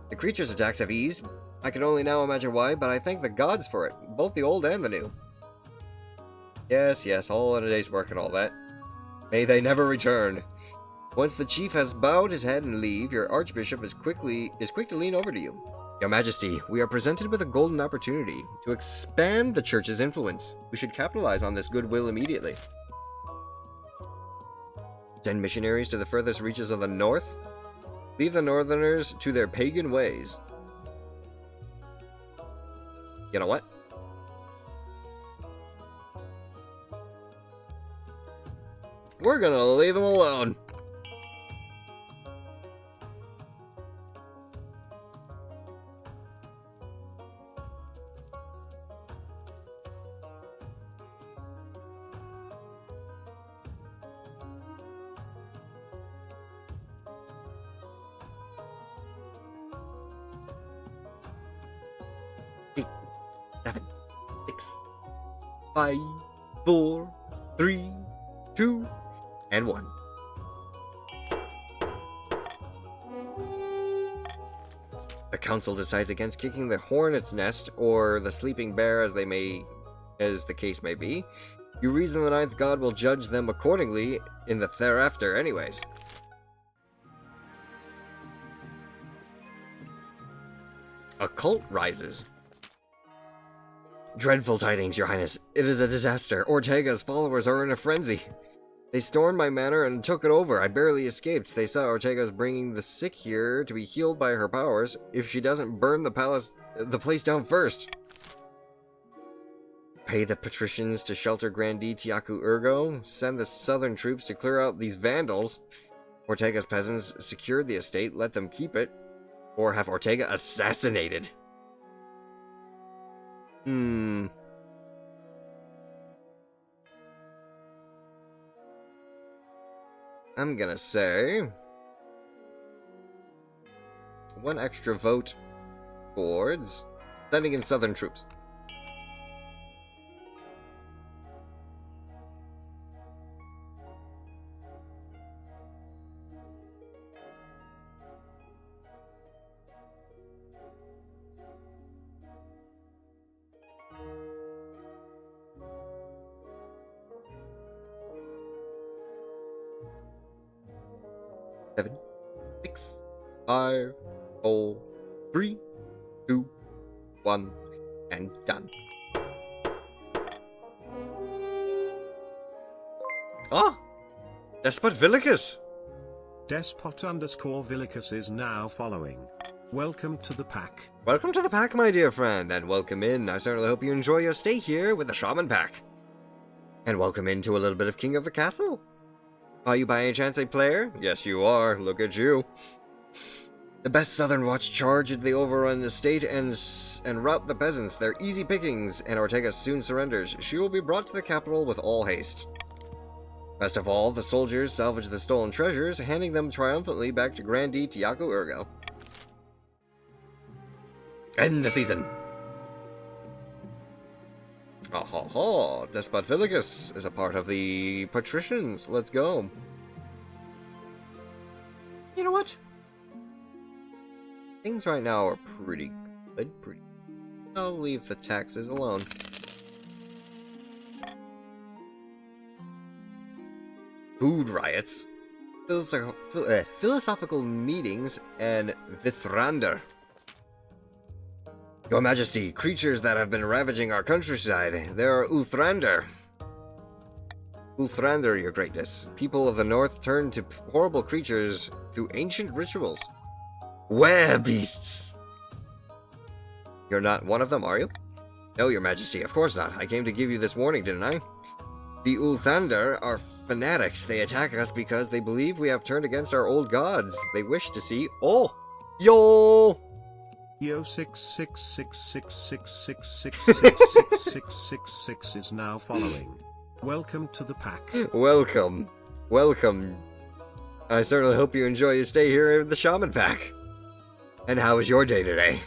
The creatures' attacks have eased. I can only now imagine why, but I thank the gods for it, both the old and the new. Yes, all in a day's work and all that. May they never return. Once the chief has bowed his head and leave, your archbishop is quick to lean over to you. Your Majesty, we are presented with a golden opportunity to expand the church's influence. We should capitalize on this goodwill immediately. Send missionaries to the furthest reaches of the north? Leave the northerners to their pagan ways. You know what? We're gonna leave them alone. Seven, 6, 5, 4, 3, 2, and 1. The council decides against kicking the hornet's nest or the sleeping bear as the case may be. You reason the ninth god will judge them accordingly in the thereafter anyways. A cult rises. Dreadful tidings, Your Highness. It is a disaster. Ortega's followers are in a frenzy. They stormed my manor and took it over. I barely escaped. They saw Ortega's bringing the sick here to be healed by her powers if she doesn't burn the place down first. Pay the patricians to shelter Grandee Tiaku Urgo. Send the southern troops to clear out these vandals. Ortega's peasants secured the estate. Let them keep it. Or have Ortega assassinated. I'm gonna say... one extra vote towards sending in southern troops. Seven, 6, 5, 4, 3, 2, 1, and done. Ah! Despot Villicus! Despot_Villicus is now following. Welcome to the pack. Welcome to the pack, my dear friend, and welcome in. I certainly hope you enjoy your stay here with the Shaman Pack. And welcome into a little bit of King of the Castle. Are you by any chance a player? Yes, you are. Look at you. The best Southern Watch charge they overrun the state and rout the peasants. They're easy pickings, and Ortega soon surrenders. She will be brought to the capital with all haste. Best of all, the soldiers salvage the stolen treasures, handing them triumphantly back to Grandee Tiago Urgo. End the season. Oh, Despot Villicus is a part of the patricians. Let's go. You know what? Things right now are pretty good. I'll leave the taxes alone. Food riots, philosophical meetings, and Vithrander. Your Majesty, creatures that have been ravaging our countryside. There are Uthrander. Uthrander, your greatness. People of the north turn to horrible creatures through ancient rituals. Were-beasts! You're not one of them, are you? No, your Majesty, of course not. I came to give you this warning, didn't I? The Ulthander are fanatics. They attack us because they believe we have turned against our old gods. They wish to see... Oh! Yo! Yo 66666666666 is now following. Welcome to the pack. Welcome. I certainly hope you enjoy your stay here in the Shaman Pack. And how was your day today?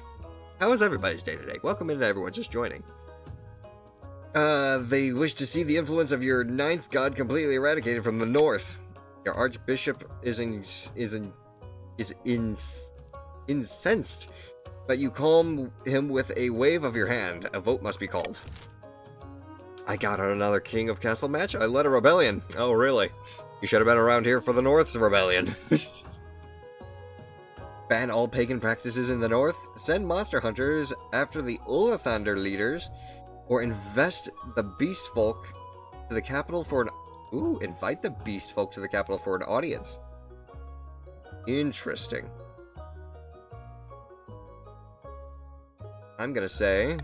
How was everybody's day today? Welcome in to everyone just joining. They wish to see the influence of your ninth god completely eradicated from the north. Your archbishop is incensed, but you calm him with a wave of your hand. A vote must be called. I got on another King of Castle match. I led a rebellion. Oh, really? You should have been around here for the North's rebellion. Ban all pagan practices in the north. Send monster hunters after the Ulathander leaders. Or invest the beast folk to the capital for an... Ooh, invite the beast folk to the capital for an audience. Interesting. I'm gonna say...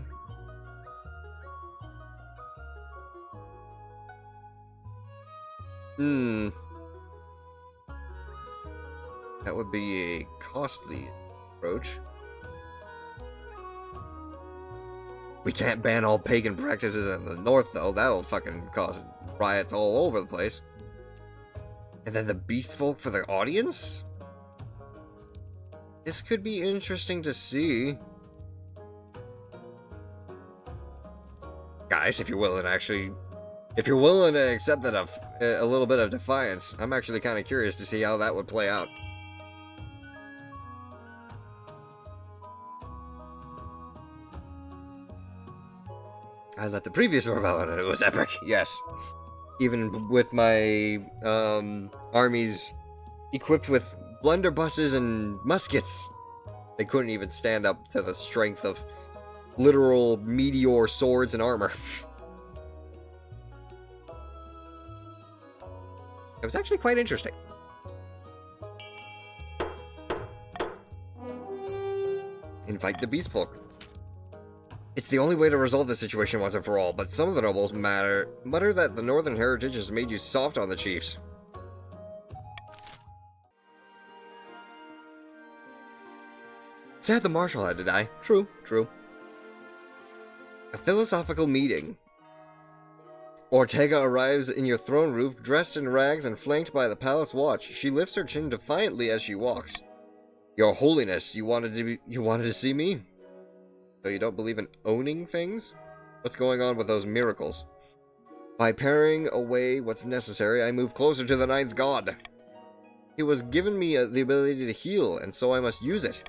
That would be a costly approach. We can't ban all pagan practices in the north, though. That'll fucking cause riots all over the place. And then the beast folk for the audience? This could be interesting to see. Guys, if you're willing to accept that a little bit of defiance, I'm actually kind of curious to see how that would play out. I led the previous rebellion and it was epic, yes. Even with my armies equipped with blunderbusses and muskets, they couldn't even stand up to the strength of literal meteor swords and armor. It was actually quite interesting. Invite the beast folk. It's the only way to resolve the situation once and for all, but some of the nobles mutter that the northern heritage has made you soft on the chiefs. Sad the marshal had to die. True. A philosophical meeting. Ortega arrives in your throne roof, dressed in rags and flanked by the palace watch. She lifts her chin defiantly as she walks. Your Holiness, you wanted to see me? So you don't believe in owning things? What's going on with those miracles? By paring away what's necessary, I move closer to the ninth god. He was given me the ability to heal, and so I must use it.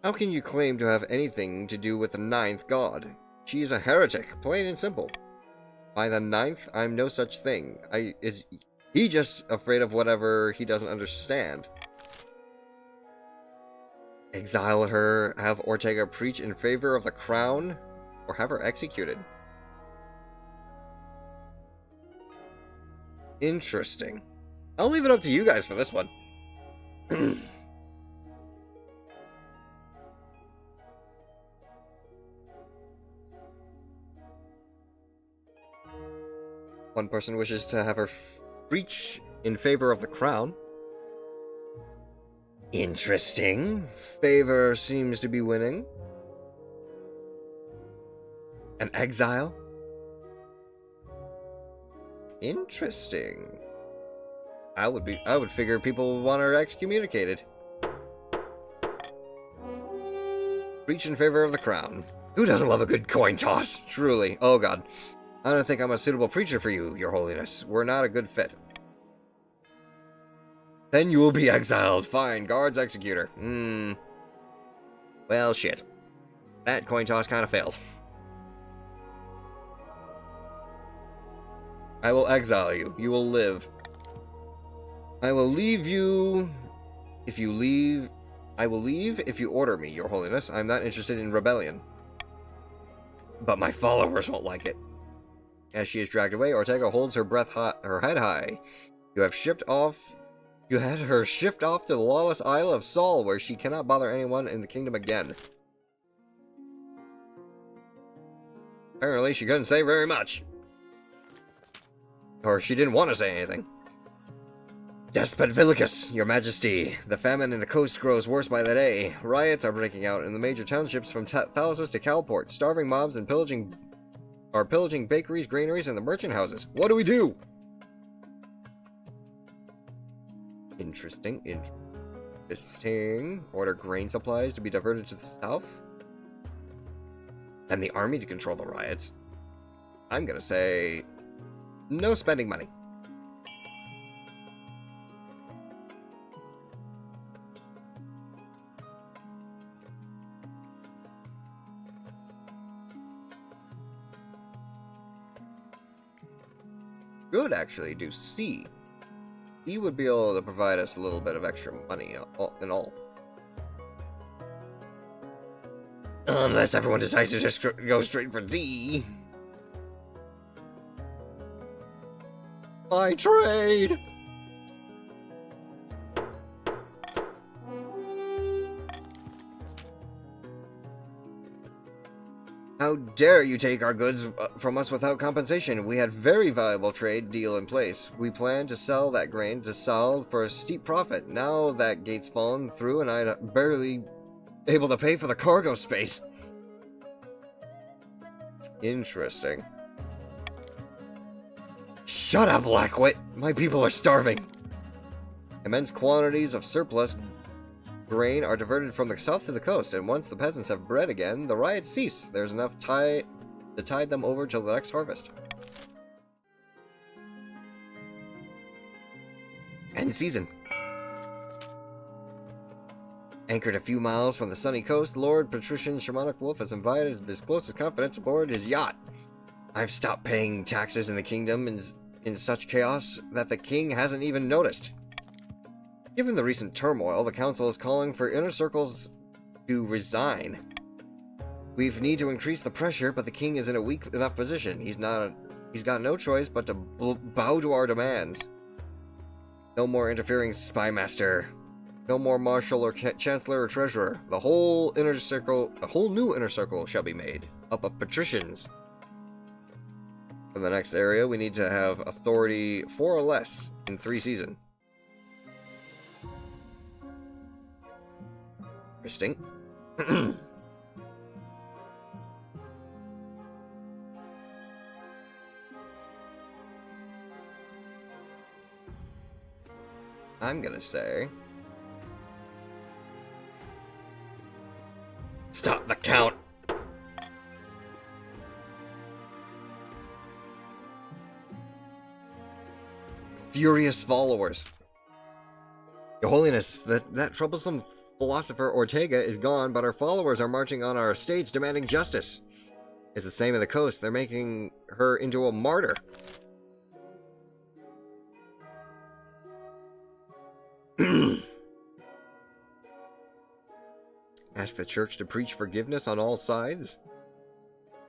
How can you claim to have anything to do with the ninth god? She is a heretic, plain and simple. By the ninth, I'm no such thing. He just afraid of whatever he doesn't understand. Exile her, have Ortega preach in favor of the crown, or have her executed. Interesting. I'll leave it up to you guys for this one. One person wishes to have her preach in favor of the crown. Interesting. Favor seems to be winning. An exile? Interesting. I would figure people would want her excommunicated. Preach in favor of the crown. Who doesn't love a good coin toss? Truly. Oh god. I don't think I'm a suitable preacher for you, Your Holiness. We're not a good fit. Then you will be exiled. Fine. Guards executor. Well, shit. That coin toss kind of failed. I will exile you. You will live. I will leave you if you leave. I will leave if you order me, Your Holiness. I'm not interested in rebellion. But my followers won't like it. As she is dragged away, Ortega holds her head high. You had her shipped off to the lawless Isle of Sol, where she cannot bother anyone in the kingdom again. Apparently, she couldn't say very much. Or she didn't want to say anything. Despot Villicus, Your Majesty, the famine in the coast grows worse by the day. Riots are breaking out in the major townships from Thalasus to Calport. Starving mobs and pillaging bakeries, granaries, and the merchant houses. What do we do? Interesting. Order grain supplies to be diverted to the south. And the army to control the riots. I'm gonna say no spending money. Could actually do C. He would be able to provide us a little bit of extra money and all. Unless everyone decides to just go straight for D. I trade! How dare you take our goods from us without compensation? We had very valuable trade deal in place. We planned to sell that grain to Sal for a steep profit. Now that gate's fallen through and I'm barely able to pay for the cargo space. Interesting. Shut up, Lackwit! My people are starving! Immense quantities of surplus grain are diverted from the south to the coast, and once the peasants have bread again, the riots cease. There's enough to tide them over till the next harvest. End season. Anchored a few miles from the sunny coast, Lord Patrician Shamanic Wolf has invited his closest confidants aboard his yacht. I've stopped paying taxes in the kingdom in such chaos that the king hasn't even noticed. Given the recent turmoil, the council is calling for inner circles to resign. We need to increase the pressure, but the king is in a weak enough position. He's got no choice but to bow to our demands. No more interfering spymaster. No more marshal or chancellor or treasurer. The whole new inner circle shall be made up of patricians. For the next area, we need to have authority 4 or less in 3 seasons. Interesting. I'm gonna say Stop the count. Furious followers. Your Holiness, that troublesome philosopher Ortega is gone, but our followers are marching on our estates demanding justice. It's the same in the coast. They're making her into a martyr. Ask the church to preach forgiveness on all sides.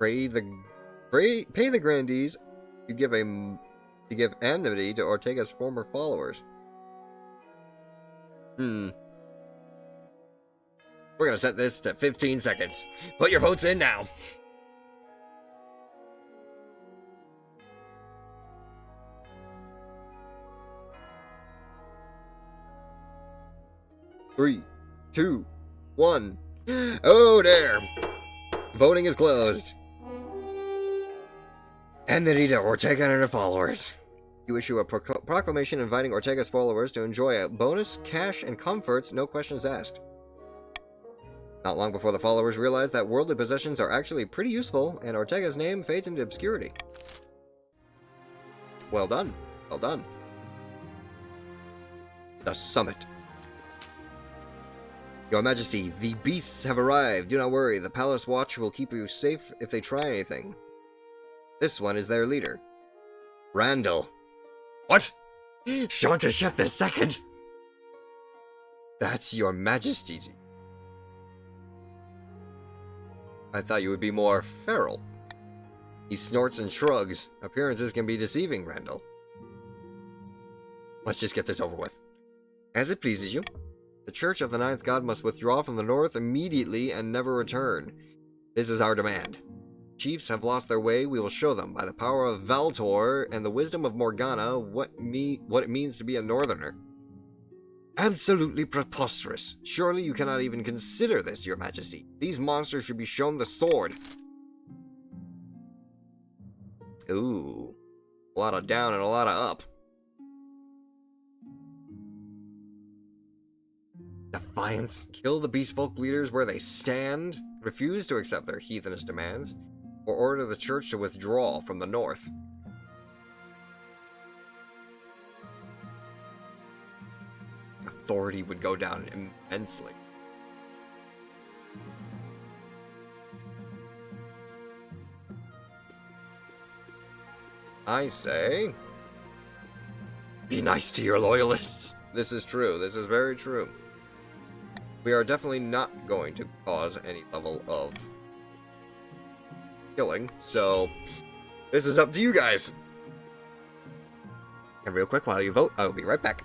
Pay the grandees to give amnesty to Ortega's former followers. We're gonna set this to 15 seconds. Put your votes in now. Three, two, one. Oh, there. Voting is closed. Amnesty to Ortega and her followers. You issue a proclamation inviting Ortega's followers to enjoy a bonus, cash, and comforts, no questions asked. Not long before the followers realize that worldly possessions are actually pretty useful, and Ortega's name fades into obscurity. Well done. Well done. The summit. Your Majesty, the beasts have arrived. Do not worry, the Palace Watch will keep you safe if they try anything. This one is their leader. Randall. What? Shantashep II? That's Your Majesty. I thought you would be more feral. He snorts and shrugs. Appearances can be deceiving, Randall. Let's just get this over with. As it pleases you. The Church of the Ninth God must withdraw from the north immediately and never return. This is our demand. Chiefs have lost their way. We will show them, by the power of Valtor and the wisdom of Morgana, what it means to be a northerner. Absolutely preposterous. Surely you cannot even consider this, Your Majesty. These monsters should be shown the sword. Ooh. A lot of down and a lot of up. Defiance. Kill the beast folk leaders where they stand. Refuse to accept their heathenish demands. Or order the church to withdraw from the north. Authority would go down immensely. I say, be nice to your loyalists. This is true. This is very true. We are definitely not going to cause any level of killing, so this is up to you guys. And real quick, while you vote, I will be right back.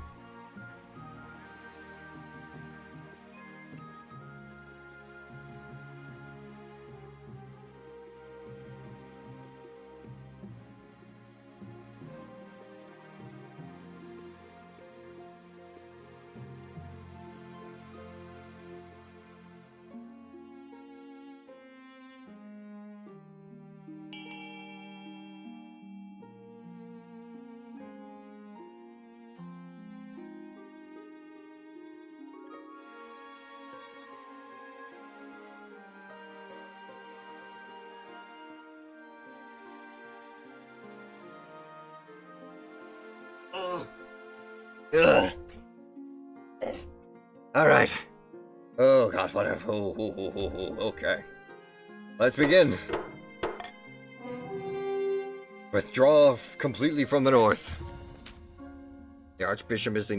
Alright. Oh god, whatever. Okay. Let's begin. Withdraw completely from the north. The Archbishop is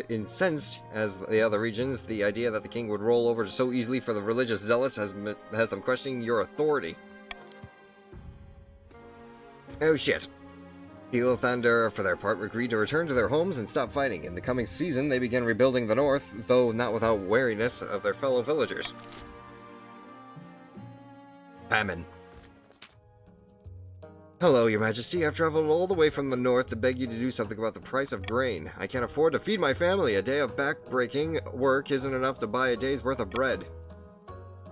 incensed, as the other regions. The idea that the king would roll over so easily for the religious zealots has them questioning your authority. Oh shit. Theothander, for their part, agreed to return to their homes and stop fighting. In the coming season, they began rebuilding the north, though not without wariness of their fellow villagers. Famine. Hello, Your Majesty. I've traveled all the way from the north to beg you to do something about the price of grain. I can't afford to feed my family. A day of back-breaking work isn't enough to buy a day's worth of bread.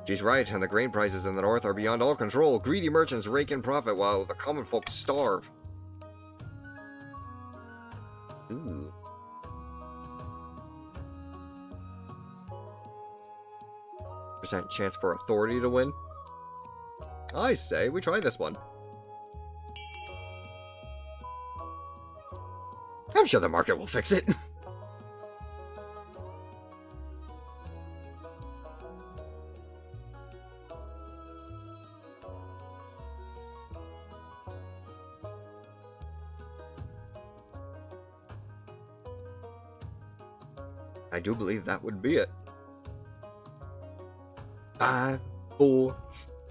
She's right, and the grain prices in the north are beyond all control. Greedy merchants rake in profit while the common folk starve. Ooh. % chance for authority to win. I say we try this one. I'm sure the market will fix it. I do believe that would be it. 5, 4,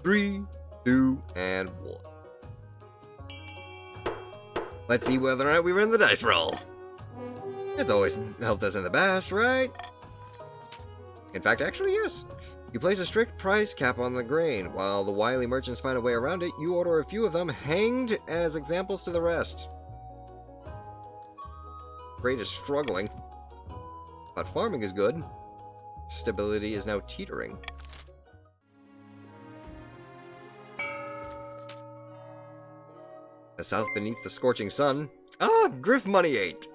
3, 2, and 1. Let's see whether or not we win the dice roll. It's always helped us in the past, right? In fact, actually, yes. You place a strict price cap on the grain. While the wily merchants find a way around it, you order a few of them hanged as examples to the rest. Trade is struggling, but farming is good. Stability is now teetering. The south beneath the scorching sun. Ah, Griff Money 8.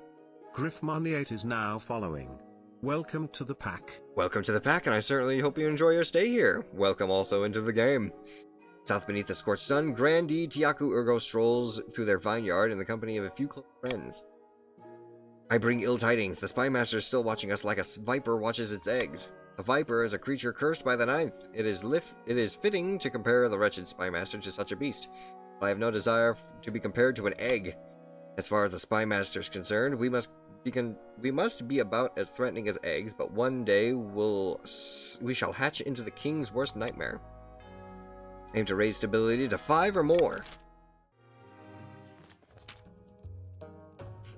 Griff Money 8 is now following. Welcome to the pack. Welcome to the pack, and I certainly hope you enjoy your stay here. Welcome also into the game. South beneath the scorched sun, Grandee Tiaku Urgo strolls through their vineyard in the company of a few close friends. I bring ill tidings. The spymaster is still watching us like a viper watches its eggs. A viper is a creature cursed by the ninth. It is fitting to compare the wretched spymaster to such a beast. I have no desire to be compared to an egg. As far as the spymaster is concerned, we must be about as threatening as eggs, but one day we shall hatch into the king's worst nightmare. Aim to raise stability to 5 or more.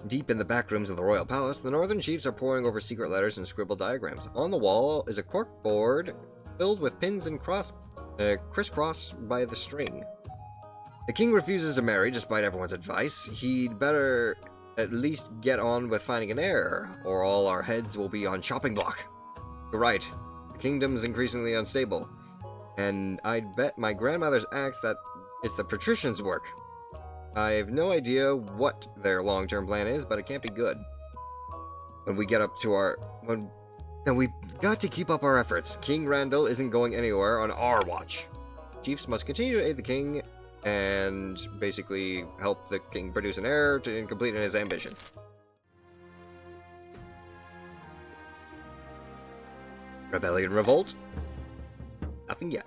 Deep in the back rooms of the royal palace, the northern chiefs are poring over secret letters and scribbled diagrams. On the wall is a cork board filled with pins and crisscrossed by the string. The king refuses to marry despite everyone's advice. He'd better at least get on with finding an heir, or all our heads will be on chopping block. You're right. The kingdom's increasingly unstable, and I'd bet my grandmother's axe that it's the patricians' work. I have no idea what their long-term plan is, but it can't be good. When we get up to then we've got to keep up our efforts. King Randall isn't going anywhere on our watch. Chiefs must continue to aid the king and basically help the king produce an heir to complete his ambition. Rebellion revolt? Nothing yet.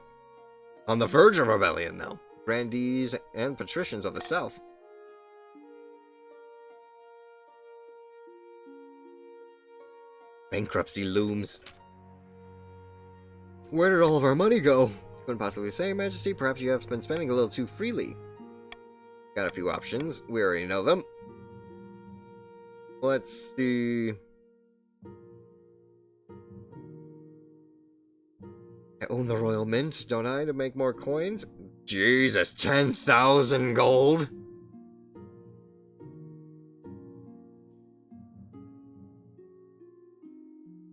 On the verge of rebellion, though. Grandees and patricians of the south. Bankruptcy looms. Where did all of our money go? Couldn't possibly say, Majesty. Perhaps you have been spending a little too freely. Got a few options. We already know them. Let's see. I own the Royal Mint, don't I, to make more coins? Jesus, 10,000 gold?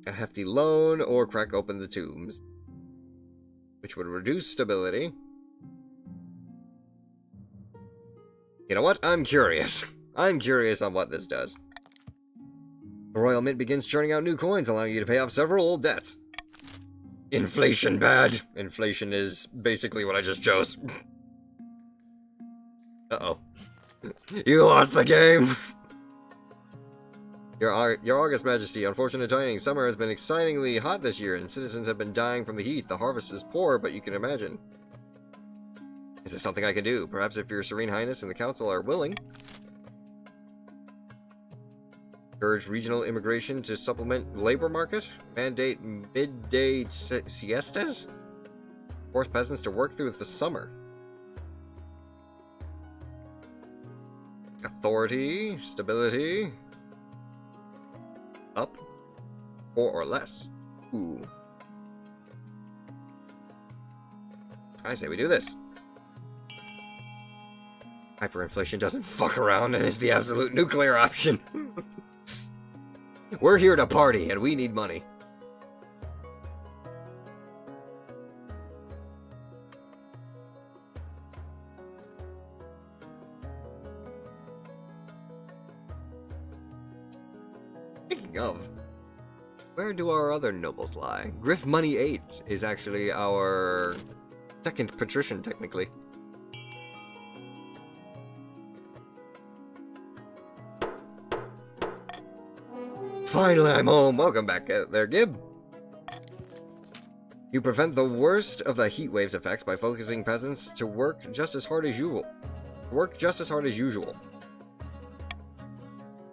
A hefty loan, or crack open the tombs, which would reduce stability. You know what? I'm curious. I'm curious on what this does. The Royal Mint begins churning out new coins, allowing you to pay off several old debts. Inflation bad. Inflation is basically what I just chose. Uh-oh. You lost the game! Your August Majesty, unfortunate tidings. Summer has been excitingly hot this year, and citizens have been dying from the heat. The harvest is poor, but you can imagine. Is there something I can do? Perhaps if your Serene Highness and the Council are willing. Encourage regional immigration to supplement labor market. Mandate midday siestas. Force peasants to work through the summer. Authority, stability. Up. 4 or less. Ooh. I say we do this. Hyperinflation doesn't fuck around and is the absolute nuclear option. We're here to party, and we need money. Speaking of, Where do our other nobles lie? Griff Money 8 is actually our second patrician, technically. Finally, I'm home. Welcome back there, Gib. You prevent the worst of the heat wave's effects by focusing peasants to work just as hard as usual.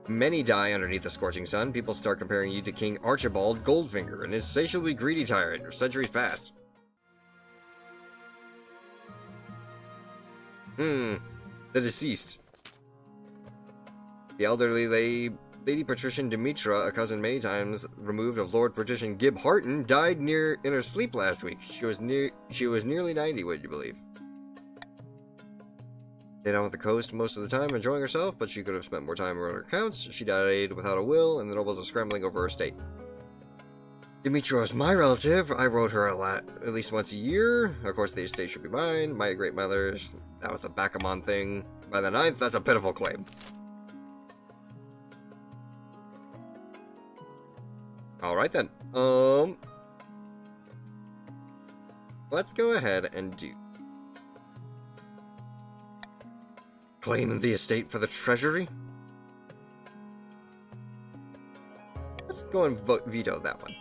Many die underneath the scorching sun. People start comparing you to King Archibald Goldfinger, an insatiably greedy tyrant, centuries past. The deceased. The elderly Lady Patrician Demetra, a cousin many times removed of Lord Patrician Gib Harton, died in her sleep last week. She was nearly 90, would you believe? Stayed on with the coast most of the time, enjoying herself, but she could have spent more time on her accounts. She died without a will, and the nobles are scrambling over her estate. Demetra is my relative. I wrote her at least once a year. Of course, the estate should be mine. My great mother's. That was the Bakamon thing. By the 9th, that's a pitiful claim. Alright then. Let's go ahead and do. Claim the estate for the treasury? Let's go and veto that one.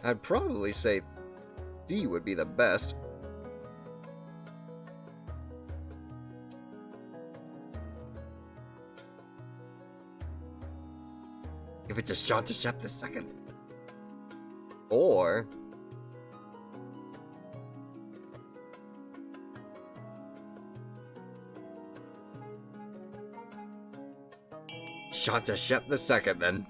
I'd probably say D would be the best. Give it to Shantashep II. Or Shantashep II, then.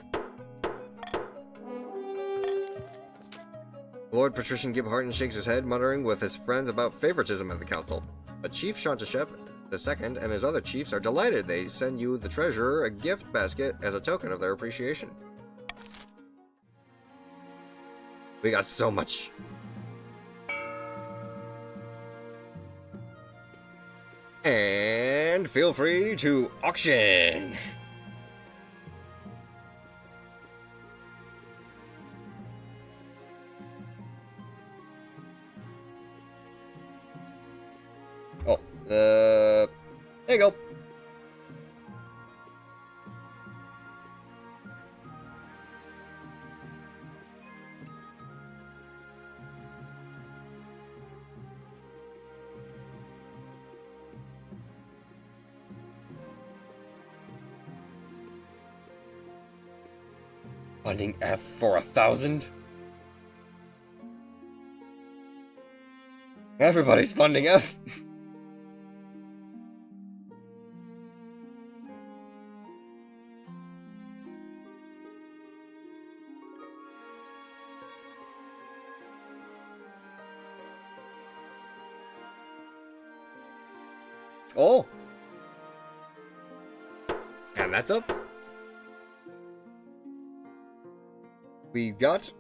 Lord Patrician Gib Harton shakes his head, muttering with his friends about favoritism of the council. But Chief Shantashep II and his other chiefs are delighted. They send you, the treasurer, a gift basket as a token of their appreciation. We got so much. And feel free to auction. Oh, there you go. Funding F for 1,000? Everybody's funding F. Oh. And that's up. We got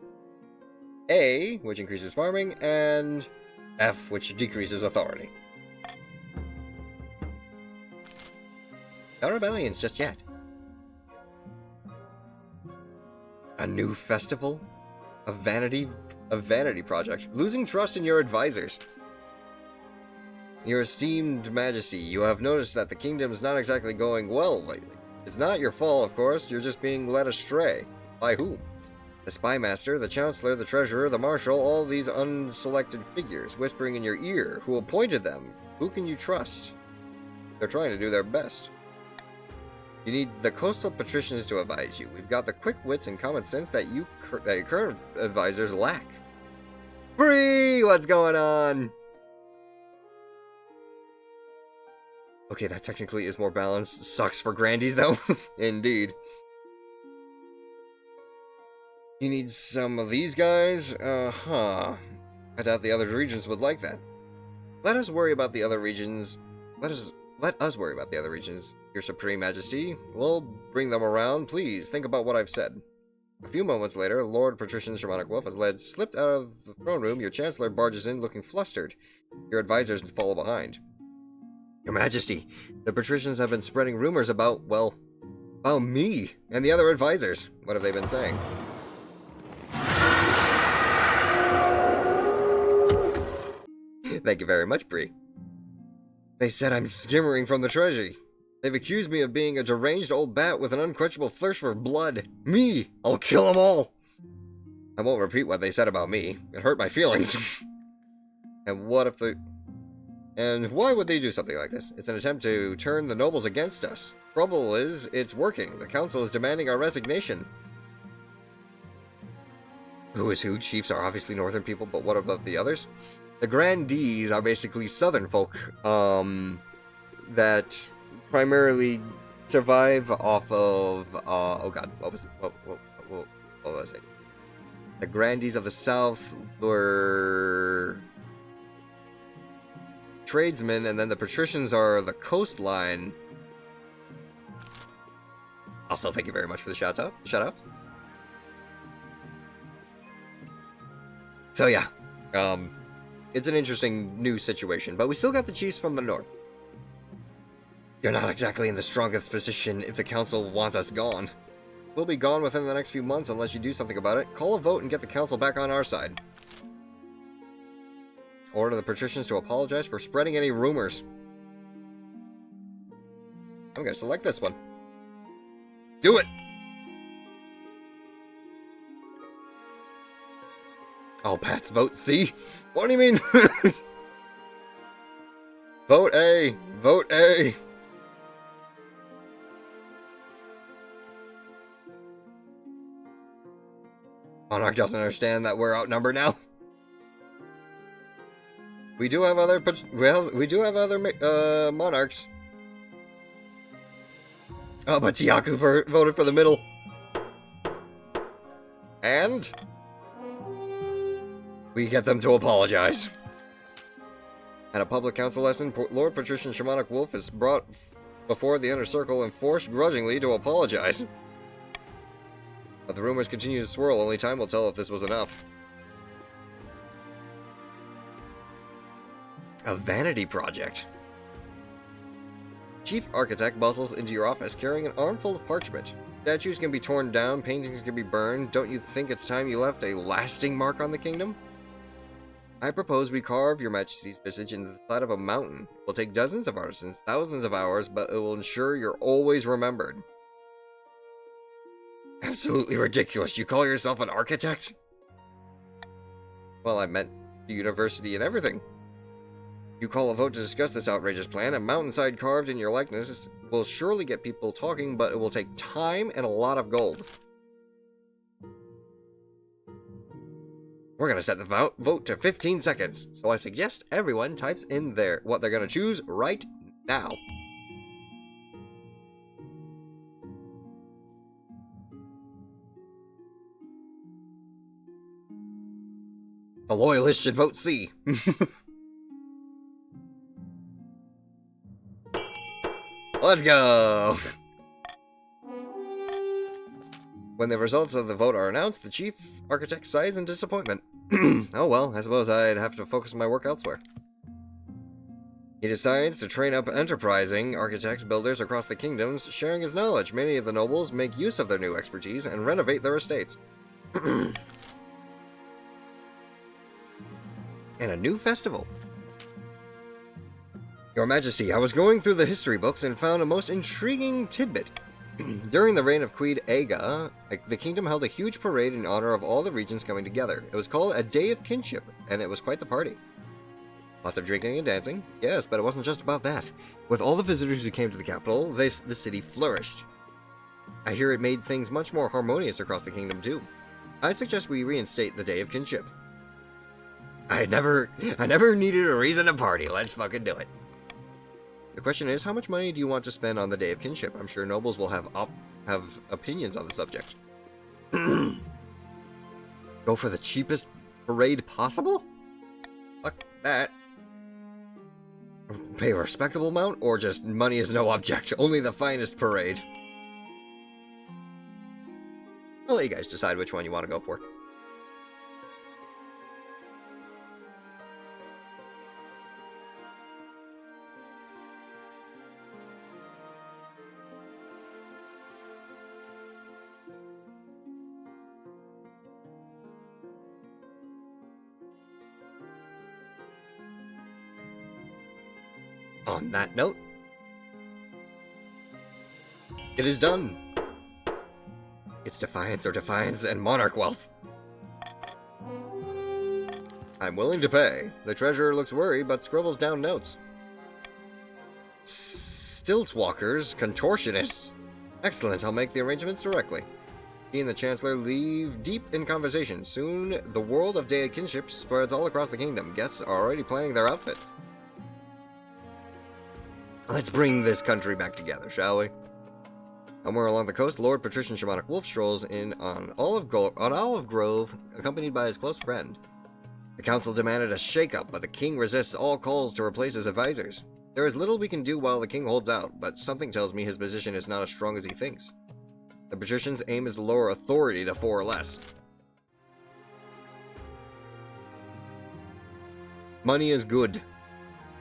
A, which increases farming, and F, which decreases authority. No rebellions just yet. A new festival? A vanity project. Losing trust in your advisors. Your esteemed majesty, you have noticed that the kingdom is not exactly going well lately. It's not your fault, of course, you're just being led astray. By whom? The spymaster, the chancellor, the treasurer, the marshal, all these unselected figures whispering in your ear. Who appointed them? Who can you trust? They're trying to do their best. You need the coastal patricians to advise you. We've got the quick wits and common sense that your current advisors lack. Free! What's going on? Okay, that technically is more balanced. Sucks for Grandies, though. Indeed. You need some of these guys? I doubt the other regions would like that. Let us worry about the other regions. Let us worry about the other regions, Your Supreme Majesty. We'll bring them around. Please, think about what I've said. A few moments later, Lord Patrician Shamanic Wolf has slipped out of the throne room. Your Chancellor barges in looking flustered. Your advisors follow behind. Your Majesty, the patricians have been spreading rumors about, well, About me and the other advisors. What have they been saying? Thank you very much, Bree. They said I'm skimmering from the treasury. They've accused me of being a deranged old bat with an unquenchable thirst for blood. Me! I'll kill them all! I won't repeat what they said about me. It hurt my feelings. And what if the... And why would they do something like this? It's an attempt to turn the nobles against us. Trouble is, it's working. The council is demanding our resignation. Who is who? Chiefs are obviously northern people, but what about the others? The grandees are basically southern folk, that primarily survive off of, oh god, what was it? The grandees of the south were tradesmen, and then the patricians are the coastline. Also, thank you very much for the shoutouts. So yeah, it's an interesting new situation, but we still got the chiefs from the north. You're not exactly in the strongest position if the council wants us gone. We'll be gone within the next few months unless you do something about it. Call a vote and get the council back on our side. Order the patricians to apologize for spreading any rumors. I'm gonna select this one. Do it! All bats vote C? What do you mean? Vote A! Vote A! Monarch doesn't understand that we're outnumbered now. We do have other monarchs. Oh, but Tiaku voted for the middle. And we get them to apologize. At a public council lesson, Lord Patrician Shamanic Wolf is brought before the inner circle and forced grudgingly to apologize. But the rumors continue to swirl, only time will tell if this was enough. A vanity project. Chief Architect bustles into your office carrying an armful of parchment. Statues can be torn down, paintings can be burned. Don't you think it's time you left a lasting mark on the kingdom? I propose we carve your majesty's visage into the side of a mountain. It will take dozens of artisans, thousands of hours, but it will ensure you're always remembered. Absolutely ridiculous. You call yourself an architect? Well, I meant the university and everything. You call a vote to discuss this outrageous plan. A mountainside carved in your likeness will surely get people talking, but it will take time and a lot of gold. We're gonna set the vote to 15 seconds, so I suggest everyone types in what they're gonna choose right now. The loyalists should vote C. Let's go! When the results of the vote are announced, the chief architect sighs in disappointment. Oh well, I suppose I'd have to focus my work elsewhere. He decides to train up enterprising architects, builders across the kingdoms, sharing his knowledge. Many of the nobles make use of their new expertise and renovate their estates. And a new festival. Your Majesty, I was going through the history books and found a most intriguing tidbit. During the reign of Queen Aga, the kingdom held a huge parade in honor of all the regions coming together. It was called a Day of Kinship, and it was quite the party. Lots of drinking and dancing, yes, but it wasn't just about that. With all the visitors who came to the capital, the city flourished. I hear it made things much more harmonious across the kingdom too. I suggest we reinstate the Day of Kinship. I never needed a reason to party. Let's fucking do it. The question is, how much money do you want to spend on the Day of Kinship? I'm sure nobles will have opinions on the subject. Go for the cheapest parade possible? Fuck that. Pay a respectable amount, or just money is no object? Only the finest parade. I'll let you guys decide which one you want to go for. On that note, it is done. It's defiance or defiance and monarch wealth. I'm willing to pay. The treasurer looks worried but scribbles down notes. Stiltwalkers, contortionists. Excellent, I'll make the arrangements directly. He and the Chancellor leave deep in conversation. Soon, the world of Dea kinship spreads all across the kingdom. Guests are already planning their outfits. Let's bring this country back together, shall we? Somewhere along the coast, Lord Patrician Shamanic Wolf strolls in on Olive Grove, accompanied by his close friend. The council demanded a shake-up, but the king resists all calls to replace his advisors. There is little we can do while the king holds out, but something tells me his position is not as strong as he thinks. The patrician's aim is to lower authority to 4 or less. Money is good.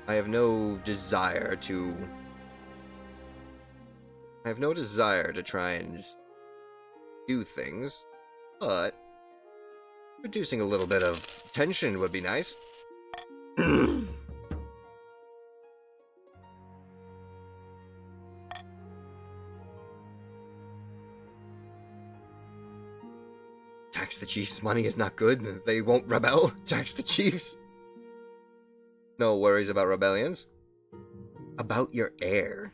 I have no desire to try and do things, but reducing a little bit of tension would be nice. Tax the chiefs. Money is not good. They won't rebel. Tax the chiefs. No worries about rebellions. About your heir.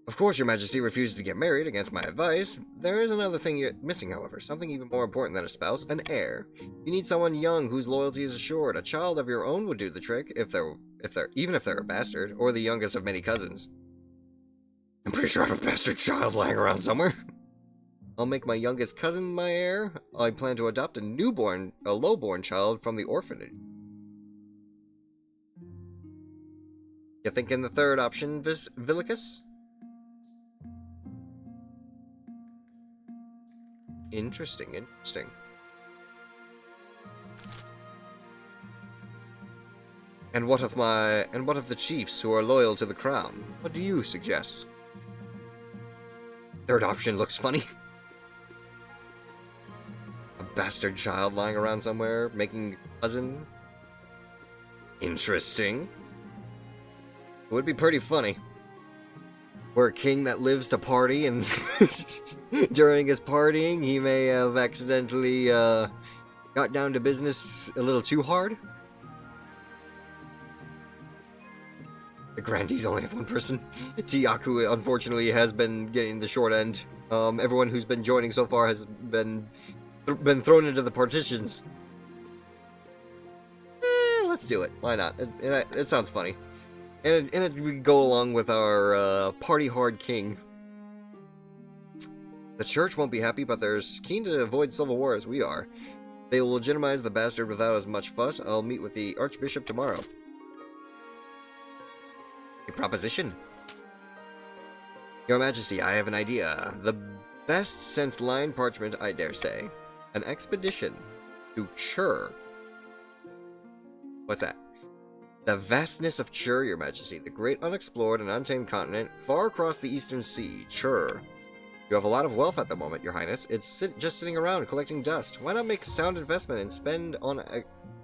Of course, your majesty refused to get married against my advice. There is another thing you're missing, however. Something even more important than a spouse, an heir. You need someone young whose loyalty is assured. A child of your own would do the trick, even if they're a bastard, or the youngest of many cousins. I'm pretty sure I have a bastard child lying around somewhere. I'll make my youngest cousin my heir. I plan to adopt a lowborn child from the orphanage. You thinking the third option, Villicus? Interesting. And what of the chiefs who are loyal to the crown? What do you suggest? Third option looks funny. A bastard child lying around somewhere, making a cousin. Interesting. It would be pretty funny. We're a king that lives to party, and during his partying, he may have accidentally got down to business a little too hard. The grandees only have one person. Tiaku, unfortunately, has been getting the short end. Everyone who's been joining so far has been thrown into the partitions. Let's do it. Why not? It sounds funny. And we go along with our party hard king. The church won't be happy, but they're keen to avoid civil war as we are. They will legitimize the bastard without as much fuss. I'll meet with the archbishop tomorrow. A proposition. Your Majesty, I have an idea. The best since lined parchment, I dare say. An expedition to Chur. What's that? The vastness of Chur, Your Majesty, the great unexplored and untamed continent far across the eastern sea, Chur. You have a lot of wealth at the moment, Your Highness. It's just sitting around collecting dust. Why not make a sound investment and spend on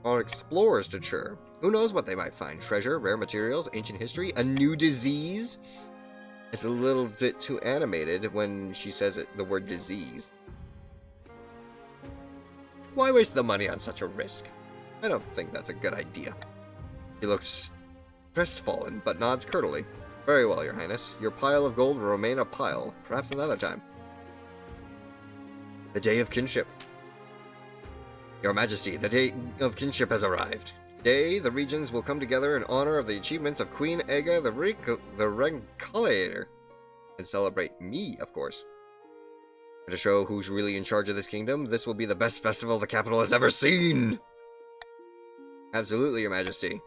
explorers to Chur? Who knows what they might find? Treasure, rare materials, ancient history, a new disease? It's a little bit too animated when she says the word disease. Why waste the money on such a risk? I don't think that's a good idea. He looks crestfallen, but nods curtly. Very well, Your Highness. Your pile of gold will remain a pile. Perhaps another time. The Day of Kinship. Your Majesty, the Day of Kinship has arrived. Today, the regions will come together in honor of the achievements of Queen Ega the Rencalator. And celebrate me, of course. And to show who's really in charge of this kingdom, this will be the best festival the capital has ever seen! Absolutely, Your Majesty.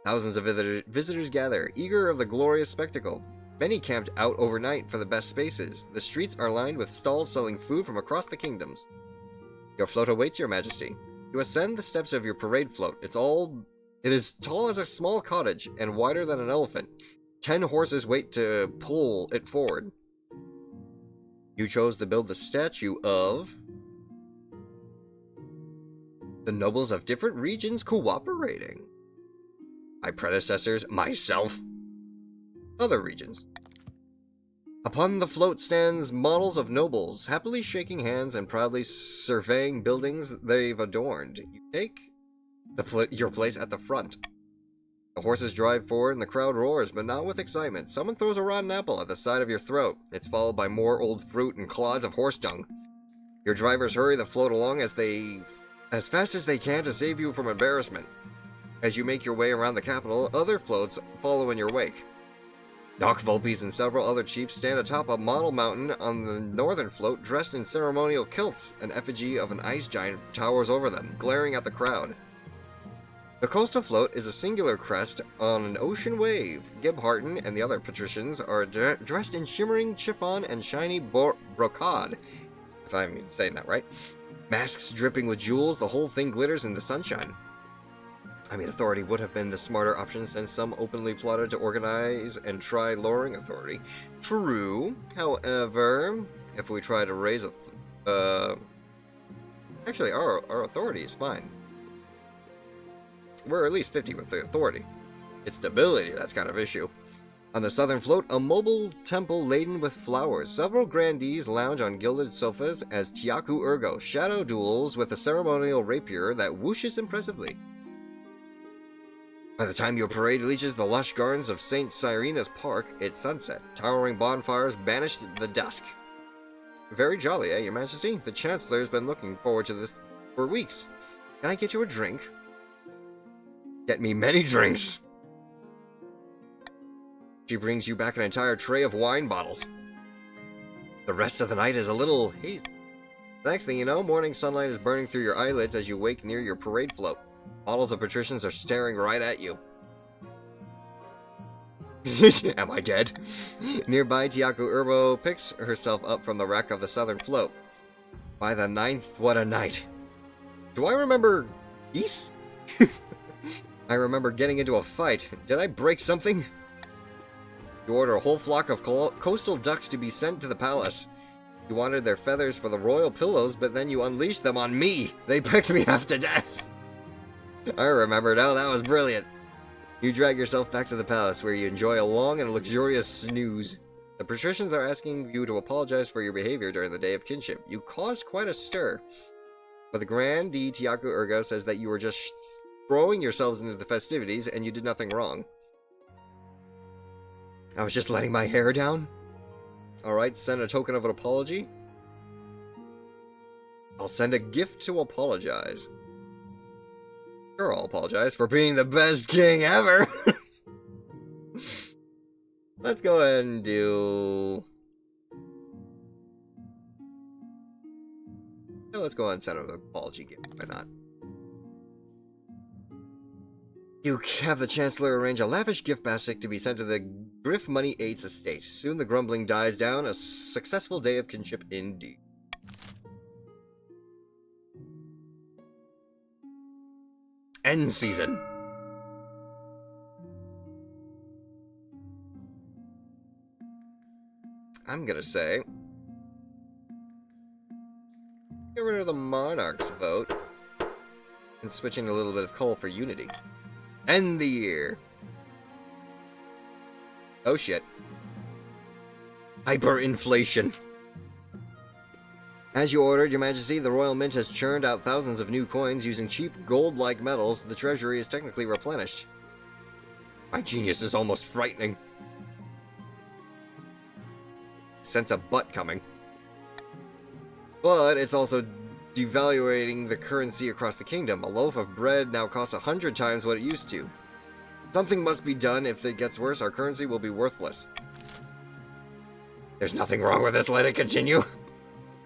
Thousands of visitors gather, eager of the glorious spectacle. Many camped out overnight for the best spaces. The streets are lined with stalls selling food from across the kingdoms. Your float awaits, Your Majesty. You ascend the steps of your parade float. It is tall as a small cottage and wider than an elephant. 10 horses wait to pull it forward. You chose to build the statue of the nobles of different regions cooperating. my predecessors, myself. Other regions. Upon the float stands models of nobles, happily shaking hands and proudly surveying buildings they've adorned. You take your place at the front. The horses drive forward and the crowd roars, but not with excitement. Someone throws a rotten apple at the side of your throat. It's followed by more old fruit and clods of horse dung. Your drivers hurry the float along as fast as they can to save you from embarrassment. As you make your way around the capital, other floats follow in your wake. Doc Vulpes and several other chiefs stand atop a model mountain on the northern float, dressed in ceremonial kilts. An effigy of an ice giant towers over them, glaring at the crowd. The coastal float is a singular crest on an ocean wave. Gib Harton and the other patricians are dressed in shimmering chiffon and shiny brocade, if I'm saying that right. Masks dripping with jewels, the whole thing glitters in the sunshine. I mean, authority would have been the smarter option since some openly plotted to organize and try lowering authority. True. However, if we try to raise actually, our authority is fine. We're at least 50 with the authority. It's stability that's kind of issue. On the southern float, a mobile temple laden with flowers. Several grandees lounge on gilded sofas as Tiaku Ergo shadow duels with a ceremonial rapier that whooshes impressively. By the time your parade reaches the lush gardens of St. Cyrena's Park, it's sunset. Towering bonfires banish the dusk. Very jolly, eh, Your Majesty? The Chancellor's been looking forward to this for weeks. Can I get you a drink? Get me many drinks! She brings you back an entire tray of wine bottles. The rest of the night is a little hazy. The next thing you know, morning sunlight is burning through your eyelids as you wake near your parade float. Models of patricians are staring right at you. Am I dead? Nearby, Tiaku Erbo picks herself up from the wreck of the southern float. By the 9th, what a night. Do I remember geese? I remember getting into a fight. Did I break something? You order a whole flock of coastal ducks to be sent to the palace. You wanted their feathers for the royal pillows, but then you unleashed them on me. They pecked me half to death. I remember now, that was brilliant. You drag yourself back to the palace, where you enjoy a long and luxurious snooze. The patricians are asking you to apologize for your behavior during the Day of Kinship. You caused quite a stir. But the Grandee Tiaku Ergo says that you were just throwing yourselves into the festivities and you did nothing wrong. I was just letting my hair down? Alright, send a token of an apology. I'll send a gift to apologize. Sure, I'll apologize for being the best king ever. Let's go ahead and do... Yeah, let's go ahead and send an apology gift. Why not? You have the Chancellor arrange a lavish gift basket to be sent to the Griff Money Aids estate. Soon the grumbling dies down. A successful Day of Kinship indeed. End season. I'm gonna say, get rid of the Monarch's vote and switch in a little bit of coal for unity. End the year. Oh shit. Hyperinflation. As you ordered, Your Majesty, the Royal Mint has churned out thousands of new coins using cheap gold-like metals. The treasury is technically replenished. My genius is almost frightening. Sense a butt coming. But it's also devaluating the currency across the kingdom. A loaf of bread now costs 100 times what it used to. Something must be done. If it gets worse, our currency will be worthless. There's nothing wrong with this. Let it continue.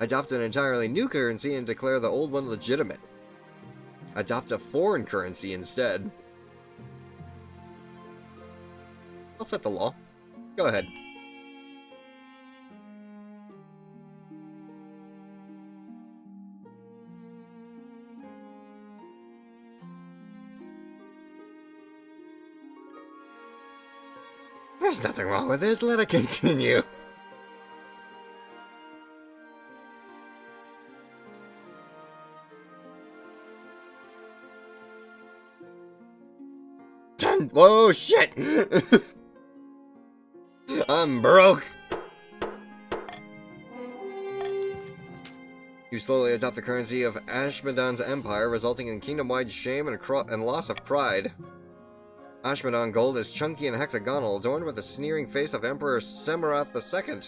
Adopt an entirely new currency and declare the old one legitimate. Adopt a foreign currency instead. I'll set the law. Go ahead. There's nothing wrong with this. Let it continue. on! Whoa, shit! I'm broke! You slowly adopt the currency of Ashmedon's empire, resulting in kingdom-wide shame and loss of pride. Ashmedon gold is chunky and hexagonal, adorned with the sneering face of Emperor Semirath II.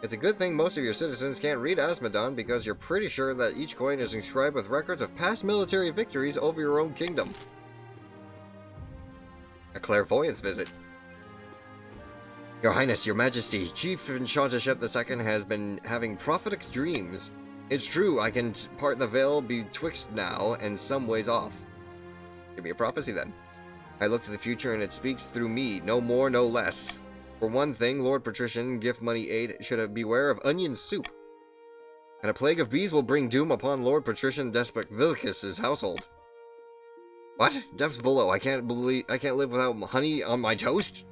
It's a good thing most of your citizens can't read Ashmedon, because you're pretty sure that each coin is inscribed with records of past military victories over your own kingdom. A clairvoyance visit. Your Highness, Your Majesty, Chief Enchantership II has been having prophetic dreams. It's true, I can part the veil betwixt now and some ways off. Give me a prophecy then. I look to the future and it speaks through me, no more, no less. For one thing, Lord Patrician, Gift Money 8, should beware of onion soup. And a plague of bees will bring doom upon Lord Patrician Despot Vilkis's household. What? Depths below, I can't live without honey on my toast?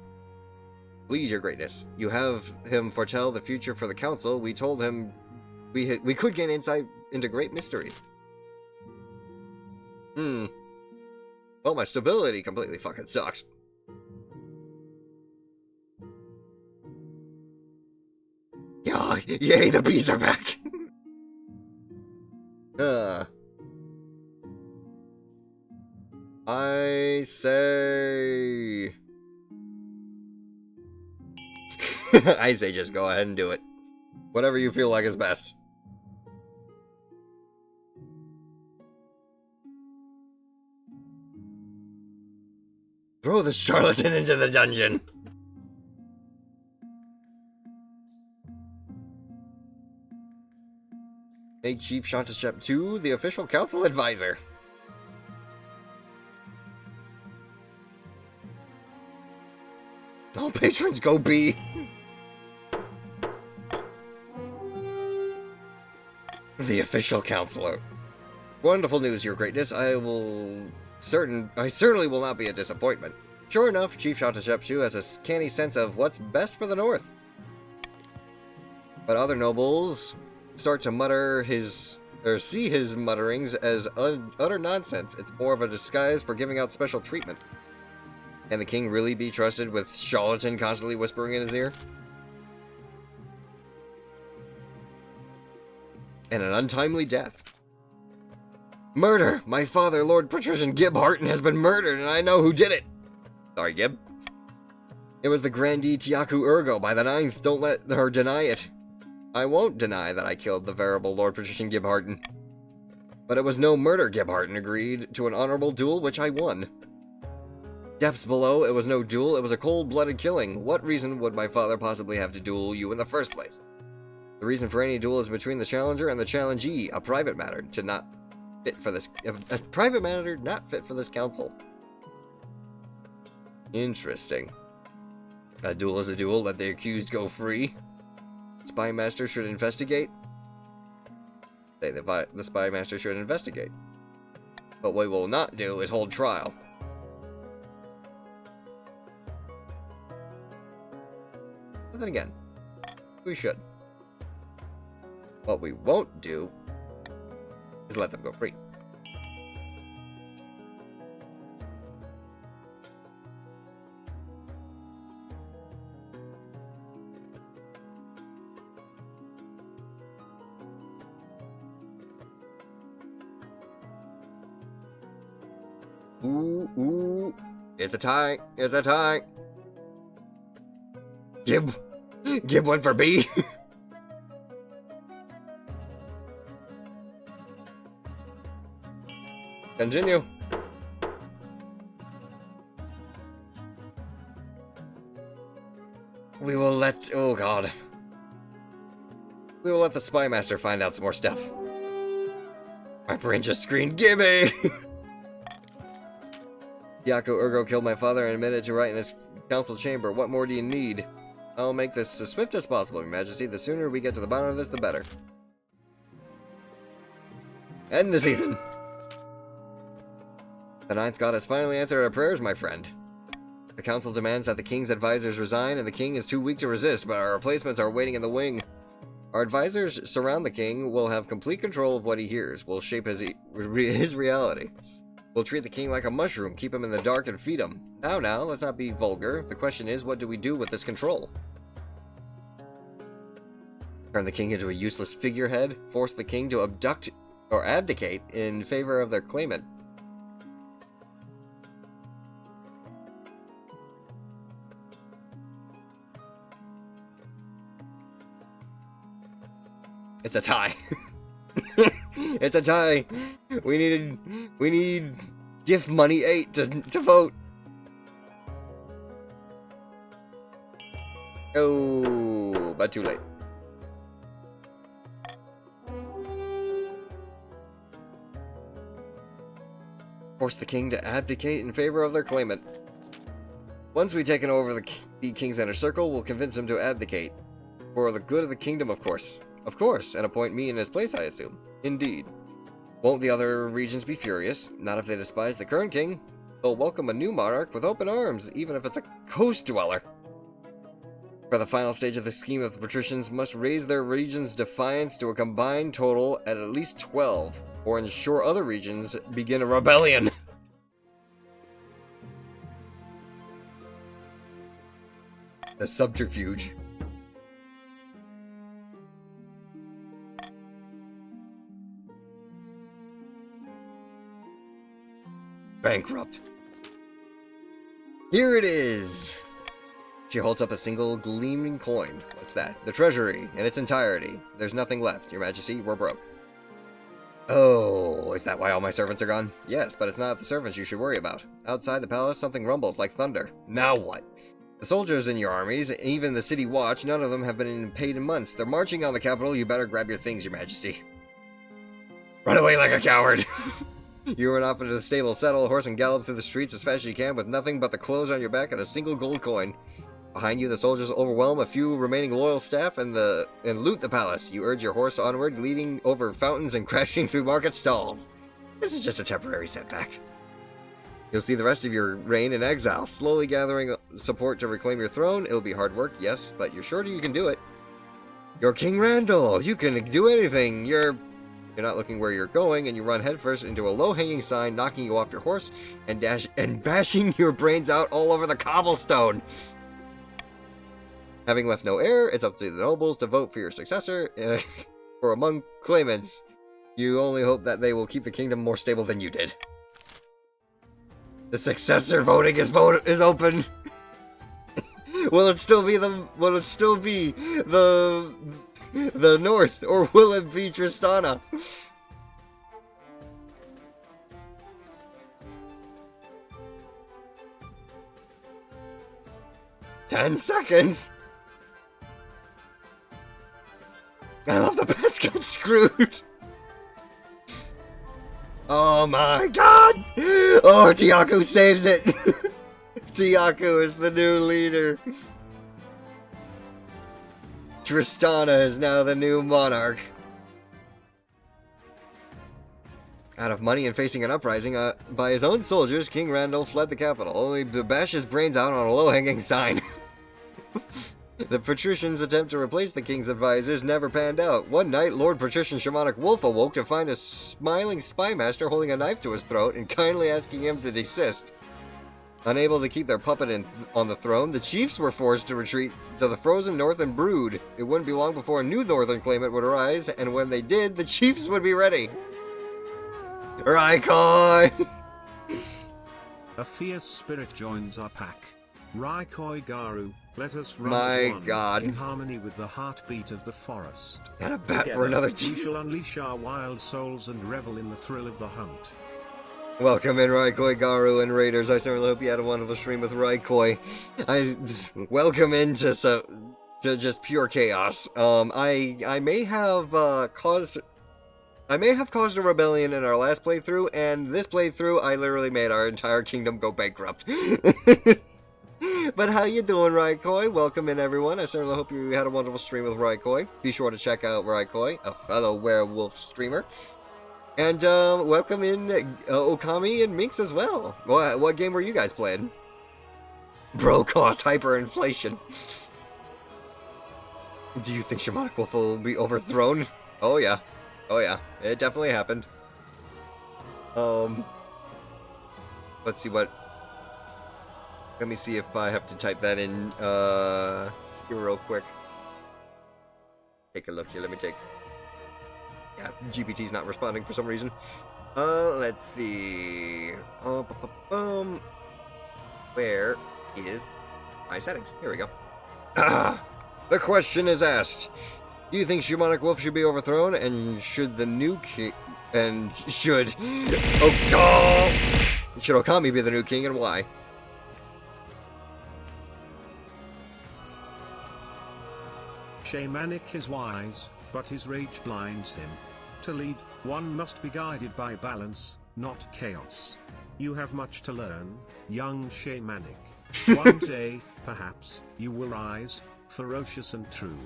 Please, Your Greatness, you have him foretell the future for the council. We told him we could gain insight into great mysteries. Well, my stability completely fucking sucks. Yeah, yay, the bees are back! I say... I say just go ahead and do it. Whatever you feel like is best. Throw the charlatan into the dungeon! Make Chief Enchantership 2 the official council advisor. All patrons go B! The official counselor. Wonderful news, Your Greatness. I certainly will not be a disappointment. Sure enough, Chief Enchantership 2 has a canny sense of what's best for the North. But other nobles start to see his mutterings as utter nonsense. It's more of a disguise for giving out special treatment. Can the king really be trusted with charlatan constantly whispering in his ear? And an untimely death. Murder! My father, Lord Patrician Gib Harton, has been murdered, and I know who did it! Sorry, Gib. It was the Grandee Tiaku Urgo by the 9th. Don't let her deny it. I won't deny that I killed the venerable Lord Patrician Gib Harton. But it was no murder, Gib Harton agreed to an honorable duel, which I won. Depths below, it was no duel, it was a cold-blooded killing. What reason would my father possibly have to duel you in the first place? The reason for any duel is between the challenger and the challengee, a private matter not fit for this council. Interesting. A duel is a duel, let the accused go free. Spy Master should investigate. Say the Spy Master should investigate. But what we will not do is hold trial. But then again, we should. What we won't do is let them go free. Ooh, it's a tie, it's a tie. Gib went for B. Continue. We will let... oh god. We will let the Spy Master find out some more stuff. My brain just screamed, Gibby! Tiaku Urgo killed my father and admitted to right in his council chamber. What more do you need? I'll make this as swift as possible, Your Majesty. The sooner we get to the bottom of this, the better. End the season! The 9th god has finally answered our prayers, my friend. The council demands that the king's advisors resign, and the king is too weak to resist, but our replacements are waiting in the wing. Our advisors surround the king, will have complete control of what he hears, will shape his reality. We'll treat the king like a mushroom, keep him in the dark and feed him. Now, let's not be vulgar. The question is, what do we do with this control? Turn the king into a useless figurehead? Force the king to abduct or abdicate in favor of their claimant? It's a tie. It's a tie. We need gift money 8 to vote. Oh, but too late. Force the king to abdicate in favor of their claimant. Once we've taken over the king's inner circle, we'll convince him to abdicate. For the good of the kingdom, of course. Of course, and appoint me in his place, I assume. Indeed. Won't the other regions be furious? Not if they despise the current king. They'll welcome a new monarch with open arms, even if it's a coast dweller. For the final stage of the scheme, the patricians must raise their region's defiance to a combined total at least 12, or ensure other regions begin a rebellion. The subterfuge. Bankrupt. Here it is. She holds up a single gleaming coin. What's that? The treasury in its entirety. There's nothing left, Your Majesty. We're broke. Oh, is that why all my servants are gone? Yes, but it's not the servants you should worry about. Outside the palace, something rumbles like thunder. Now what? The soldiers in your armies, even the city watch, none of them have been paid in months. They're marching on the capital. You better grab your things, Your Majesty. Run away like a coward. You run off into the stable, saddle a horse, and gallop through the streets as fast as you can with nothing but the clothes on your back and a single gold coin. Behind you, the soldiers overwhelm a few remaining loyal staff and loot the palace. You urge your horse onward, leading over fountains and crashing through market stalls. This is just a temporary setback. You'll see the rest of your reign in exile, slowly gathering support to reclaim your throne. It'll be hard work, yes, but you're sure you can do it. You're King Randall. You can do anything. You're not looking where you're going, and you run headfirst into a low-hanging sign, knocking you off your horse and bashing your brains out all over the cobblestone. Having left no heir, it's up to the nobles to vote for your successor. For among claimants, you only hope that they will keep the kingdom more stable than you did. The successor voting is open. Will it still be the North, or will it be Tristana? "10 seconds. I love the pets got screwed. Oh my god! Oh, Tiaku saves it. Tiaku is the new leader. Tristana is now the new monarch. Out of money and facing an uprising by his own soldiers, King Randall fled the capital, only to bash his brains out on a low-hanging sign. The patricians' attempt to replace the king's advisors never panned out. One night, Lord Patrician Shamanic Wolf awoke to find a smiling spymaster holding a knife to his throat and kindly asking him to desist. Unable to keep their puppet on the throne, the chiefs were forced to retreat to the frozen north and brood. It wouldn't be long before a new northern claimant would arise, and when they did, the chiefs would be ready. Raikoi! A fierce spirit joins our pack. Raikoi Garu, let us run My one, god. in harmony with the heartbeat of the forest. And a bat Together, for another we chief. shall unleash our wild souls and revel in the thrill of the hunt. Welcome in, Raikoi Garu and Raiders. I certainly hope you had a wonderful stream with Raikoi. Welcome into to just pure chaos. I may have caused a rebellion in our last playthrough, and this playthrough I literally made our entire kingdom go bankrupt. But how you doing, Raikoi? Welcome in, everyone. I certainly hope you had a wonderful stream with Raikoi. Be sure to check out Raikoi, a fellow werewolf streamer. And welcome in Okami and Minx as well. What game were you guys playing? Bro cost hyperinflation. Do you think Shamanic Wolf will be overthrown? Oh yeah. Oh yeah. It definitely happened. let's see what... Let me see if I have to type that in here real quick. Take a look here. Let me take... Yeah, GPT's not responding for some reason. Let's see. Where is my settings? Here we go. The question is asked. Do you think Shamanic Wolf should be overthrown? And should the new king... And should... Oh, God! Should Okami be the new king, and why? Shamanic is wise, but his rage blinds him. To lead, one must be guided by balance, not chaos. You have much to learn, young Shamanic. One day, perhaps, you will rise, ferocious and true.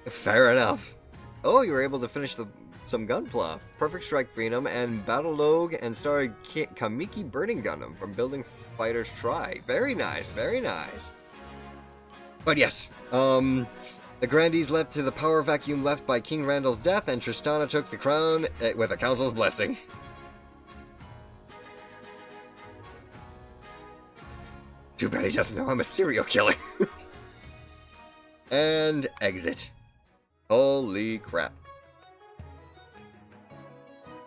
Fair enough. Oh, you were able to finish some Gunpla, Perfect Strike Phenom, and Battle Log, and started Kamiki Burning Gundam from Building Fighters Try. Very nice, very nice. But yes, the Grandees leapt to the power vacuum left by King Randall's death, and Tristana took the crown with the Council's blessing. Too bad he doesn't know I'm a serial killer. And exit. Holy crap.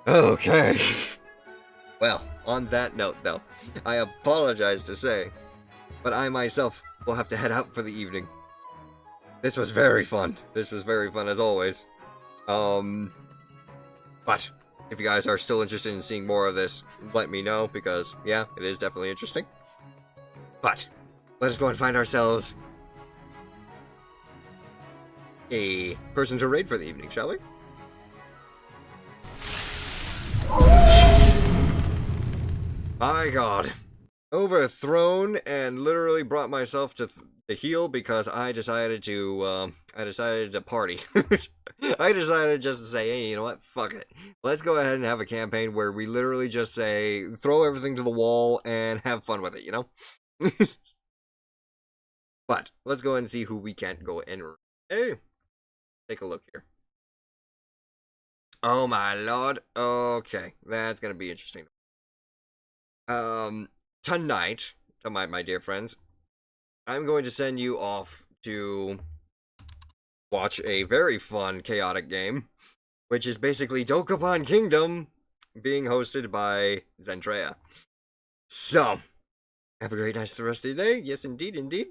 Okay. Well, on that note, though, I apologize to say, but I myself will have to head out for the evening. This was very fun. This was very fun as always. But if you guys are still interested in seeing more of this, let me know, because, yeah, it is definitely interesting. But let us go and find ourselves a person to raid for the evening, shall we? My God. Overthrown and literally brought myself to heal because I decided to party. I decided just to say, hey, you know what? Fuck it. Let's go ahead and have a campaign where we literally just say, throw everything to the wall and have fun with it, you know? But let's go and see who we can't go and hey, take a look here. Oh my lord. Okay, that's gonna be interesting. Tonight, my dear friends, I'm going to send you off to watch a very fun, chaotic game, which is basically Dokapon Kingdom being hosted by Zentrea. So, have a great night the rest of the day. Yes, indeed, indeed.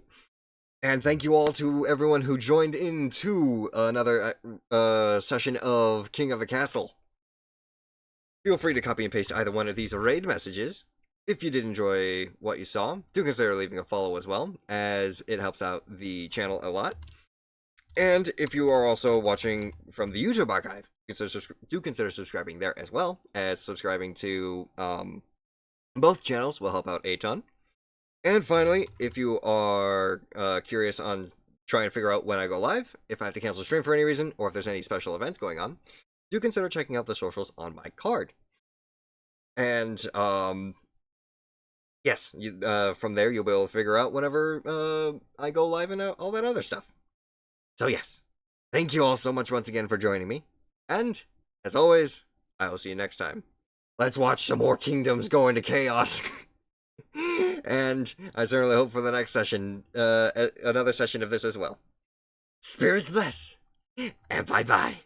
And thank you all to everyone who joined into another session of King of the Castle. Feel free to copy and paste either one of these raid messages. If you did enjoy what you saw, do consider leaving a follow as well, as it helps out the channel a lot. And if you are also watching from the YouTube archive, do consider subscribing there as well, as subscribing to both channels will help out a ton. And finally, if you are curious on trying to figure out when I go live, if I have to cancel stream for any reason, or if there's any special events going on, do consider checking out the socials on my card. And, yes, from there you'll be able to figure out whenever I go live and all that other stuff. So yes, thank you all so much once again for joining me. And, as always, I will see you next time. Let's watch some more kingdoms go into chaos. And I certainly hope for the next session, another session of this as well. Spirits bless, and bye-bye.